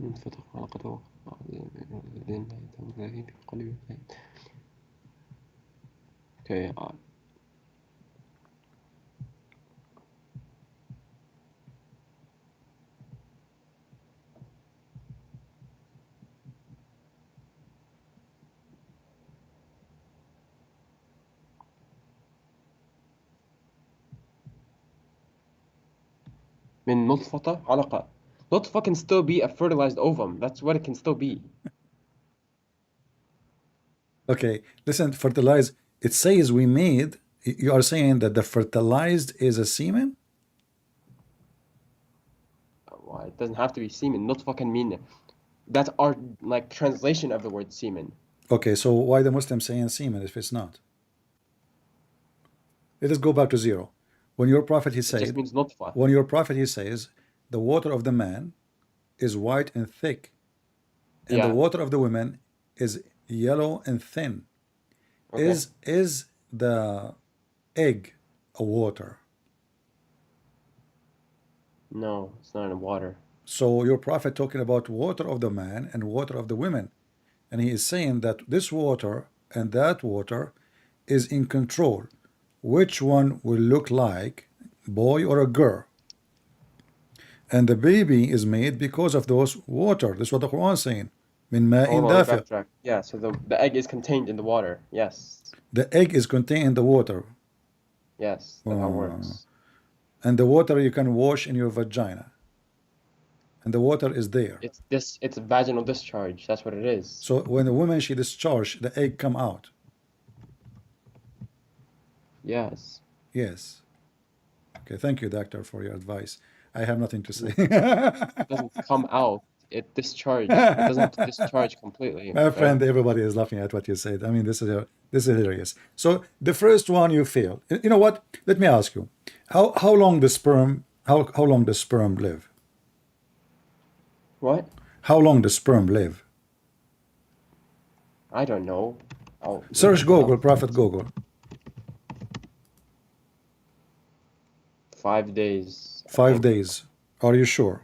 انفتح حلقته Okay. من نطفة علقة. Nutfa can still be a fertilized ovum. That's what it can still be. Okay. Listen, fertilize. It says we made. You are saying that the fertilized is a semen? Well, it doesn't have to be semen. Nutfa can mean that's our like translation of the word semen. Okay, so why the Muslim saying semen if it's not? Let us go back to zero. When your prophet he It just said, means nutfa. when your prophet he says, the water of the man is white and thick, and the Yeah. water of the woman is yellow and thin. Okay. Is the egg a water? No, it's not in water. So your prophet talking about water of the man and water of the women, and he is saying that this water and that water is in control. Which one will look like boy or a girl? And the baby is made because of those water. That's what the Quran is saying. Min ma'in Hold on, dafiq. backtrack. Yeah, so the egg is contained in the water. Yes. The egg is contained in the water. Yes, that's how it works. And the water you can wash in your vagina. And the water is there. It's a vaginal discharge. That's what it is. So when the woman she discharge, the egg come out. Yes. Yes. Okay, thank you, doctor, for your advice. I have nothing to say. It doesn't come out. It discharge. It doesn't discharge completely. My Okay? friend, everybody is laughing at what you said. I mean, this is hilarious. So the first one you failed. You know what? Let me ask you, how long the sperm how long the sperm live? What? How long the sperm live? I don't know. I'll Search look it Google, up. Prophet Google. 5 days. I 5 think. days. Are you sure?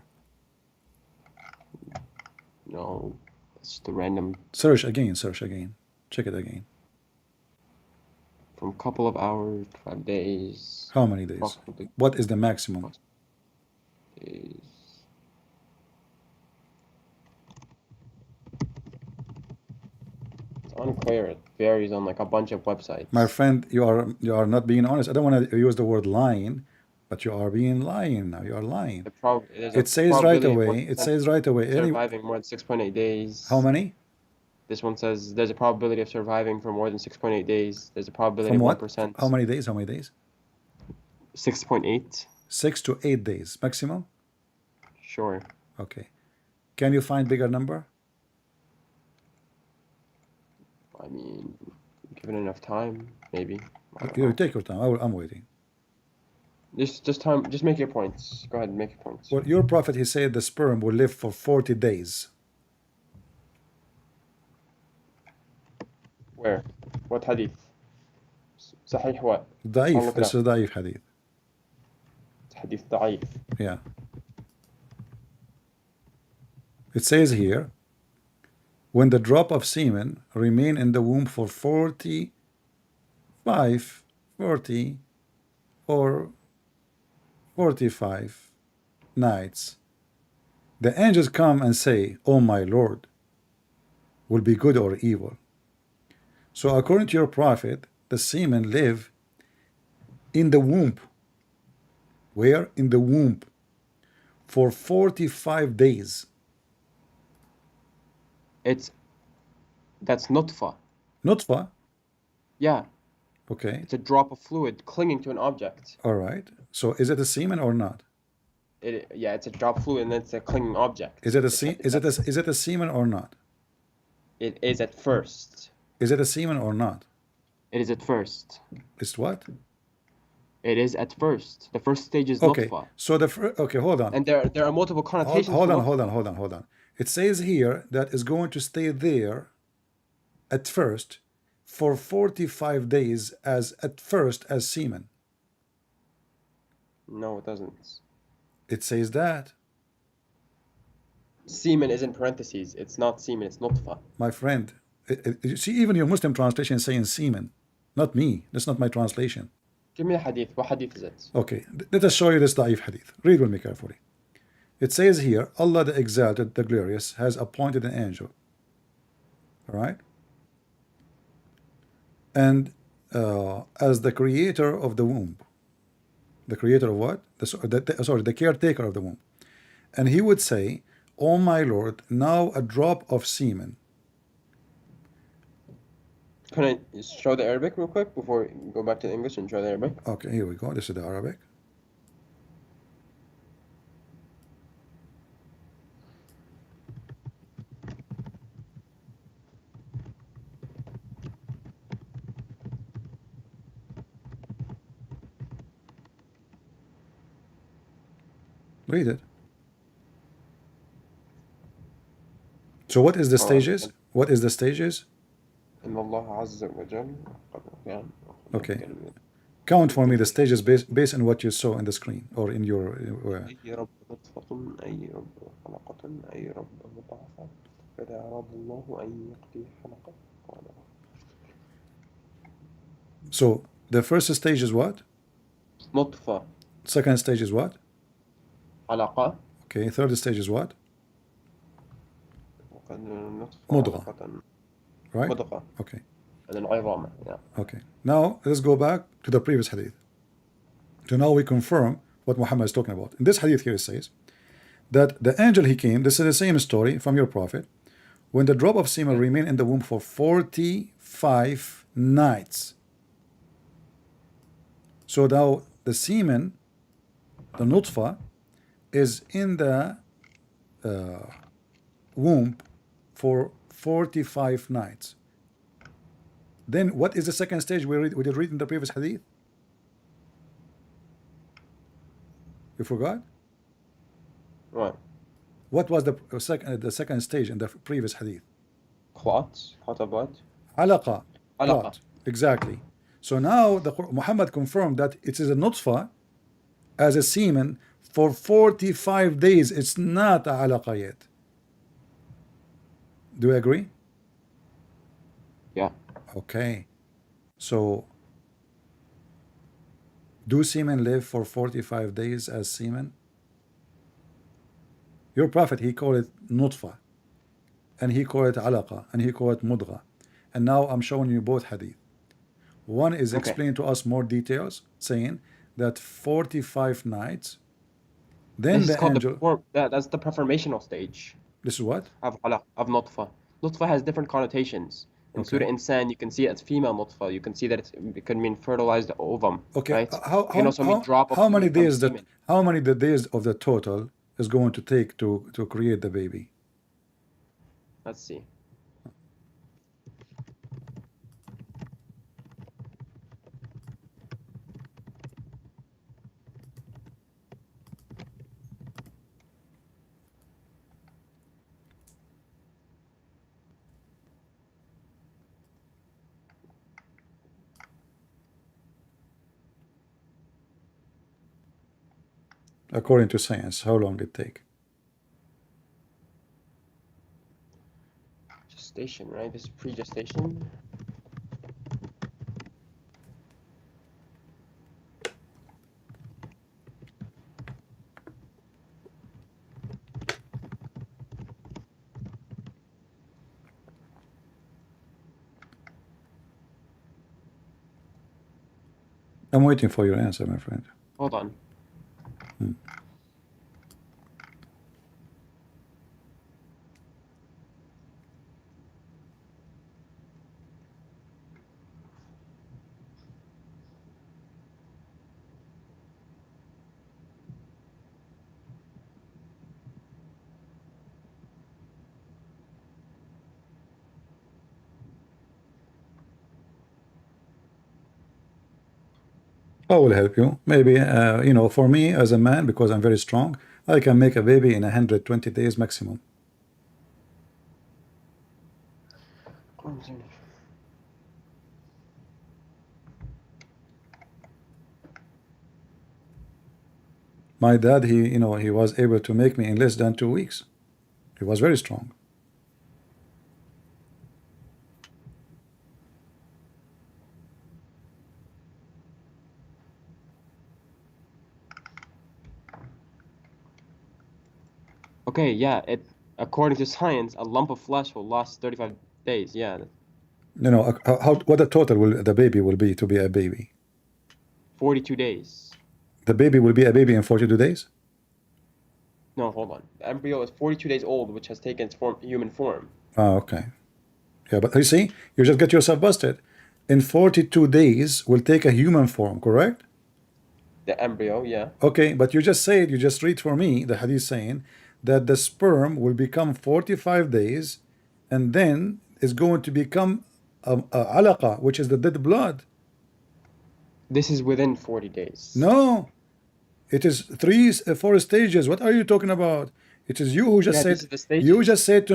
No, it's just a random Search again. Search again. Check it again. from a couple of hours, 5 days. How many days? Approximately What is the maximum? days. It's unclear. It varies on like a bunch of websites. My friend, you are not being honest. I don't want to use the word lying, but you are being lying now. You are lying. There's It a says right probability of away. It says right away. surviving more than 6.8 days. How many? This one says there's a probability of surviving for more than 6.8 days. There's a probability From of what? 1%. How many days? How many days? 6.8. 6 to 8 days maximum. Sure. Okay. Can you find bigger number? I mean, given enough time, maybe. I don't You know. take your time. I'm waiting. Just make your points. Go ahead and make your points. Well, your prophet he said the sperm will live for 40 days. Where? What hadith? صحيح what? I'll ضعيف. look it This up. is ضعيف hadith. It's hadith ضعيف. Yeah. It says here, when the drop of semen remain in the womb for 40 or 45 nights, The angels come and say, "Oh my Lord," will be good or evil. So according to your prophet, the semen live in the womb. Where? In the womb for 45 days. That's nutfa. Nutfa. Yeah, Okay. it's a drop of fluid clinging to an object. All right. So is it a semen or not? Yeah, it's a drop of fluid and it's a clinging object. Is it a is it a semen or not? It is at first. Is it a semen or not? It is at first. It's what? It is at first. The first stage is Okay. nutfa. So okay, hold on. And there are multiple connotations Hold for on, nutfa. hold on. It says here that it's going to stay there at first for 45 days as semen. No, it doesn't. It says that. Semen is in parentheses. It's not semen, it's nutfa. My friend, you see, even your Muslim translation is saying semen, not me. That's not my translation. Give me a hadith. What hadith is it? Okay, let us show you this da'if hadith. Read with me carefully. It says here, Allah the Exalted, the Glorious, has appointed an angel. All right? And as the creator of the womb. The creator of what? The caretaker of the womb. And he would say, "Oh my Lord, now a drop of semen." Can I show the Arabic real quick before we go back to the English and show the Arabic? Okay, here we go. This is the Arabic. Read it. So what is the stages? What is the stages? Okay. Count for me the stages based on what you saw in the screen or in your. So the first stage is what? نطفة. Second stage is what? علقة. Okay. Third stage is what? مضغة. Right? مضغة. Okay. And then عظام. Yeah. Okay. Now let's go back to the previous hadith. So now we confirm what Muhammad is talking about. In this hadith here it says that the angel he came, this is the same story from your prophet, when the drop of semen remained in the womb for 45 nights. So now the semen, the nutfa, is in the womb for 45 nights. Then what is the second stage we did read in the previous hadith? You forgot? Right. What was the second stage in the previous hadith? clot. خطبات. Alaqa. Alaqa. Clot. Exactly. So now Muhammad confirmed that it is a nutfa as a semen for 45 days. It's not a alaqa yet. Do you agree? Yeah. Okay. So do semen live for 45 days as semen? Your prophet, he called it nutfa, and he called it alaqa, and he called it mudgha. And now I'm showing you both hadith. One is explaining to us more details, saying that 45 nights, then This is the called angel. that's the preformational stage This is what? of nutfa. Nutfa has different connotations. In Surah Insan, you can see it as female nutfa. You can see that it can mean fertilized ovum. Okay. Right? It can also mean drop of how many fluid from days that semen. how many the days of the total is going to take to create the baby? Let's see. According to science, how long it take? Gestation, right? This is pre-gestation. I'm waiting for your answer, my friend. Hold on. I will help you. Maybe, you know, for me as a man, because I'm very strong, I can make a baby in 120 days maximum. My dad, you know, he was able to make me in less than 2 weeks. He was very strong. Okay, yeah, according to science, a lump of flesh will last 35 days. Yeah, You know, what the total will the baby will be to be a baby? 42 days. The baby will be a baby in 42 days? No, hold on. The embryo is 42 days old, which has taken its human form. Oh, okay. Yeah, but you see, you just get yourself busted. In 42 days will take a human form, correct? The embryo, yeah. Okay, but you just said, you just read for me the hadith saying that the sperm will become 45 days and then is going to become a alaqa, which is the dead blood. This is within 40 days. No, it is 4 stages. What are you talking about? It is you who just Yeah, said, this is the stages. you just said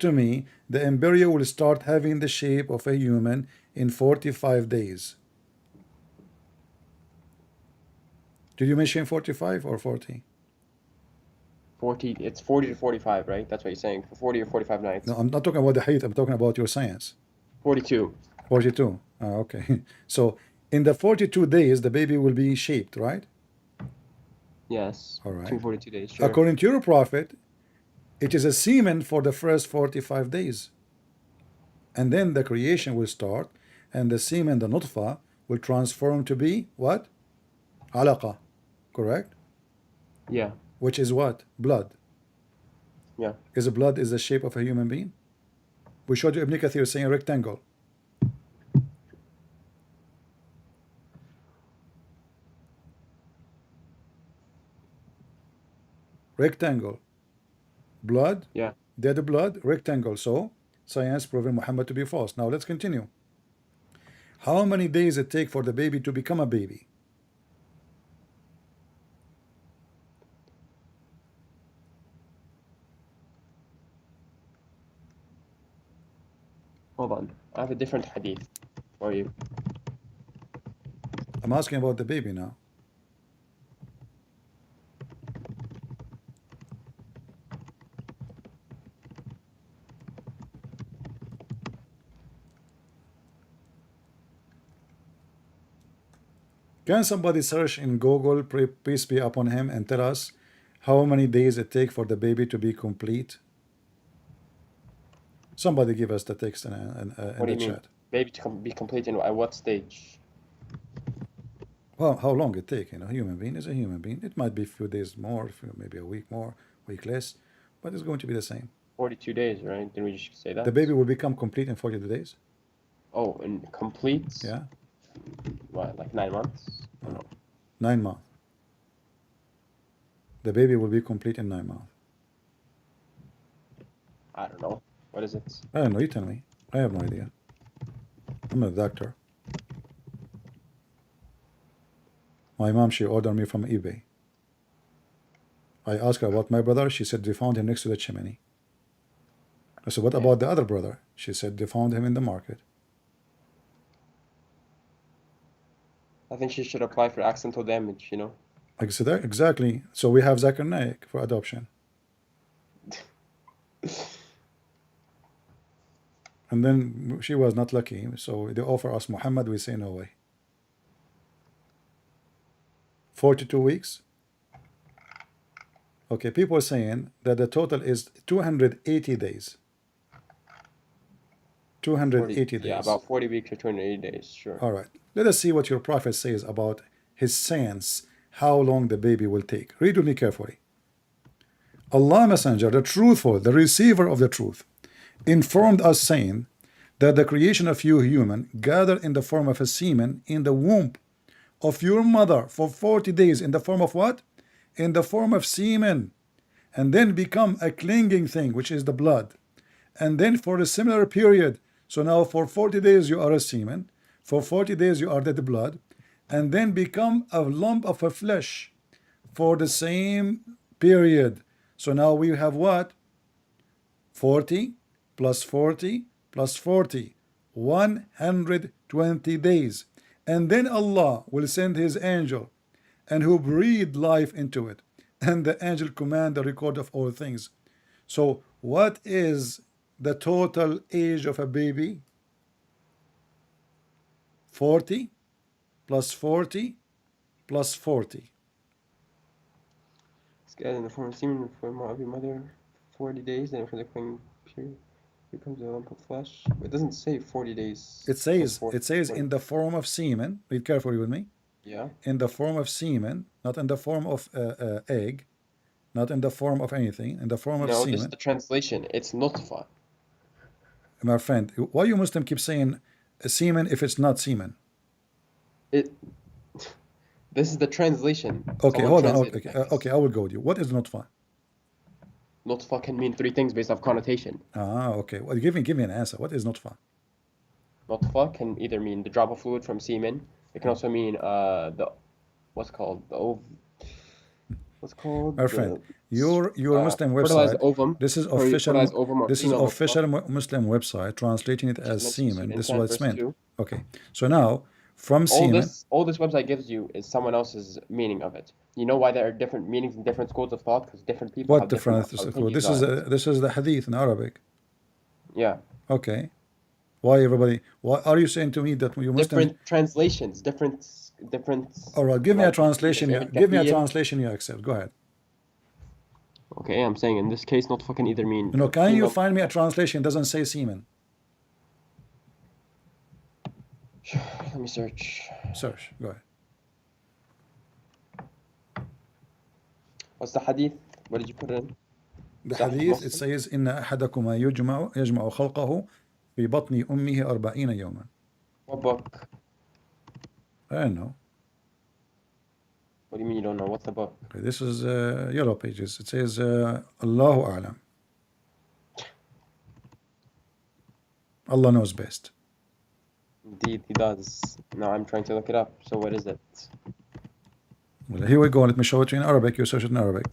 to me, the embryo will start having the shape of a human in 45 days. Did you mention 45 or 40? 40, it's 40 to 45, right? That's what you're saying, for 40 or 45 nights. No, I'm not talking about the hadith, I'm talking about your science. 42. 42. Okay. So in the 42 days, the baby will be shaped, right? Yes. All right. 242 days, sure. According to your prophet, it is a semen for the first 45 days. And then the creation will start, and the semen, the nutfa, will transform to be what? Alaqa. Correct? Yeah. Which is what? Blood. Yeah. Is blood is the shape of a human being? We showed you Ibn Kathir saying rectangle. Rectangle. Blood. Yeah. Dead blood. Rectangle. So science proven Muhammad to be false. Now let's continue. How many days it take for the baby to become a baby? Hold on. I have a different hadith for you. I'm asking about the baby now. Can somebody search in Google, peace be upon him, and tell us how many days it take for the baby to be complete? Somebody give us the text in What do the you mean? chat. Baby to be complete in at what stage? Well, how long it take? You know, human being is a human being. It might be a few days more, maybe a week more, week less, but it's going to be the same. 42 days, right? Didn't we just say that? The baby will become complete in 42 days. Oh, and complete? Yeah, What, like 9 months? I don't know. 9 months. The baby will be complete in 9 months. I don't know. What is it? I don't know. You tell me. I have no idea. I'm a doctor. My mom, she ordered me from eBay. I asked her about my brother. She said they found him next to the chimney. I said, what about the other brother? She said they found him in the market. I think she should apply for accidental damage, you know? I said, exactly. So we have Zakir Naik for adoption. And then she was not lucky. So they offer us Muhammad. We say no way. 42 weeks. Okay, people are saying that the total is 280 days. 280 Yeah, days. about 40 weeks or 280 days, sure. All right. Let us see what your prophet says about his science, how long the baby will take. Read with me carefully. Allah Messenger, the truthful, the receiver of the truth, informed us saying that the creation of you human gathered in the form of a semen in the womb of your mother for 40 days in the form of what? In the form of semen, and then become a clinging thing, which is the blood. And then for a similar period, so now for 40 days you are a semen, for 40 days you are dead blood, and then become a lump of a flesh for the same period. So now we have what? 40 plus 40 plus 40, 120 days. And then Allah will send his angel, and who breathe life into it, and the angel command the record of all things. So what is the total age of a baby? 40 plus 40 plus 40. It's gathered in the form of semen in the form of your mother 40 days, and for the coming period becomes a lump of flesh. It doesn't say 40 days. It says in the form of semen. Read carefully with me. Yeah. In the form of semen, not in the form of egg, not in the form of anything, in the form of No, semen. this is the translation. It's nutfa. My friend, why you Muslim keep saying semen if it's not semen? This is the translation. Okay, Someone hold on. translated Okay, like this. okay, I will go with you. What is nutfa? Nutfa can mean three things based off connotation. Okay. Well, give me an answer. What is nutfa? Nutfa can either mean the drop of fluid from semen. It can also mean what's called My friend, your Muslim fertilized website. ovum. This is Fertilized ovum or This is female official nutfa. Muslim website translating it as Mentioned semen. in This is Quran what it's verse meant. 2. Okay. So now from All semen. this website gives you is someone else's meaning of it. You know why there are different meanings and different schools of thought? Because different people What have different difference? opinions on it. This is the hadith in Arabic. Yeah. Okay. Why everybody? Why are you saying to me that you Muslims? Different translations, different. All right. Give me a like, translation. Ibn Give me a Kathir. translation you accept. Go ahead. Okay, I'm saying in this case, not fucking either mean. Can you female- find me a translation that doesn't say semen? Let me search. Search. Go ahead. What's the hadith? What did you put in? The Sahih hadith, it Muslim? says إن أحدكما يجمع خلقه في بطن أمه 40 يوما. What book? I don't know. What do you mean you don't know? What's the book? Okay, this is yellow pages. It says Allahu A'lam. Allah knows best. Indeed, he does. Now I'm trying to look it up. So what is it? Well, here we go. Let me show it to you in Arabic. You search it in Arabic.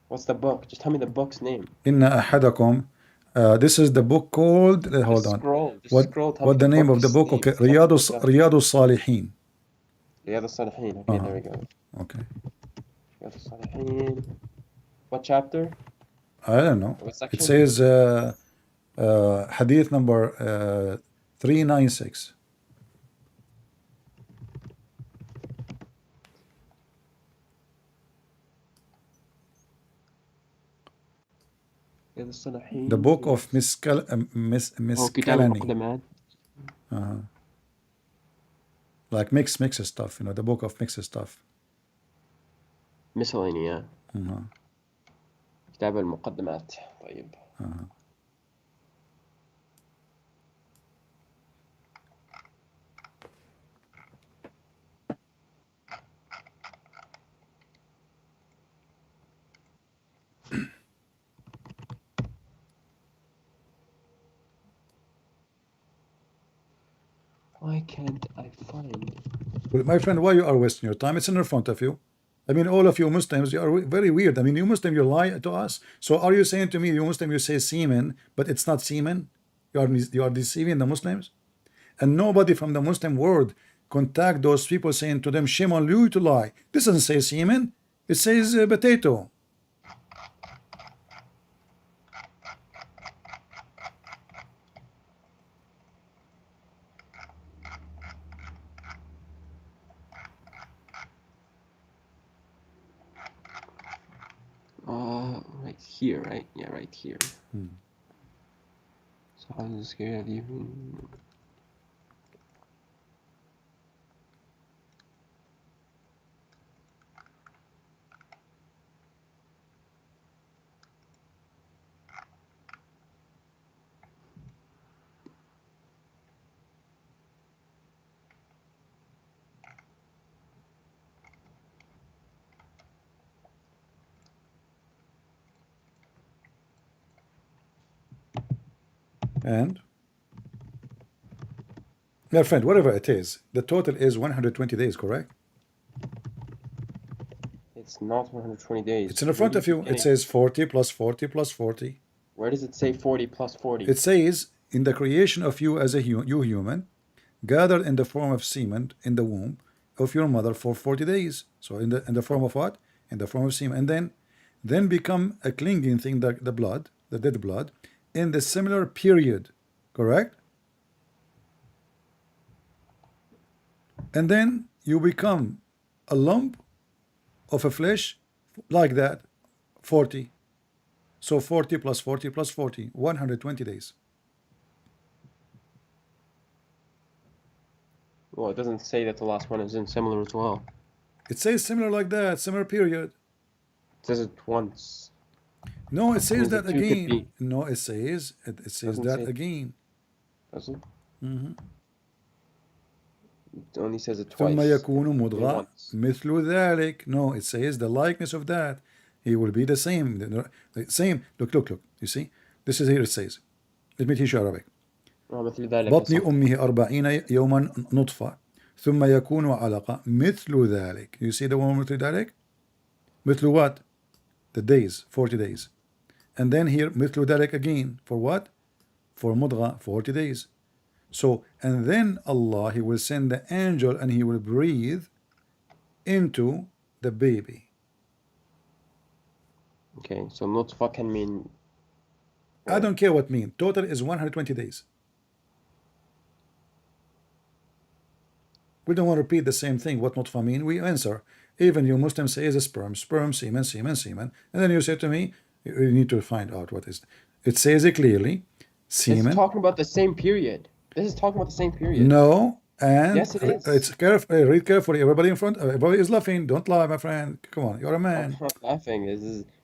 What's the book? Just tell me the book's name. إن أحدكم. This is the book called. Hold on. Scroll. Just What scroll. Tell what me the name of the book's book? name. Okay, Just have to رياض look it up. رياض الصالحين. Riyadh al-Salihin. Okay, there we go. Okay. Riyadh al-Salihin. What chapter? I don't know. What It section? says hadith number 396. Riyadh al-Salihin. The book of Oh, Kitab Miscalani. al-Muqaddamat. Like mix stuff, the book of mixed stuff. Miscellany, yeah. كتاب المقدمات. طيب. Why can't I find? Well, my friend, why you are wasting your time? It's in front of you. I mean, all of you Muslims, you are very weird. I mean, you Muslim, you lie to us. So are you saying to me, you Muslim, you say semen, but it's not semen? You are deceiving the Muslims? And nobody from the Muslim world contact those people saying to them, shame on you to lie. This doesn't say semen. It says potato. Right here, right? Yeah, right here. So how does scary have you? And my friend, whatever it is, the total is 120 days, correct? It's not 120 days. It's in the front of you. It says 40 plus 40 plus 40. Where does it say 40 plus 40? It says, in the creation of you as a you human, gathered in the form of semen in the womb of your mother for 40 days. So in the form of what? In the form of semen. And then become a clinging thing, the blood, the dead blood, in the similar period. Correct? And then you become a lump of a flesh like that, 40. So 40 plus 40 plus 40, 120 days. Well, it doesn't say that the last one is in similar as well. It says similar like that, similar period. It says it once. No, it says means that the two could again. be. No, it says Doesn't that say. again. Does it? Mm-hmm. It only says it twice. ثم يكون مضغة Once. مثل ذلك. No, it says the likeness of that. He will be the same. The same. Look. You see? This is here it says. Let me teach you Arabic. مثل ذلك بطن صح. أمه 40 يوما نطفة ثم يكون علقة مثل ذلك. You see the one مثل ذلك? مثل what? The days, 40 days. And then here مثل ذلك again. For what? For مضغة, 40 days. So, and then Allah, He will send the angel and He will breathe into the baby. Okay, so nutfa can mean. I don't care what mean. Total is 120 days. We don't want to repeat the same thing. What nutfa mean? We answer. Even you Muslims say is a sperm, semen. And then you say to me, you need to find out what is. It says it clearly. Semen. It's talking about the same period. This is talking about the same period. No, and yes, it is. It's careful. Read carefully. Everybody in front. Everybody is laughing. Don't lie, my friend. Come on, you're a man. I'm not laughing.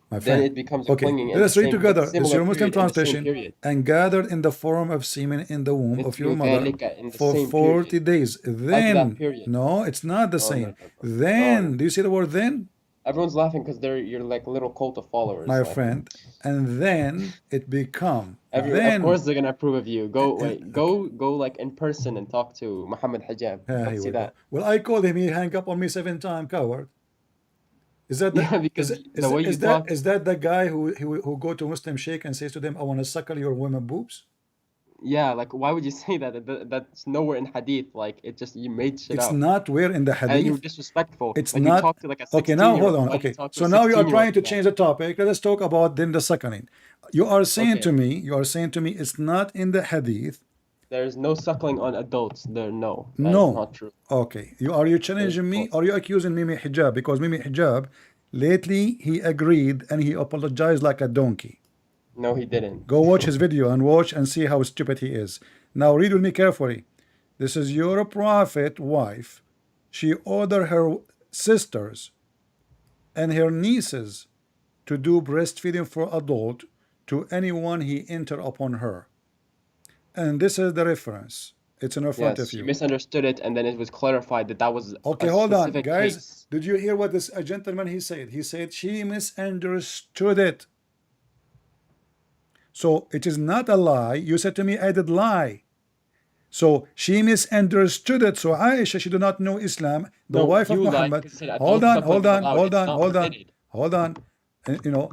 My then friend. it becomes Okay, clinging. let us read together. This is your Muslim period, translation. And gathered in the form of semen in the womb of your mother for 40 days. Then, no, it's not the same. Then, do you see the word then? Everyone's laughing because you're like a little cult of followers. My friend. And then it become. Of course they're gonna approve of you. Go like in person and talk to Muhammad Hijab. Let's see that. Well, I called him. He hung up on me 7 times, coward. Is that the, because the way you talk. Is that the guy who go to Muslim sheikh and says to them, I want to suckle your women boobs? Yeah, like why would you say that? That's nowhere in hadith. Like it just you made shit up. It's not where in the hadith. And you're disrespectful. It's like not. You talk to like a 16-year-old. Okay, now hold on. Okay, so now you are trying to change the topic. Let us talk about then the suckling. You are saying to me, it's not in the hadith. There's no suckling on adults. That is not true. Okay, are you challenging me? Are you accusing Mimi Hijab? Because Mimi Hijab, lately he agreed and he apologized like a donkey. No, he didn't. Go watch his video and watch and see how stupid he is. Now read with me carefully. This is your prophet wife. She ordered her sisters and her nieces to do breastfeeding for adult to anyone he enter upon her. And this is the reference. It's in front of you. She misunderstood it, and then it was clarified that was okay. Hold on, guys. Case. Did you hear what this gentleman he said? He said she misunderstood it. So it is not a lie. You said to me, I did lie. So she misunderstood it. So Aisha, she did not know Islam. The wife of Muhammad. Hold on. You know,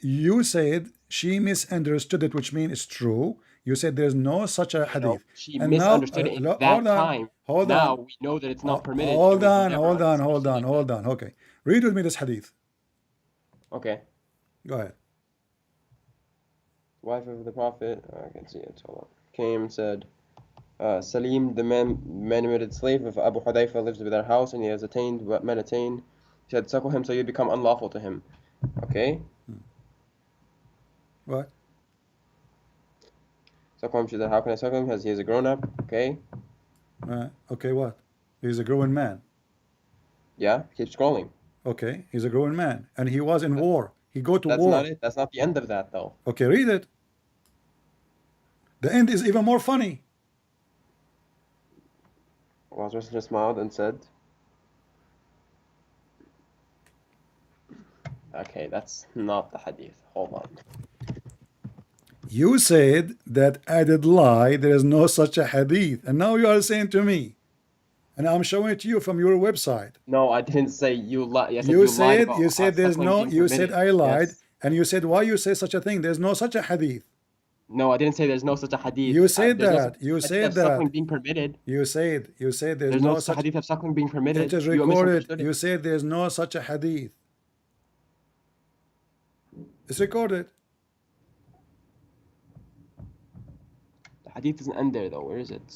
you said she misunderstood it, which means it's true. You said there's no such a hadith. No, she misunderstood it at that time. Now we know that it's not permitted. Hold on. Okay. Read with me this hadith. Okay. Go ahead. Wife of the Prophet, I can see it, hold on, came and said, Salim, the manumitted slave of Abu Hudayfa, lives with their house, and he has attained what men attain. He said, suckle him so you become unlawful to him. Okay? What? Suckle him, she said, how can I suckle him? Because he is a grown-up. Okay. Okay, what? He's a grown man. Yeah, keep scrolling. Okay, he's a grown man. And he was in war. He go to That's war. not it. That's not the end of that, though. Okay, read it. The end is even more funny. Allah's Messenger smiled and said, okay, that's not the hadith. Hold on. You said that I did lie. There is no such a hadith. And now you are saying to me, and I'm showing it to you from your website. No, I didn't say you lied. I said You lied said about there's suckling no. being You said permitted. I lied, Yes. and you said why you say such a thing. There's no such a hadith. No, I didn't say there's no such a hadith. You said There's no that. You hadith said of suckling that. being permitted. You said there's There's no no such. hadith of suckling being permitted. It is You recorded. misunderstood it. You said there's no such a hadith. It's recorded. The hadith doesn't end there, though. Where is it?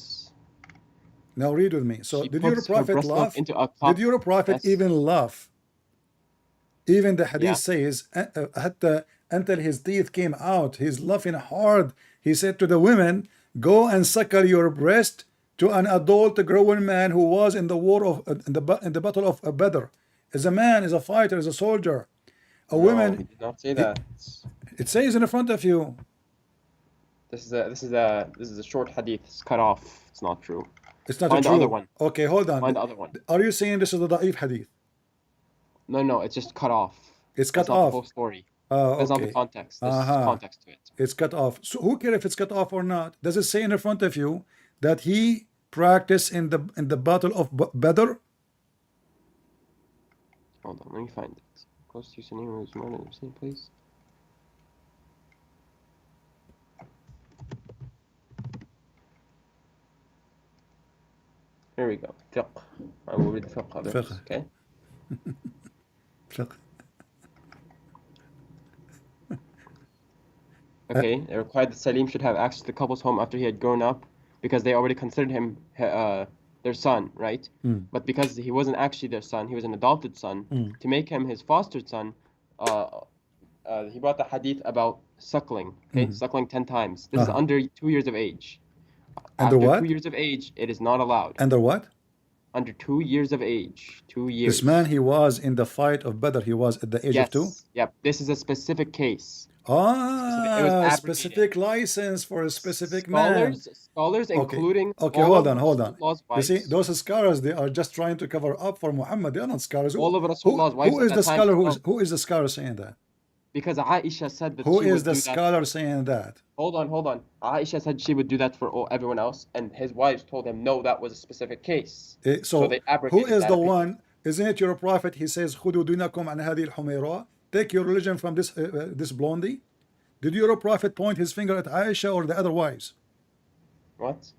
Now read with me. So She did your puts her prophet breast milk laugh? into a cup. Did your prophet Yes. even laugh? Even the hadith Yeah. says, until his teeth came out, he's laughing hard. He said to the women, go and suckle your breast to an adult grown man who was in the war of in the battle of Badr. As a man, as a fighter, as a soldier. A No, woman, he did not say that. it says in front of you. This is a short hadith. It's cut off. It's not true. It's not Find a the true. other one. Okay, hold on. Find the other one. Are you saying this is the da'if hadith? No, it's just cut off. It's cut That's not off. the whole story. Oh, That's not the okay. context. There's context to it. It's cut off. So who cares if it's cut off or not? Does it say in front of you that he practiced in the battle of Badr? Hold on, let me find it. Close to your name was more than same please. Here we go. Fiqh. I will read the fiqh of it. Fiqh. Okay. Okay. It required that Salim should have access to the couple's home after he had grown up, because they already considered him their son, right? But because he wasn't actually their son, he was an adopted son. To make him his fostered son, he brought the hadith about suckling. Okay, suckling 10 times. This is under 2 years of age. Under After what? 2 years of age, it is not allowed. Under what? Under 2 years of age. 2 years. This man, he was in the fight of Badr. He was at the age of 2? Yep. This is a specific case. It Ah, was abrogated. specific license for a specific man. Scholars, including Okay, all hold of on, hold on. Rasulullah's You see, wives, those scholars, they are just trying to cover up for Muhammad. They are not scholars. all of Rasulullah's wives who at is that the time scholar? as Who is the scholar saying that? because Aisha said that Who she is would the do that. scholar saying that? Hold on. Aisha said she would do that for everyone else, and his wives told him no, that was a specific case. So they who abrogated is that the opinion. one? Isn't it your prophet? He says, "خذوا دينكم عن هذه الحميراء." Take your religion from this blondie. Did your prophet point his finger at Aisha or the other wives? What?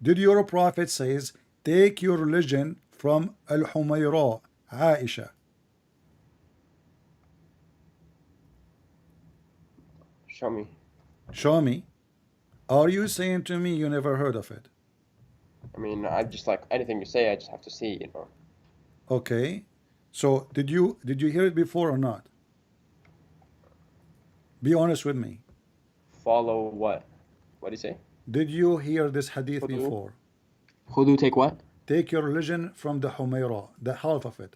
Did your prophet says, take your religion from al-Humayra, Aisha? Show me. Show me. Are you saying to me you never heard of it? I mean, I just like anything you say, I just have to see, you know. Okay. So did you hear it before or not? Be honest with me. Follow what? What do you say? Did you hear this hadith Khudu. before? Khudu, take what? Take your religion from the Humayra, the half of it.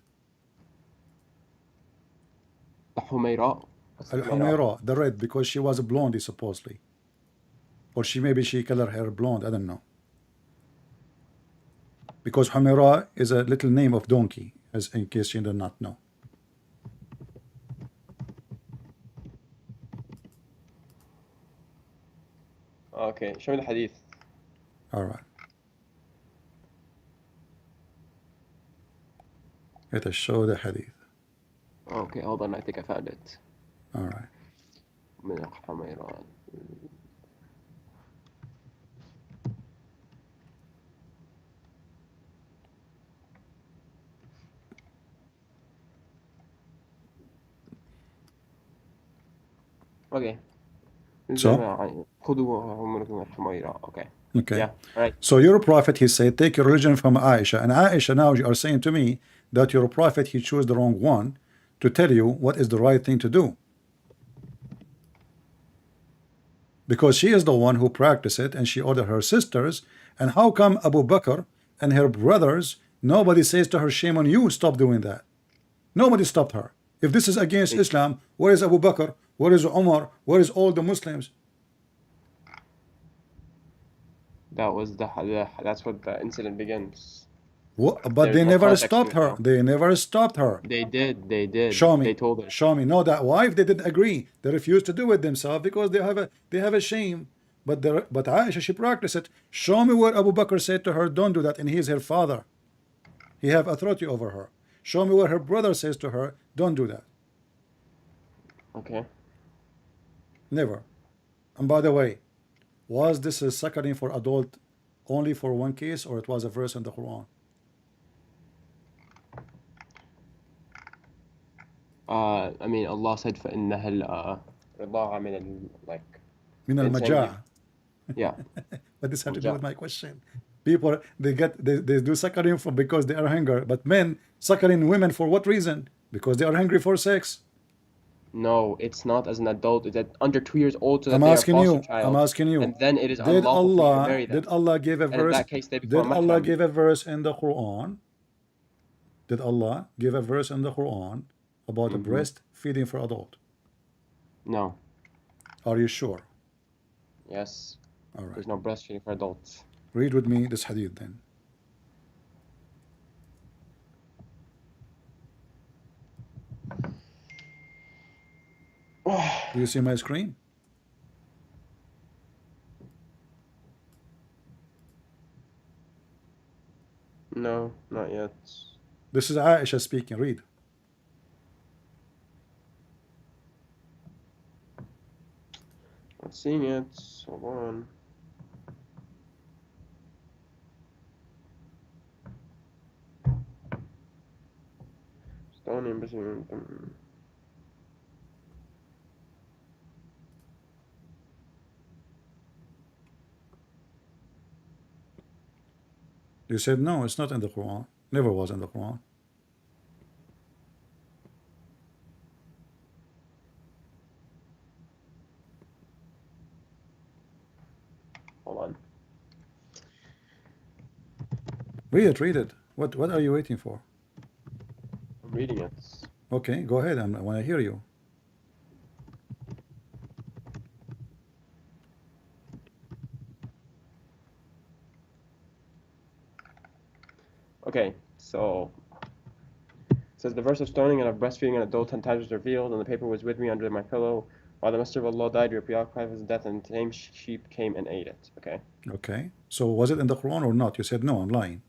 The Humayra. What's the Humayra? Al-Humayra, the red, because she was a blondie supposedly. Or maybe she colored her blonde, I don't know. Because Humayra is a little name of donkey, as in case you do not know. Okay, show me the hadith. All right. Let us show the hadith. Okay, hold on, I think I found it. All right. من الحميران. Okay. So? خذوا الحميرة. Okay. Okay. Yeah, right. So your prophet, he said, take your religion from Aisha. And Aisha, now you are saying to me that your prophet, he chose the wrong one to tell you what is the right thing to do. because she is the one who practiced it and she ordered her sisters. And how come Abu Bakr and her brothers, nobody says to her, shame on you, stop doing that? Nobody stopped her. If this is against Islam, where is Abu Bakr? Where is Umar? Where is all the Muslims? That was that's what the incident begins. What? But There's they no never context to stopped it her. now. They never stopped her. They did. They did. Show me. They told her. Show me. No, that wife, they didn't agree. They refused to do it themselves because they have a shame. But Aisha, she practiced it. Show me where Abu Bakr said to her, don't do that, and he is her father. He have authority over her. Show me where her brother says to her, don't do that. Okay. Never. And by the way, was this a suckering for adult only for one case, or it was a verse in the Quran? I mean, Allah said فإنها الرضاعة من like. من المجاعة. Yeah. But this had to do with my question. People, they do suckering for because they are hungry, but men suckering women for what reason? Because they are hungry for sex. No, it's not as an adult. It's at under 2 years old, so that I'm they are asking foster you. child. I'm asking you. And then it is Did unlawful for you to marry Allah? them. Did Allah give a And in verse? that case, they become Did Allah mahram. give a verse in the Quran? Did Allah give a verse in the Quran about a breastfeeding for adult? No. Are you sure? Yes. All right. There's no breastfeeding for adults. Read with me this hadith then. Do you see my screen? No, not yet. This is Aisha speaking. Read. Not seeing it. Hold on. Stoning, You said no, it's not in the Quran. Never was in the Quran. Hold on. Read it, read it. What are you waiting for? I'm reading it. Okay, go ahead. I want to hear you. Okay, so it says the verse of stoning and of breastfeeding an adult 10 times was revealed, and the paper was with me under my pillow. While the Messenger of Allah died, we were preoccupied with his death, and the same sheep came and ate it. Okay. Okay. So was it in the Quran or not? You said no, I'm lying.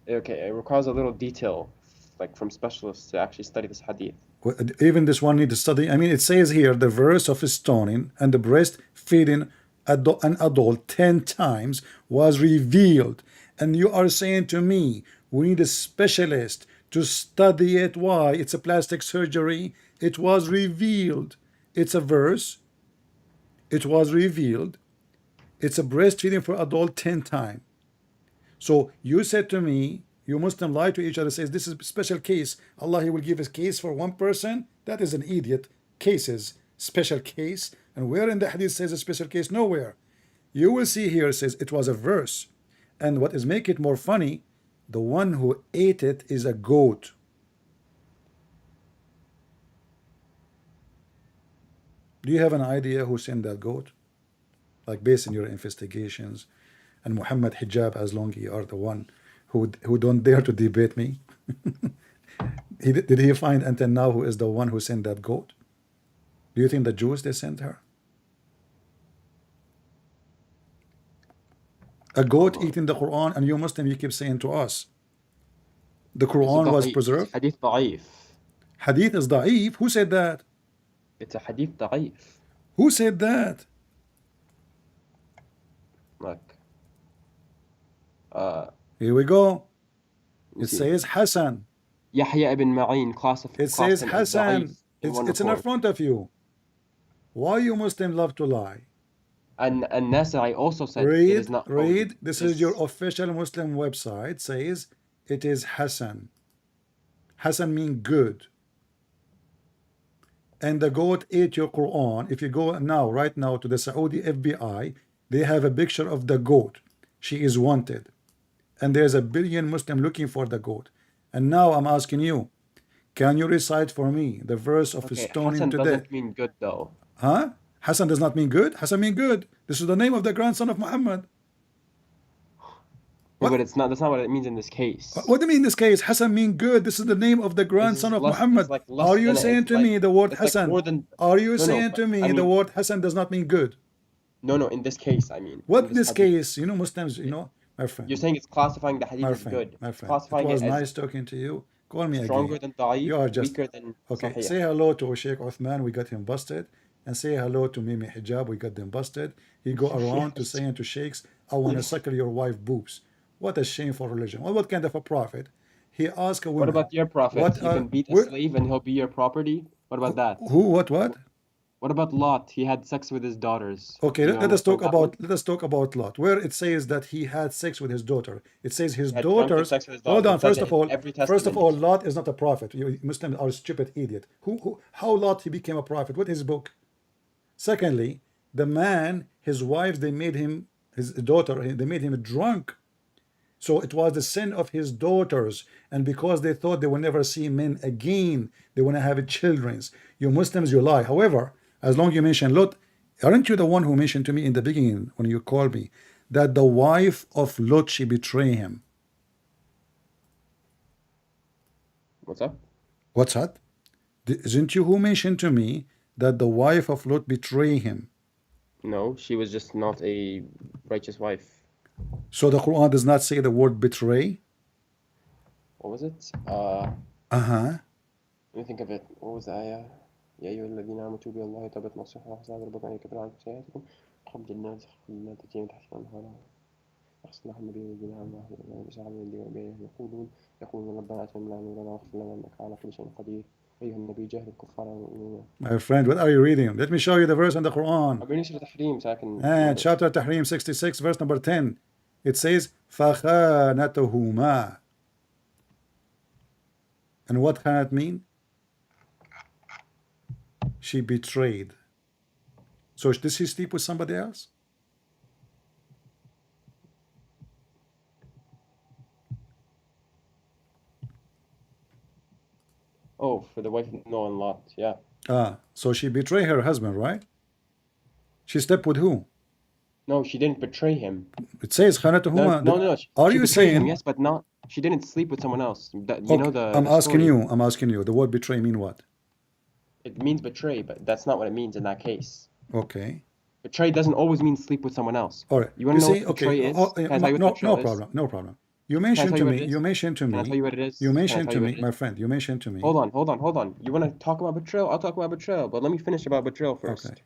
Okay, it requires a little detail, like from specialists to actually study this hadith. Even this one need to study. I mean, it says here the verse of stoning and the breastfeeding an adult 10 times was revealed. And you are saying to me, we need a specialist to study it. Why? It's a plastic surgery. It was revealed. It's a verse. It was revealed. It's a breastfeeding for adult 10 times. So you said to me, you Muslim lie to each other, says this is a special case. Allah, he will give a case for one person. That is an idiot. Cases, special case. And where in the hadith says a special case? Nowhere. You will see here, it says it was a verse. And what is make it more funny, the one who ate it is a goat. Do you have an idea who sent that goat? Like based on your investigations, and Muhammad Hijab, as long you are the one who don't dare to debate me. Did he find until now who is the one who sent that goat? Do you think the Jews they sent her? A goat eating the Quran, and you Muslim, you keep saying to us the Quran was preserved. Hadith da'if. Hadith is da'if. Who said that? It's a hadith da'if. Who said that? Look. Here we go. It see. says Hassan. Yahya ibn Ma'in classified. It says Hassan. It's in front of you. Why you Muslim love to lie? And Nasai also said it is not. Read. This is your official Muslim website. Says it is Hassan. Hassan means good. and the goat ate your Quran. If you go now, right now, to the Saudi FBI, they have a picture of the goat. She is wanted. And there's a billion Muslim looking for the goat. And now I'm asking you, can you recite for me the verse of Okay, stoning Hassan to death? doesn't mean good though. Huh? Hassan does not mean good? Hassan mean good. This is the name of the grandson of Muhammad. Yeah, What? but it's not. That's not what it means in this case. What do you mean in this case? Hassan mean good. This is the name of the This grandson is of less. It's Muhammad. like less Are you than. saying to me the word It's like Hassan? more than. Are you No, no. saying But to me I the mean, word Hassan does not mean good? no. In this case, I mean, What in in this this hadith, case? You know, Muslims, you know, my friend, you're saying it's classifying the hadith my as friend, good. my It's friend. It classifying it was as nice talking to you. Call me stronger again. than da'if, You are just weaker than okay. sahih. Say hello to Sheikh Uthman. We got him busted. And say hello to Mimi Hijab. We got them busted. He go around to saying to sheikhs, I want to suckle your wife boobs. What a shameful religion. Well, what kind of a prophet? He asked a What woman, about your prophet? what You can beat a where, slave and he'll be your property. What about that? who, what? What about Lot? He had sex with his daughters. Okay, Do you let, want let me us to point talk that one? about Lot. Where it says that he had sex with his daughter. It says his He had drunken daughters. sex with his Hold daughters. on. It says First it of in all, every first of testament. all, Lot is not a prophet. You Muslims are a stupid idiot. How Lot he became a prophet? What is his book? Secondly, the man, his wives, they made him, his daughter, they made him drunk. So it was the sin of his daughters, and because they thought they will never see men again, they want to have children. You Muslims, you lie. However, as long as you mention Lot, aren't you the one who mentioned to me in the beginning when you called me that the wife of Lot she betrayed him? What's up? What's that? Isn't you who mentioned to me that the wife of Lot betrayed him? No, she was just not a righteous wife. So the Quran does not say the word betray? What was it? Uh-huh. Let me think of it. What was the ayah? يا أيها الذين آمنوا توبوا إلى الله توبة نصوح وحساب ربكم أن يكفر عنكم سيئاتكم ويرحم جنات ما تجري من تحتها الأنهار يغفر لهم النبي والذين آمنوا ويسعى من دين يقولون ربنا أتمم لنا نورنا واغفر لنا إنك على كل شيء قدير أيها النبي جاهد الكفار والمؤمنين. My friend, what are you reading? Let me show you the verse in the Quran. I'm reading Surah Tahrim so I can And chapter Tahrim 66, verse number 10. It says, فَخَانَتُهُمَا. And what can it mean? She betrayed. So did she sleep with somebody else? Oh, for the wife of Noah and Lot, yeah. So she betrayed her husband, right? She slept with who? No, she didn't betray him. It says No, خانتهما. no. Are She you betrayed him, saying? yes, but not. She didn't sleep with someone else. You Okay, know the I'm asking story. you. I'm asking you. The word betray mean what? It means betray, but that's not what it means in that case. Okay. Betray doesn't always mean sleep with someone else. All right. You want to know see, what betray okay. is? Can I tell you what No, betrayal no is? problem. No problem. You Can I mentioned tell to you what me. it is? You mentioned to Can I me. tell you what it is? You Can I mentioned tell to you what me, it my is? friend. You mentioned to me. Hold on. You want to talk about betrayal? I'll talk about betrayal, but let me finish about betrayal first. Okay.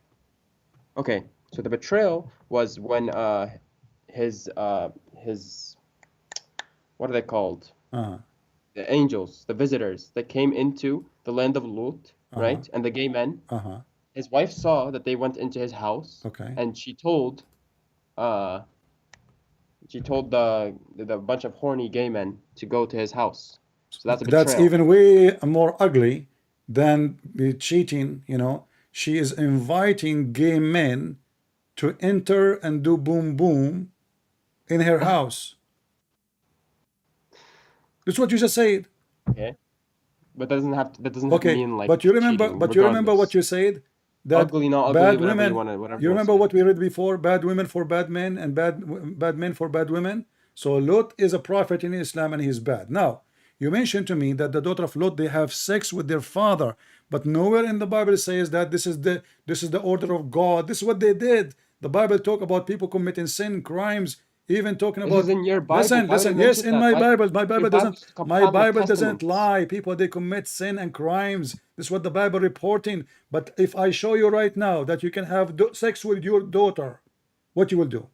Okay. So the betrayal was when his what are they called? The angels, the visitors that came into the land of Lut, right? And the gay men. His wife saw that they went into his house. Okay. And she told the bunch of horny gay men to go to his house. So that's a betrayal. That's even way more ugly than cheating. You know, she is inviting gay men to enter and do boom boom in her house. That's what you just said. Okay. But that doesn't have to mean like but you remember, cheating, but you remember what regardless. you said, that Ugly, not ugly, bad whatever women. you want to, whatever You you want remember to say. what we read before? Bad women for bad men and bad men for bad women. So Lot is a prophet in Islam and he's bad. Now you mentioned to me that the daughter of Lot they have sex with their father, but nowhere in the Bible says that this is the order of God. This is what they did. The Bible talk about people committing sin, crimes, even talking This about. is in your Bible. Listen, Why would it yes, mention in that? my Why? Bible. Your Bible's a My compiled of Bible doesn't testaments. lie. People they commit sin and crimes. This is what the Bible reporting. But if I show you right now that you can have sex with your daughter, what you will do?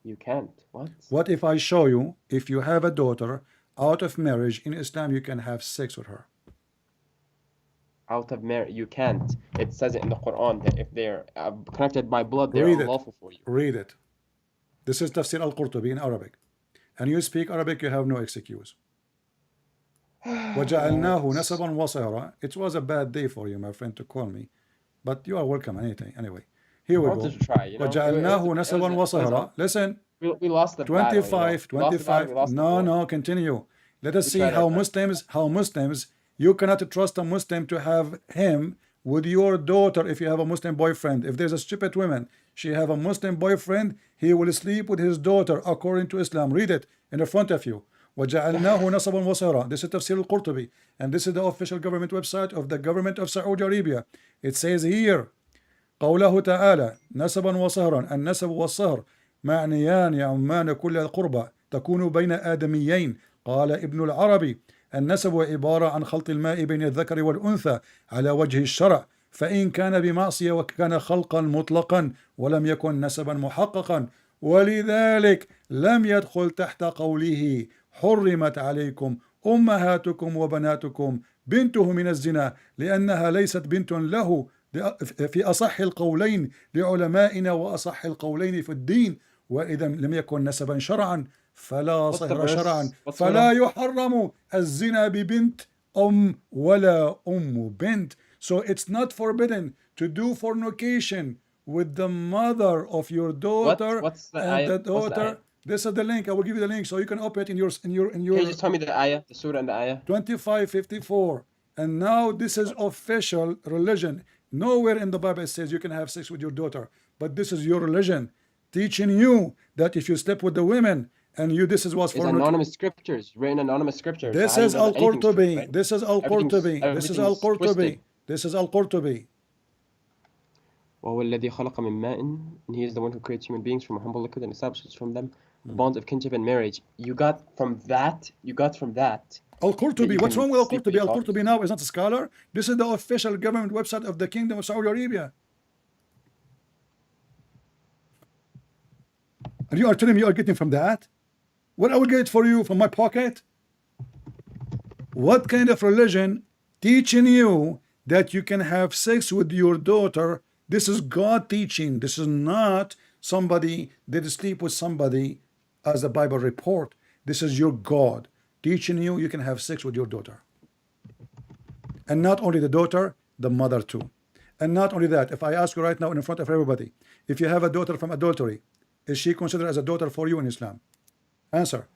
You can't. What? What if I show you if you have a daughter out of marriage in Islam you can have sex with her? Out of marriage, you can't. It says it in the Quran that if they're connected by blood, they're Read it. unlawful for you. Read it. This is Tafsir al-Qurtubi in Arabic. And you speak Arabic, you have no excuse. وَجَعَلْنَاهُ نَسَبًا وَصِهْرًا. It was a bad day for you, my friend, to call me, but you are welcome anything. Anyway, here I we wanted go. to try, you know. وَجَعَلْنَاهُ نَسَبًا It was وَصِهْرًا. Listen, we lost the battle, you know. 25, We lost the battle, we 25. lost the No, war. no, continue. Let us We see tried our best. how Muslims, you cannot trust a Muslim to have him with your daughter if you have a Muslim boyfriend. If there's a stupid woman, she have a Muslim boyfriend, he will sleep with his daughter according to Islam. Read it in the front of you. وَجَعَلْنَاهُ نَصَبًا وَصِهْرًا. This is Tafsir al-Qurtubi, and this is the official government website of the government of Saudi Arabia. It says here, قوله تعالى نسبا وصهرا. النسب والصهر معنيان يعمان كل القربى تكون بين آدميين. قال ابن العربي النسب عبارة عن خلط الماء بين الذكر والأنثى على وجه الشرع، فإن كان بمعصية وكان خلقا مطلقا ولم يكن نسبا محققا، ولذلك لم يدخل تحت قوله حرمت عليكم أمهاتكم وبناتكم بنته من الزنا، لأنها ليست بنت له في أصح القولين لعلمائنا وأصح القولين في الدين، وإذا لم يكن نسبا شرعا فلا صهر شرعا، فلا يحرم الزنا ببنت ولا بنت. So it's not forbidden to do fornication with the mother of your daughter What's the and the ayah? What's the ayah? daughter. This is the link. I will give you the link so you can open it in your Can you just tell me the ayah, the surah and the ayah? 2554. And now this is official religion. Nowhere in the Bible it says you can have sex with your daughter, but this is your religion teaching you that if you sleep with the women and you, this is what's It's for anonymous scriptures, written anonymous scriptures. this So how is do you know that anything's true, Al-Qurtubi. right? This is Al-Qurtubi. This is Everything's Al-Qurtubi. twisted. This is Al-Qurtubi. وهو الذي خلق من ماء, and he is the one who creates human beings from a humble liquid and establishes from them the bonds of kinship and marriage. You got from that. Al-Qurtubi. What's wrong with Al-Qurtubi? Al-Qurtubi Al-Qurtubi now is not a scholar. This is the official government website of the Kingdom of Saudi Arabia. And you are telling me you are getting from that? What I will get for you from my pocket? What kind of religion teaching you that you can have sex with your daughter? This is God teaching. This is not somebody did sleep with somebody as the Bible report. This is your God teaching you you can have sex with your daughter. And not only the daughter, the mother too. And not only that, if I ask you right now in front of everybody, if you have a daughter from adultery, is she considered as a daughter for you in Islam? Answer.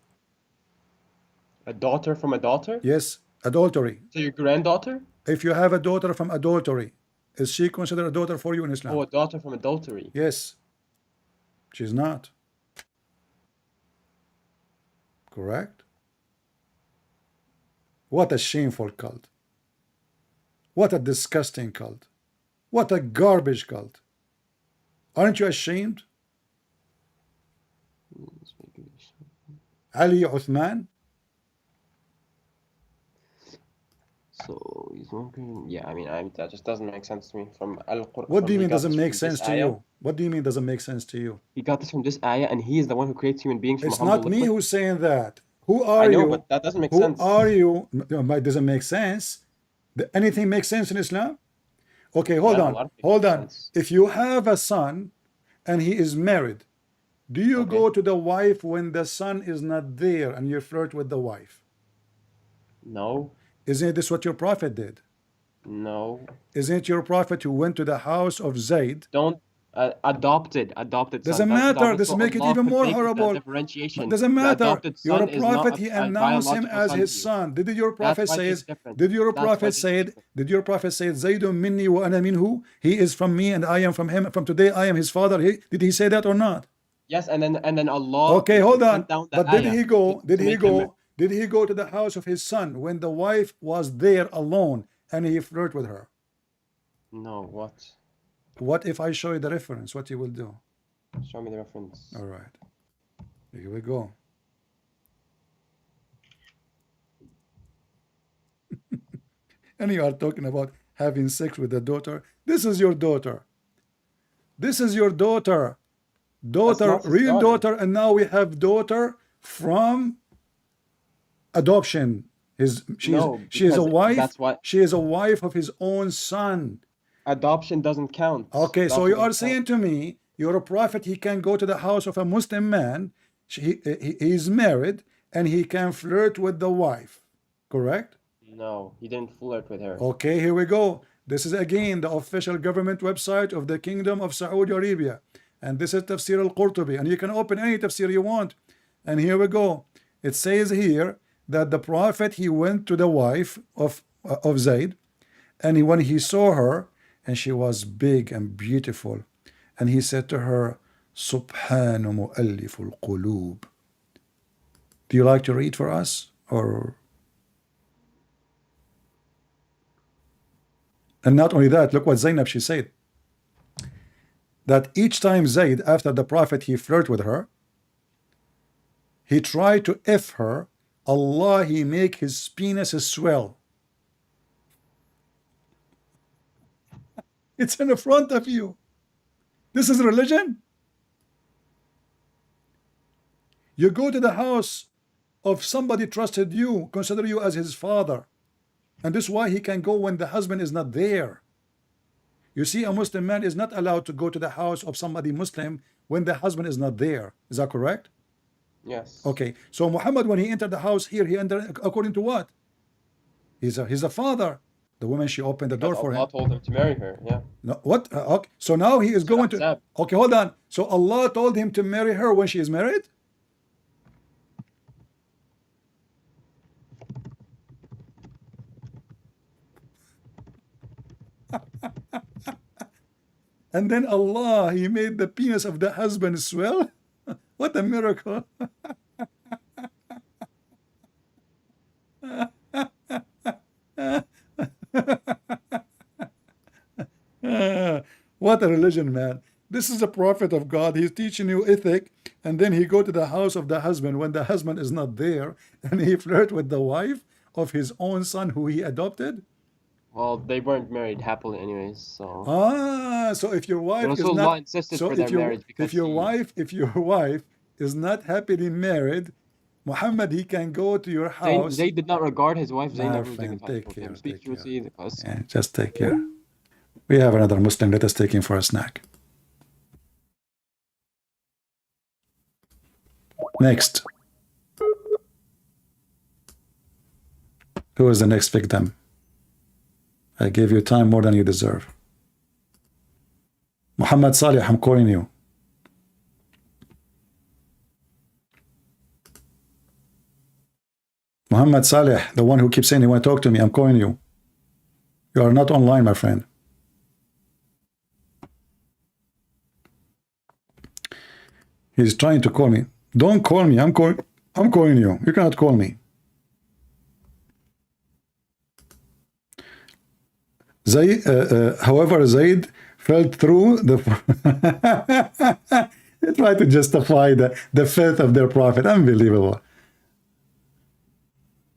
A daughter from a daughter? Yes, adultery. So your granddaughter? If you have a daughter from adultery, is she considered a daughter for you in Islam? Oh, a daughter from adultery. Yes. She's not. Correct? What a shameful cult. What a disgusting cult. What a garbage cult. Aren't you ashamed? Ali Uthman? So he's working. Yeah, I mean, that just doesn't make sense to me. From Al-Qur'an. What do you mean doesn't make sense to you? What do you mean doesn't make sense to you? He got this from this ayah, and he is the one who creates human beings from It's a humble not me liquid. who's saying that. Who are I know, you? but that doesn't make Who sense. are you? No, it doesn't make sense. Anything makes sense in Islam? Okay, hold Yeah, a on. lot of things Hold make on. sense. If you have a son and he is married, do you Okay. go to the wife when the son is not there and you flirt with the wife? No, Isn't this what your prophet did? no. Isn't it your prophet who went to the house of Zayd? Don't adopted Doesn't son. That's matter. adopted, This so make it Allah even could more make that horrible. differentiation. Doesn't The matter. adopted You're son a is not prophet. He a announced him biological as son his to you. son. Did your prophet That's why say? it's different. Did your That's why prophet it's say? different. Did your prophet say? Zaydun minni wa ana minhu. He is from me and I am from him. From today I am his father. Did he say that or not? Yes, and then Allah Okay, hold on. sent down the But did ayah he go? to Did he make him- go? Did he go to the house of his son when the wife was there alone and he flirted with her? No, what? What if I show you the reference? What you will do? Show me the reference. All right. Here we go. And you are talking about having sex with a daughter. This is your daughter. This is your daughter. Daughter, not his real daughter. daughter, and now we have daughter from adoption. She No, is a because wife. that's what- She is a wife of his own son. Adoption doesn't count. Okay, so Adoption you are doesn't saying count. to me, you're a prophet, he can go to the house of a Muslim man, he is married, and he can flirt with the wife, correct? No, he didn't flirt with her. Okay, here we go. This is again the official government website of the Kingdom of Saudi Arabia. And this is Tafsir al-Qurtubi. And you can open any tafsir you want. And here we go. It says here that the Prophet, he went to the wife of Zayd. And when he saw her, and she was big and beautiful, and he said to her, Subhanu mu'alliful qulub. Do you like to read for us? Or... And not only that, look what Zainab, she said. That each time Zayd, after the Prophet, he flirted with her, he tried to F her, Allah, he make his penis swell. It's in the front of you. This is religion? You go to the house of somebody trusted you, consider you as his father. And this is why he can go when the husband is not there. You see, a Muslim man is not allowed to go to the house of somebody Muslim when the husband is not there. Is that correct? Yes. Okay. So Muhammad, when he entered the house here, he entered according to what? He's a father. The woman, she opened the door for him. Allah told him to marry her. Yeah. No, what? Okay. So now he is going to... Okay, hold on. So Allah told him to marry her when she is married? And then Allah, he made the penis of the husband swell? What a miracle. What a religion, man. This is a prophet of God. He's teaching you ethic, and then he go to the house of the husband when the husband is not there, and he flirt with the wife of his own son who he adopted. Well, they weren't married happily anyways, so... So if your wife is Allah not... insisted So for their marriage because if your wife is not happily married, Muhammad, he can go to your house. Zayd did not regard his wife Zainab. Take care. Yeah, just take care. We have another Muslim. Let us take him for a snack. Next. Who is the next victim? I gave you time more than you deserve. Muhammad Salih, I'm calling you. Muhammad Saleh, the one who keeps saying he want to talk to me, I'm calling you. You are not online, my friend. He's trying to call me. Don't call me. I'm calling you. You cannot call me. However, Zayd fell through the... They try to justify the faith of their prophet. Unbelievable.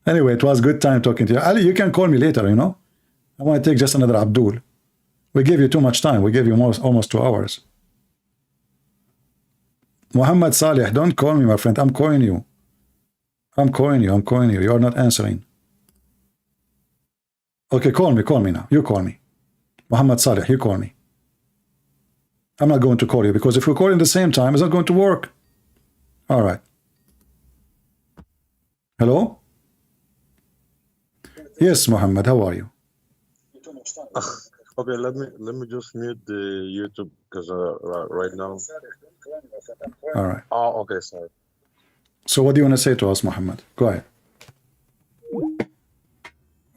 Anyway, it was good time talking to you. Ali, you can call me later, you know. I want to take just another Abdul. We gave you too much time. We gave you almost 2 hours. Muhammad Salih, don't call me, my friend. I'm calling you. I'm calling you. You are not answering. Okay, call me now. You call me. Muhammad Salih, you call me. I'm not going to call you because if we call in the same time, it's not going to work. All right. Hello? Yes, Muhammad, how are you? Okay, let me just mute the YouTube because right now. All right. Oh, okay, sorry. So what do you want to say to us, Muhammad? Go ahead.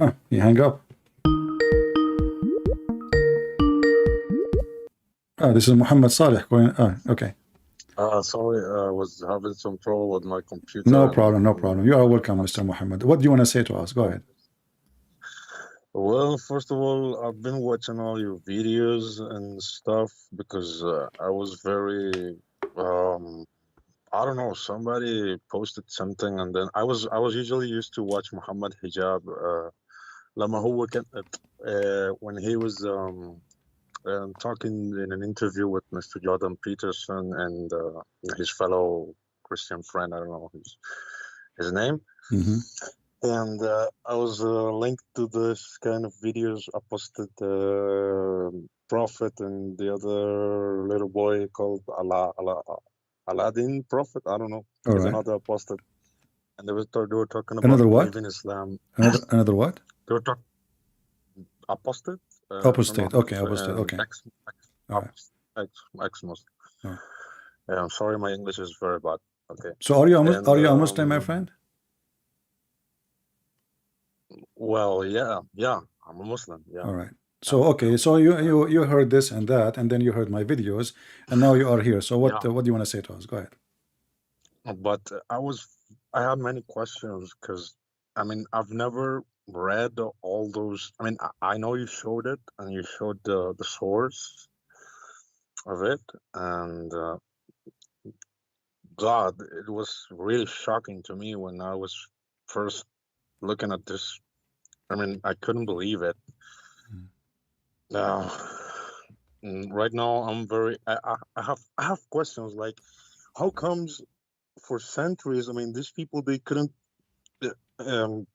Oh, you hang up. Oh, this is Muhammad Saleh going. Oh, okay. Sorry, I was having some trouble with my computer. No problem. You are welcome, Mr. Muhammad. What do you want to say to us? Go ahead. Well, first of all, I've been watching all your videos and stuff because I was very, I don't know, somebody posted something and then I was usually used to watch Muhammad Hijab لما هو كان when he was talking in an interview with Mr. Jordan Peterson and his fellow Christian friend, I don't know his name. Mm-hmm. And I was linked to this kind of videos. I posted Prophet and the other little boy called Aladdin Prophet. I don't know. There's another I posted. and they were talking about Another what? leaving Islam. Another what? They were talking apostate, if I'm Apostate. not Okay, apostate. Okay. All right. ex-Muslim. All right. Yeah, I'm sorry, my English is very bad. Okay. So are you And are you a Muslim, my friend? well, yeah, I'm a Muslim. Yeah. All right. So okay, so you heard this and that, and then you heard my videos, and now you are here. So Yeah. what do you want to say to us? Go ahead. But I had many questions because, I mean, I've never read all those. I mean, I know you showed it and you showed the source of it, and God, it was really shocking to me when I was first looking at this. I mean, I couldn't believe it. Now, right now, I'm very. I have questions like, how comes for centuries? I mean, these people they couldn't. Um,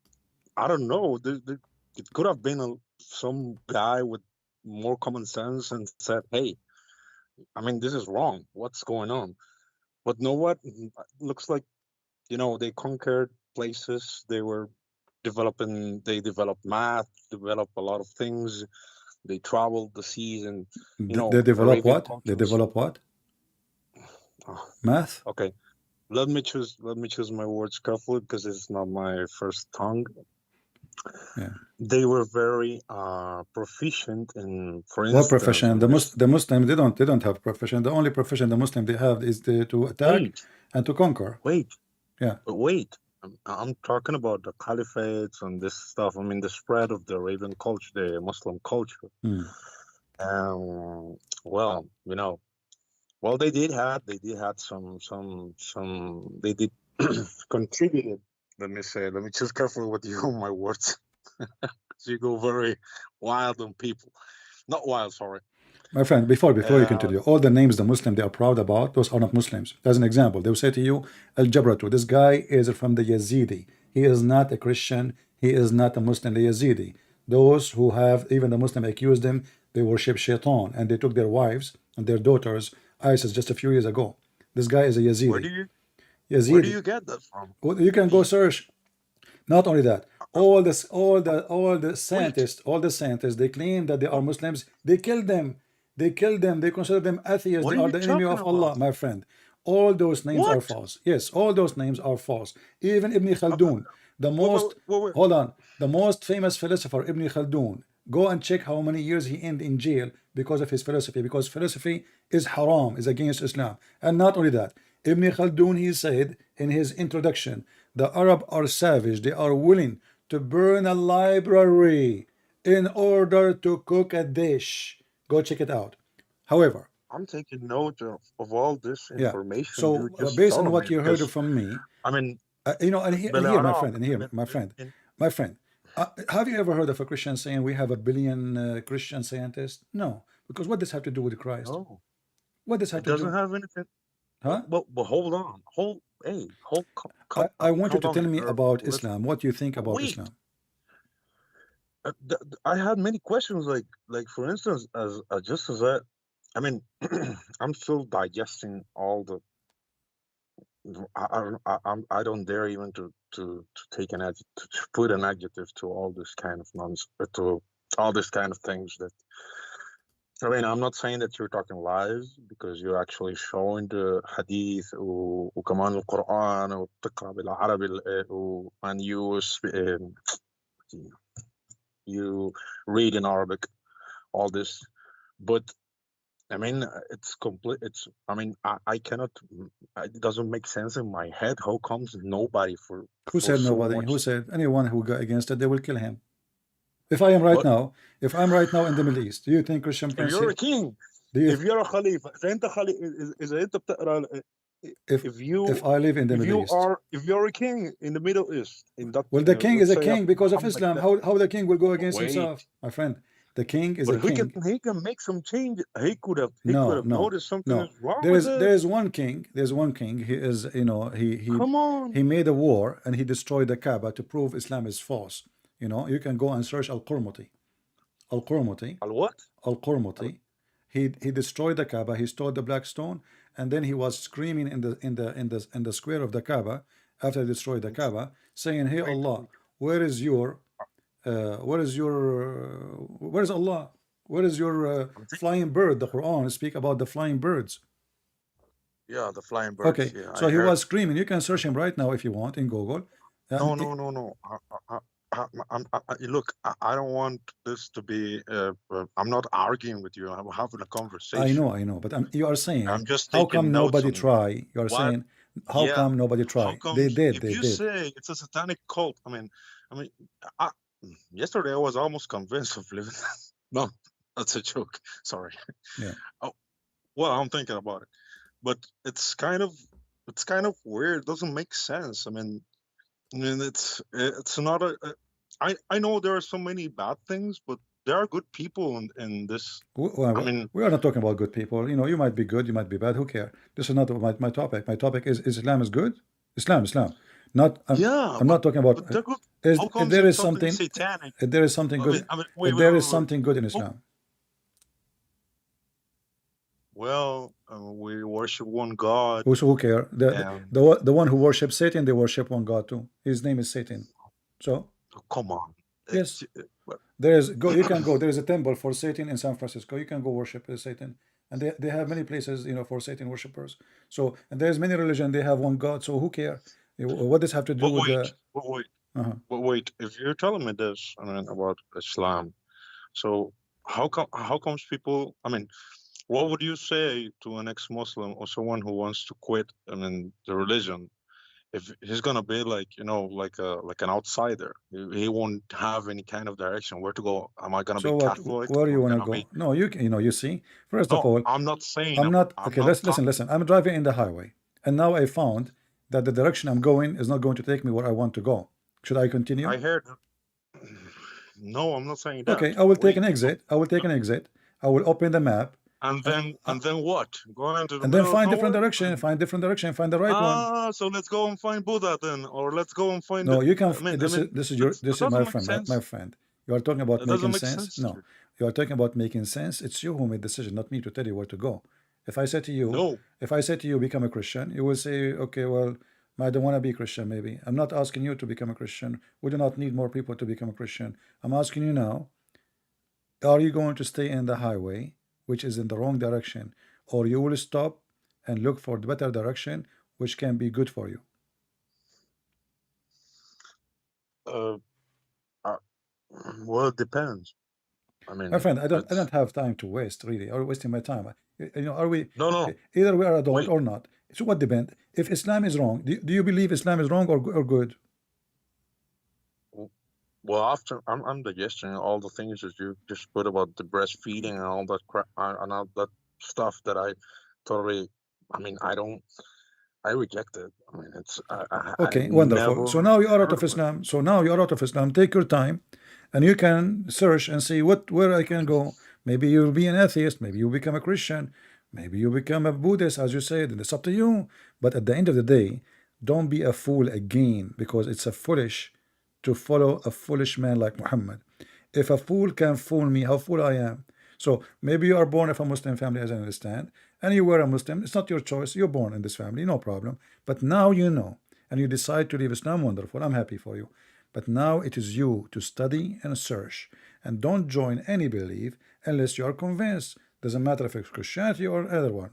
I don't know. It could have been some guy with more common sense and said, "Hey, I mean, this is wrong. What's going on?" But know what? Looks like they conquered places. They developed math, developed a lot of things. They traveled the seas, and They develop Arabian what? They cultures. develop what? Oh, Math? okay, let me choose my words carefully because it's not my first tongue. Yeah. They were very proficient in, for What instance, profession? in The this. Muslim they don't have profession. The only profession the Muslim they have is to attack Wait, and to conquer. wait, Yeah. wait. I'm talking about the caliphates and this stuff. I mean, the spread of the Arabian culture, the Muslim culture. Hmm. Well, they did had some they did contributed. Let me choose carefully with you on my words. So you go very wild on people. Not wild, sorry. My friend, before you Uh, continue, all the names the Muslim they are proud about, those are not Muslims. As an example, they will say to you, Al Jabratu, this guy is from the Yazidi. He is not a Christian. He is not a Muslim, the Yazidi. Those who have, even the Muslim accused them, they worship Shaitan and they took their wives and their daughters, ISIS, just a few years ago. This guy is a where do Yazidi. you Yazidi. get that from? Well, you can go search. Not only that, all the Wait, scientists, they claim that they are Muslims. They kill them. They kill them. They consider them atheists. what They are are you the enemy talking of Allah, about? my friend. All those names are What? false. Yes, all those names are false. Even Ibn Khaldun, the most, Wait. hold on, the most famous philosopher, Ibn Khaldun. Go and check how many years he ended in jail because of his philosophy. Because philosophy is haram, is against Islam. And not only that, Ibn Khaldun, he said in his introduction, the Arab are savage. They are willing to burn a library in order to cook a dish. Go check it out. However, I'm taking note of all this yeah. information you So just based on told me what you heard because from me, I mean, and here, my بالعراق, friend, and here, my friend, have you ever heard of a Christian saying we have a billion Christian scientists? No, because what does have to do with Christ? no, What does have it to doesn't do? have anything. Huh? But hold on, I want you calm to down. tell me about Listen, Islam. What you think about wait. Islam? I had many questions, like for instance, as just as I mean, I'm still digesting all the. I don't dare even to take an adjective, to put an adjective to all this kind of nonsense, to all this kind of things that. I mean, I'm not saying that you're talking lies because you're actually showing the hadith وكمان القرآن وبتقرأ بالعربي and you read in Arabic all this, but I mean it's complete. I mean I cannot. It doesn't make sense in my head. How comes nobody Who for said so nobody? much? Who said anyone who go against it, they will kill him? If I am right But now, if I'm right now in the Middle East, do you think Christian if Prince you're here? a king, Do you if you're a khalifa, فأنت إذا أنت بتقرأ if if you I live in the Middle East? if you're a king in the Middle East, in that Well, the king is let's a say king after because of Muhammad, Islam. How the king will go against wait, himself, my friend? The king is but a king. he can make some change. He could No, have no, noticed something no. is wrong There with is it. there is one king. There's one king. He is Come on, he made a war and he destroyed the Kaaba to prove Islam is false. You can go and search Al-Qurmuti. Al-Qurmuti. al what? Al, Al-Qurmuti. He destroyed the Kaaba. He stole the black stone, and then he was screaming in the square of the Kaaba, after they destroyed the It's- Kaaba, saying, "Hey wait, Allah, wait. where is your, where is Allah? Where is your I'm think- flying bird?" The Quran speak about the flying birds. yeah, the flying birds. Okay, Yeah, so I he heard. was screaming. You can search him right now if you want in Google. No, And no, no, no. Look, I don't want this to be. I'm not arguing with you. I'm having a conversation. I know, but you are saying, I'm just how taking come notes nobody on try? You are what. saying, how Yeah, come nobody how try? They comes did, if they you did. say it's a satanic cult? I mean, I, yesterday I was almost convinced of living. No, that's a joke. Sorry. Yeah. Oh, well, I'm thinking about it, but it's kind of weird. It doesn't make sense. I mean, it's not I know there are so many bad things, but there are good people in this. I mean, We are not talking about good people. You know, you might be good, you might be bad. Who care? This is not my topic. My topic is Islam is good? Islam. Not yeah, I'm not talking about but they're good. is How if comes there it's is something something satanic? if there is something good Wait, if wait, there is wait, wait. something good in Who- Islam. Well, we worship one God, Who care? and The one who worships Satan, they worship one God too. His name is Satan. So come on. yes, Well, there is go. You can go. There is a temple for Satan in San Francisco. You can go worship Satan, and they have many places, you know, for Satan worshippers. So and there's many religion. They have one God. So who care? What does have to do but with wait, the? but wait, Uh-huh. but wait. If you're telling me this, about Islam, so how comes people? What would you say to an ex-Muslim or someone who wants to quit? The religion. If he's gonna be like, like an outsider, he won't have any kind of direction where to go. Am I gonna be So what? Catholic? Where do Am you I want to gonna go? be? No, you know you see. First of No, all, I'm not saying. I'm not I'm okay. not Listen, talking. listen. I'm driving in the highway, and now I found that the direction I'm going is not going to take me where I want to go. Should I continue? I heard. No, I'm not saying that. Okay, I will take an Wait. exit. I will take an exit. I will open the map, And and, then and then what? Going into the and then middle of find different nowhere? direction. Find different direction. Find the right one. So let's go and find Buddha then, or let's go and find. No, you can. I mean, This that is my doesn't make friend. sense. My friend. You are talking about That doesn't making make sense. sense. No, you are talking about making sense. It's you who made the decision, not me, to tell you where to go. If I say to you, No. if I say to you, become a Christian, you will say, okay, well, I don't want to be Christian. Maybe I'm not asking you to become a Christian. We do not need more people to become a Christian. I'm asking you now: are you going to stay in the highway, which is in the wrong direction, or you will stop and look for the better direction, which can be good for you? Uh, uh, well, it depends. My friend, I It's don't have time to waste. Really, are you wasting my time? You know, are we no. either we are adult Wait. or not? So what depends? If Islam is wrong, do you believe Islam is wrong or good? Well, after I'm digesting all the things that you just put about the breastfeeding and all that crap and all that stuff that I totally. I don't. I reject it. I Okay, wonderful. So never now you are out heard of of it. Islam. So now you are out of Islam. Take your time, and you can search and see where I can go. Maybe you'll be an atheist. Maybe you become a Christian. Maybe you become a Buddhist, as you said. And it's up to you. But at the end of the day, don't be a fool again, because it's a foolish to follow a foolish man like Muhammad. If a fool can fool me, how fool I am. So maybe you are born of a Muslim family, as I understand, and you were a Muslim. It's not your choice. You're born in this family, no problem. But now you know, and you decide to leave Islam. Wonderful. I'm happy for you. But now it is you to study and search, and don't join any belief unless you are convinced. Doesn't matter if it's Christianity or other one.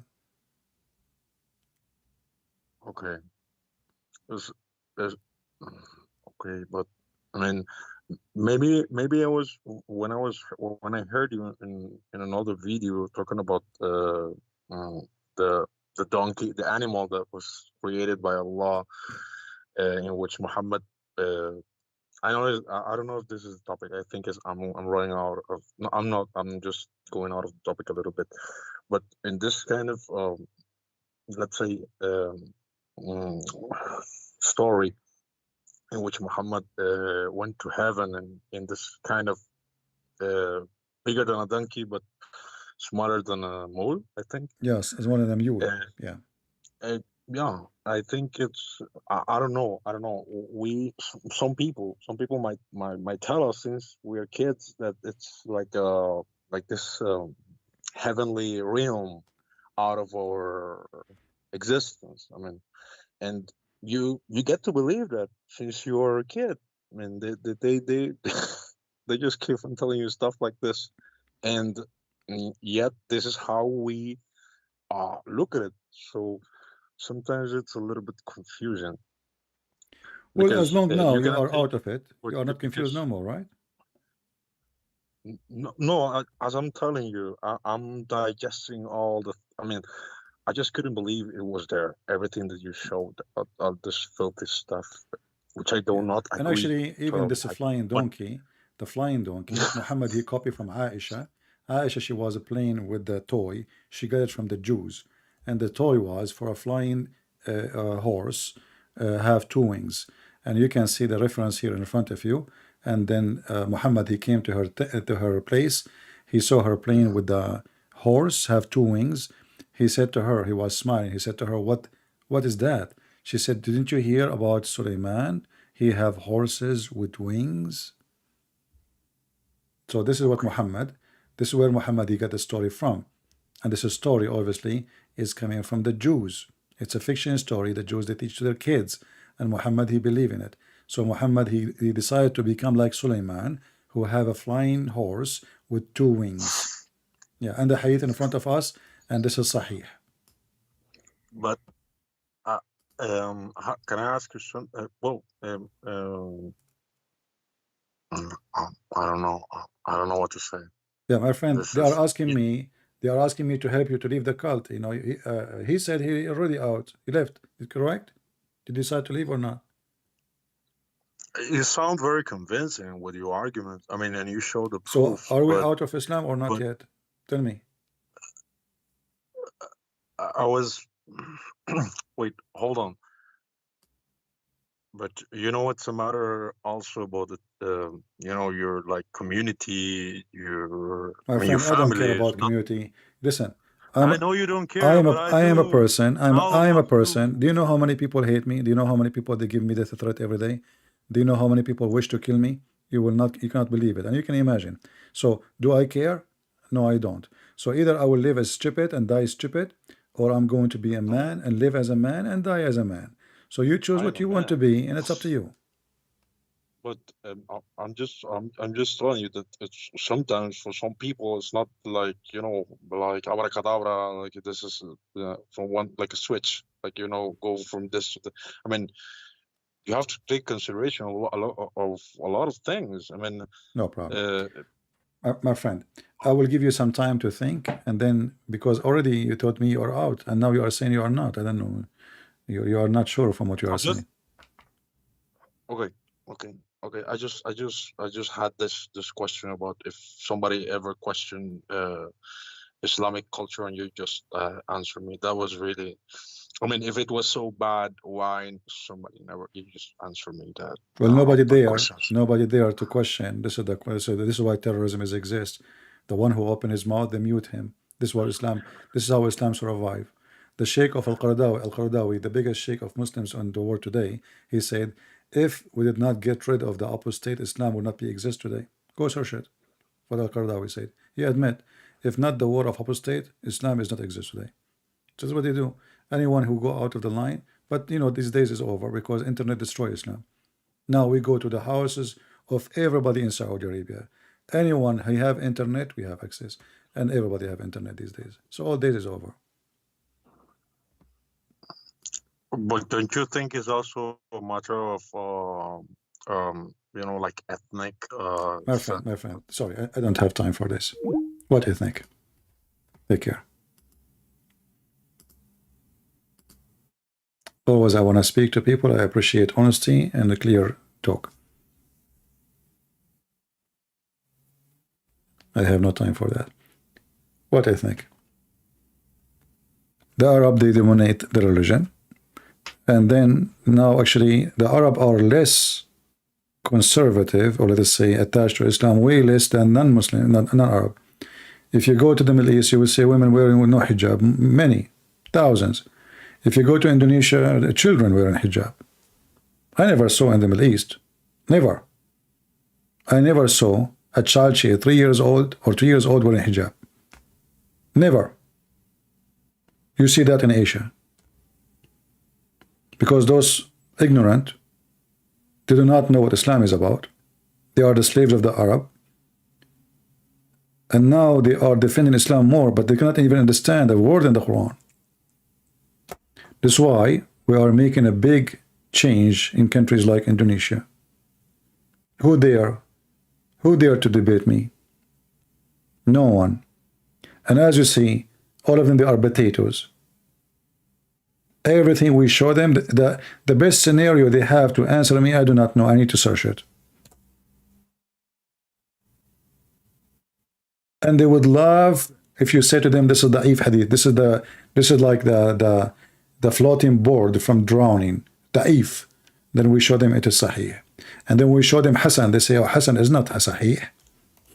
Okay. There's, okay, but I mean, maybe when I heard you in another video talking about the donkey, the animal that was created by Allah, in which Muhammad. I don't know if this is the topic. I think is I'm running out of. No, I'm not. I'm just going out of the topic a little bit. But in this kind of let's say mm, story in which Muhammad went to heaven and in this kind of uh, bigger than a donkey but smaller than a mole, I think. Yes, as one of them, you. Uh, Yeah. yeah, I think it's. I don't know. I don't know. Some people might tell us since we're kids that it's like this heavenly realm out of our existence. And you get to believe that since you were a kid. I mean, they they just keep on telling you stuff like this, and yet this is how we look at it. So sometimes it's a little bit confusing Well, as because long now you you cannot are take out of it, what you are you not confused just no more, right? no, as I'm telling you, I'm digesting all the. I mean, I just couldn't believe it was there. Everything that you showed, all this filthy stuff, which I do Yeah. not And agree actually, even totally. this flying But donkey, the flying donkey, Muhammad, he copied from Aisha. Aisha, she was playing with the toy. She got it from the Jews. And the toy was for a flying horse, have two wings. And you can see the reference here in front of you. And then Muhammad, he came to her place. He saw her playing with the horse, have two wings. He said to her, he was smiling. He said to her, what is that? She said, didn't you hear about Suleiman? He have horses with wings. So this is what okay, Muhammad, this is where Muhammad he got the story from. And this story obviously is coming from the Jews. It's a fiction story the Jews they teach to their kids. And Muhammad he believe in it. So Muhammad he decided to become like Suleiman, who have a flying horse with two wings. Yeah, and the hadith in front of us, and this is Sahih. but uh, can I ask you some? I don't know. I don't know what to say. Yeah, my friend, This they are is asking me. They are asking me to help you to leave the cult. You know, he said he already out. He left. Is correct? Did you decide to leave or not? you sound very convincing with your argument. I mean, and you show the So, proof, are we but out of Islam or not but yet? Tell me. I was wait, hold on. But you know what's the matter also about it? Your like community, My your friend, I don't care family is about not. community. Listen, I I'm know you don't I care, am a but I I am a do. person. All I of am a us person. do. Do you know how many people hate me? Do you know how many people they give me death threat every day? Do you know how many people wish to kill me? You cannot believe it, and you can imagine. So, do I care? No, I don't. So either I will live as stupid and die stupid, or I'm going to be a No, man and live as a man and die as a man. So you choose I'm what a you want to man. be, and it's up to you. But I'm just telling you that it's sometimes for some people it's not like like abracadabra, like this is from one like a switch, like go from this to the. I mean, you have to take consideration of a lot of things. I mean, No problem. uh, My friend, I will give you some time to think, and then because already you told me you're out, and now you are saying you are not. I don't know. You are not sure from what you are I'm just saying. okay, okay. I just had this question about if somebody ever questioned Islamic culture, and you just answered me. That was really. I mean, if it was so bad, why somebody never? You just answer me that Well, nobody that there, questions. nobody there to question. This is the so this is why terrorism is exist. The one who open his mouth, they mute him. This is what Islam. This is how Islam survive. The Sheikh of Al-Qaradawi, the biggest Sheikh of Muslims in the world today, he said, if we did not get rid of the apostate, Islam would not be exist today. Go search it. What Al-Qaradawi said. He admit, if not the war of apostate, Islam is not exist today. This is what they do. Anyone who go out of the line, but these days is over because internet destroy Islam. Now we go to the houses of everybody in Saudi Arabia. Anyone who have internet, we have access, and everybody have internet these days. So all days is over. But don't you think it's also a matter of like ethnic My friend, sorry, I don't have time for this. What do you think? Take care. Always, I want to speak to people. I appreciate honesty and a clear talk. I have no time for that. What I think? The Arab, they dominate the religion. And then now actually the Arab are less conservative, or let us say attached to Islam, way less than non-Muslim, non-Arab. If you go to the Middle East, you will see women wearing no hijab, many, thousands. If you go to Indonesia, the children wearing hijab. I never saw in the Middle East, never. I never saw a child, 3 years old or 2 years old wearing hijab. Never. You see that in Asia. Because those ignorant. They do not know what Islam is about. They are the slaves of the Arab. And now they are defending Islam more, but they cannot even understand a word in the Quran. That's why we are making a big change in countries like Indonesia. Who dare to debate me? No one. And as you see, all of them, they are potatoes. Everything we show them, the best scenario they have to answer me, I do not know. I need to search it. And they would love if you say to them, this is the da'if hadith. This is like the floating board from drowning. Da'if. Then we show them it is sahih. And then we show them Hasan. They say, oh, Hasan is not sahih.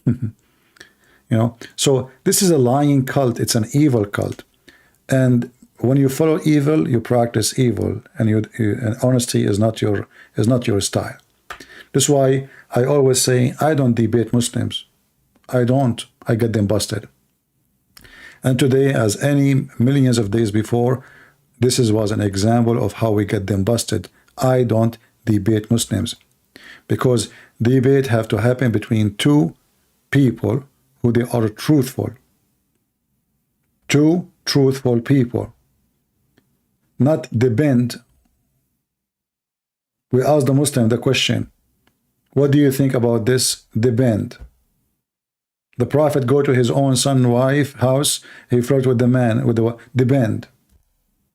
You know, so this is a lying cult. It's an evil cult. And when you follow evil, you practice evil, and and honesty is not your style. That's why I always say I don't debate Muslims. I don't. I get them busted. And today, as any millions of days before, this was an example of how we get them busted. I don't debate Muslims, because debate have to happen between two people who they are truthful. Two truthful people. Not depend. We ask the Muslim the question, what do you think about this? Depend. The Prophet go to his own son, wife, house, he flirt with the man, with the depend.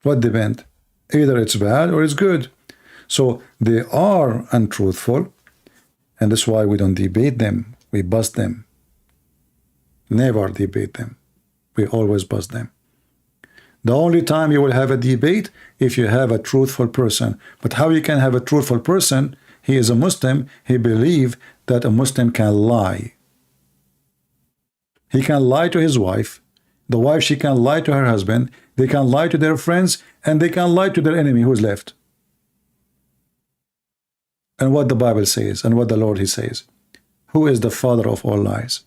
What depend? Either it's bad or it's good. So they are untruthful, and that's why we don't debate them. We bust them. Never debate them. We always bust them. The only time you will have a debate if you have a truthful person. But how you can have a truthful person? He is a Muslim. He believes that a Muslim can lie. He can lie to his wife. The wife, she can lie to her husband. They can lie to their friends, and they can lie to their enemy who's left. And what the Bible says, and what the Lord, he says, who is the father of all lies?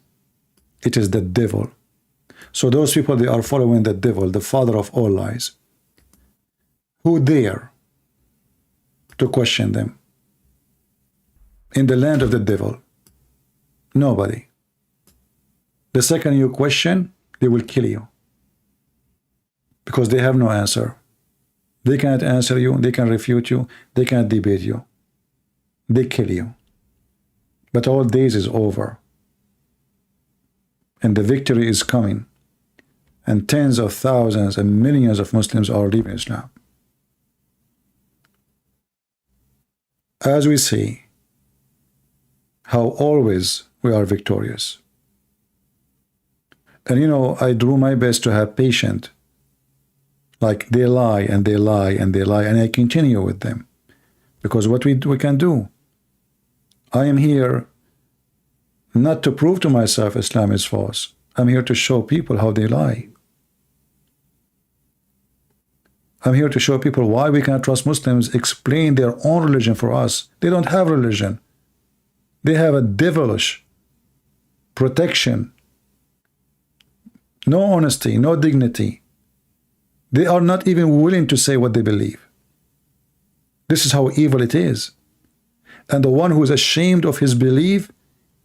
It is the devil. So those people, they are following the devil, the father of all lies. Who dare to question them? In the land of the devil, nobody. The second you question, they will kill you, because they have no answer. They cannot answer you, they can refute you, they cannot debate you. They kill you. But all days is over, and the victory is coming, and tens of thousands and millions of Muslims are leaving Islam. As we see how always we are victorious. And you know, I do my best to have patience. Like they lie and they lie and they lie, and I continue with them, because what we can do. I am here not to prove to myself Islam is false. I'm here to show people how they lie. I'm here to show people why we cannot trust Muslims, explain their own religion for us. They don't have religion. They have a devilish protection. No honesty, no dignity. They are not even willing to say what they believe. This is how evil it is. And the one who is ashamed of his belief,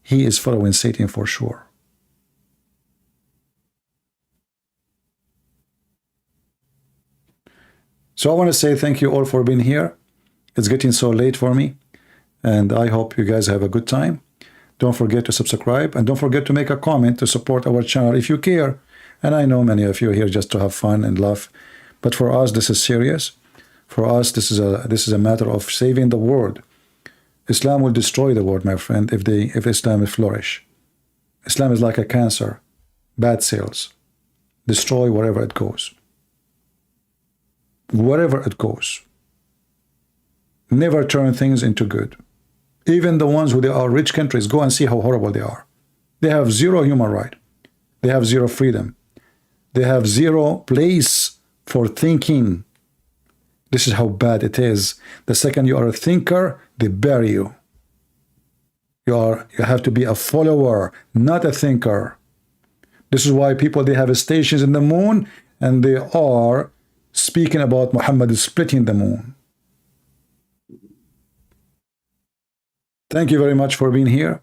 he is following Satan for sure. So I want to say thank you all for being here. It's getting so late for me, and I hope you guys have a good time. Don't forget to subscribe, and don't forget to make a comment to support our channel if you care. And I know many of you are here just to have fun and laugh, but for us this is serious. For us this is a matter of saving the world. Islam will destroy the world, my friend, if Islam will flourish. Islam is like a cancer, bad cells, destroy wherever it goes. Wherever it goes. Never turn things into good. Even the ones who they are rich countries, go and see how horrible they are. They have zero human right. They have zero freedom. They have zero place for thinking. This is how bad it is. The second you are a thinker, they bury you. You have to be a follower, not a thinker. This is why people, they have stations in the moon, and they are speaking about Muhammad splitting the moon. Thank you very much for being here.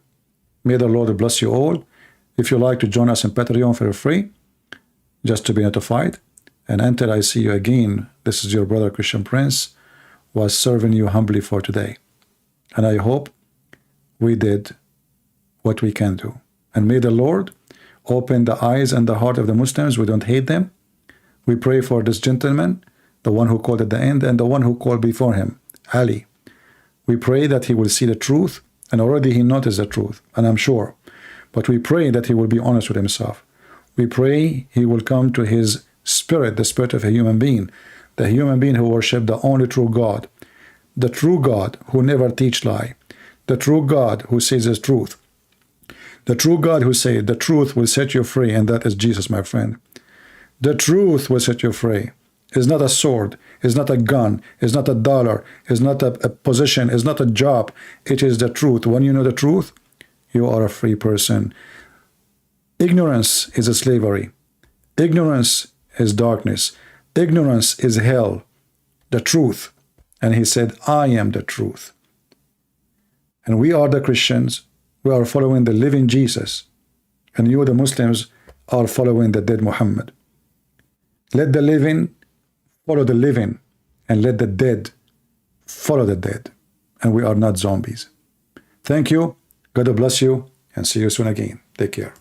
May the Lord bless you all. If you like to join us in Patreon for free, just to be notified. And until I see you again, this is your brother Christian Prince, was serving you humbly for today. And I hope we did what we can do. And may the Lord open the eyes and the heart of the Muslims. We don't hate them. We pray for this gentleman, the one who called at the end, and the one who called before him, Ali. We pray that he will see the truth, and already he noticed the truth, and I'm sure. But we pray that he will be honest with himself. We pray he will come to his spirit, the spirit of a human being, the human being who worships the only true God, the true God who never teach lie, the true God who says the truth, the true God who said the truth will set you free, and that is Jesus, my friend. The truth will set you free. It's not a sword, it's not a gun, it's not a dollar, it's not a position, it's not a job. It is the truth. When you know the truth, you are a free person. Ignorance is a slavery. Ignorance is darkness. Ignorance is hell. The truth. And he said, I am the truth. And we are the Christians. We are following the living Jesus. And you, the Muslims, are following the dead Muhammad. Let the living follow the living, and let the dead follow the dead. And we are not zombies. Thank you. God bless you, and see you soon again. Take care.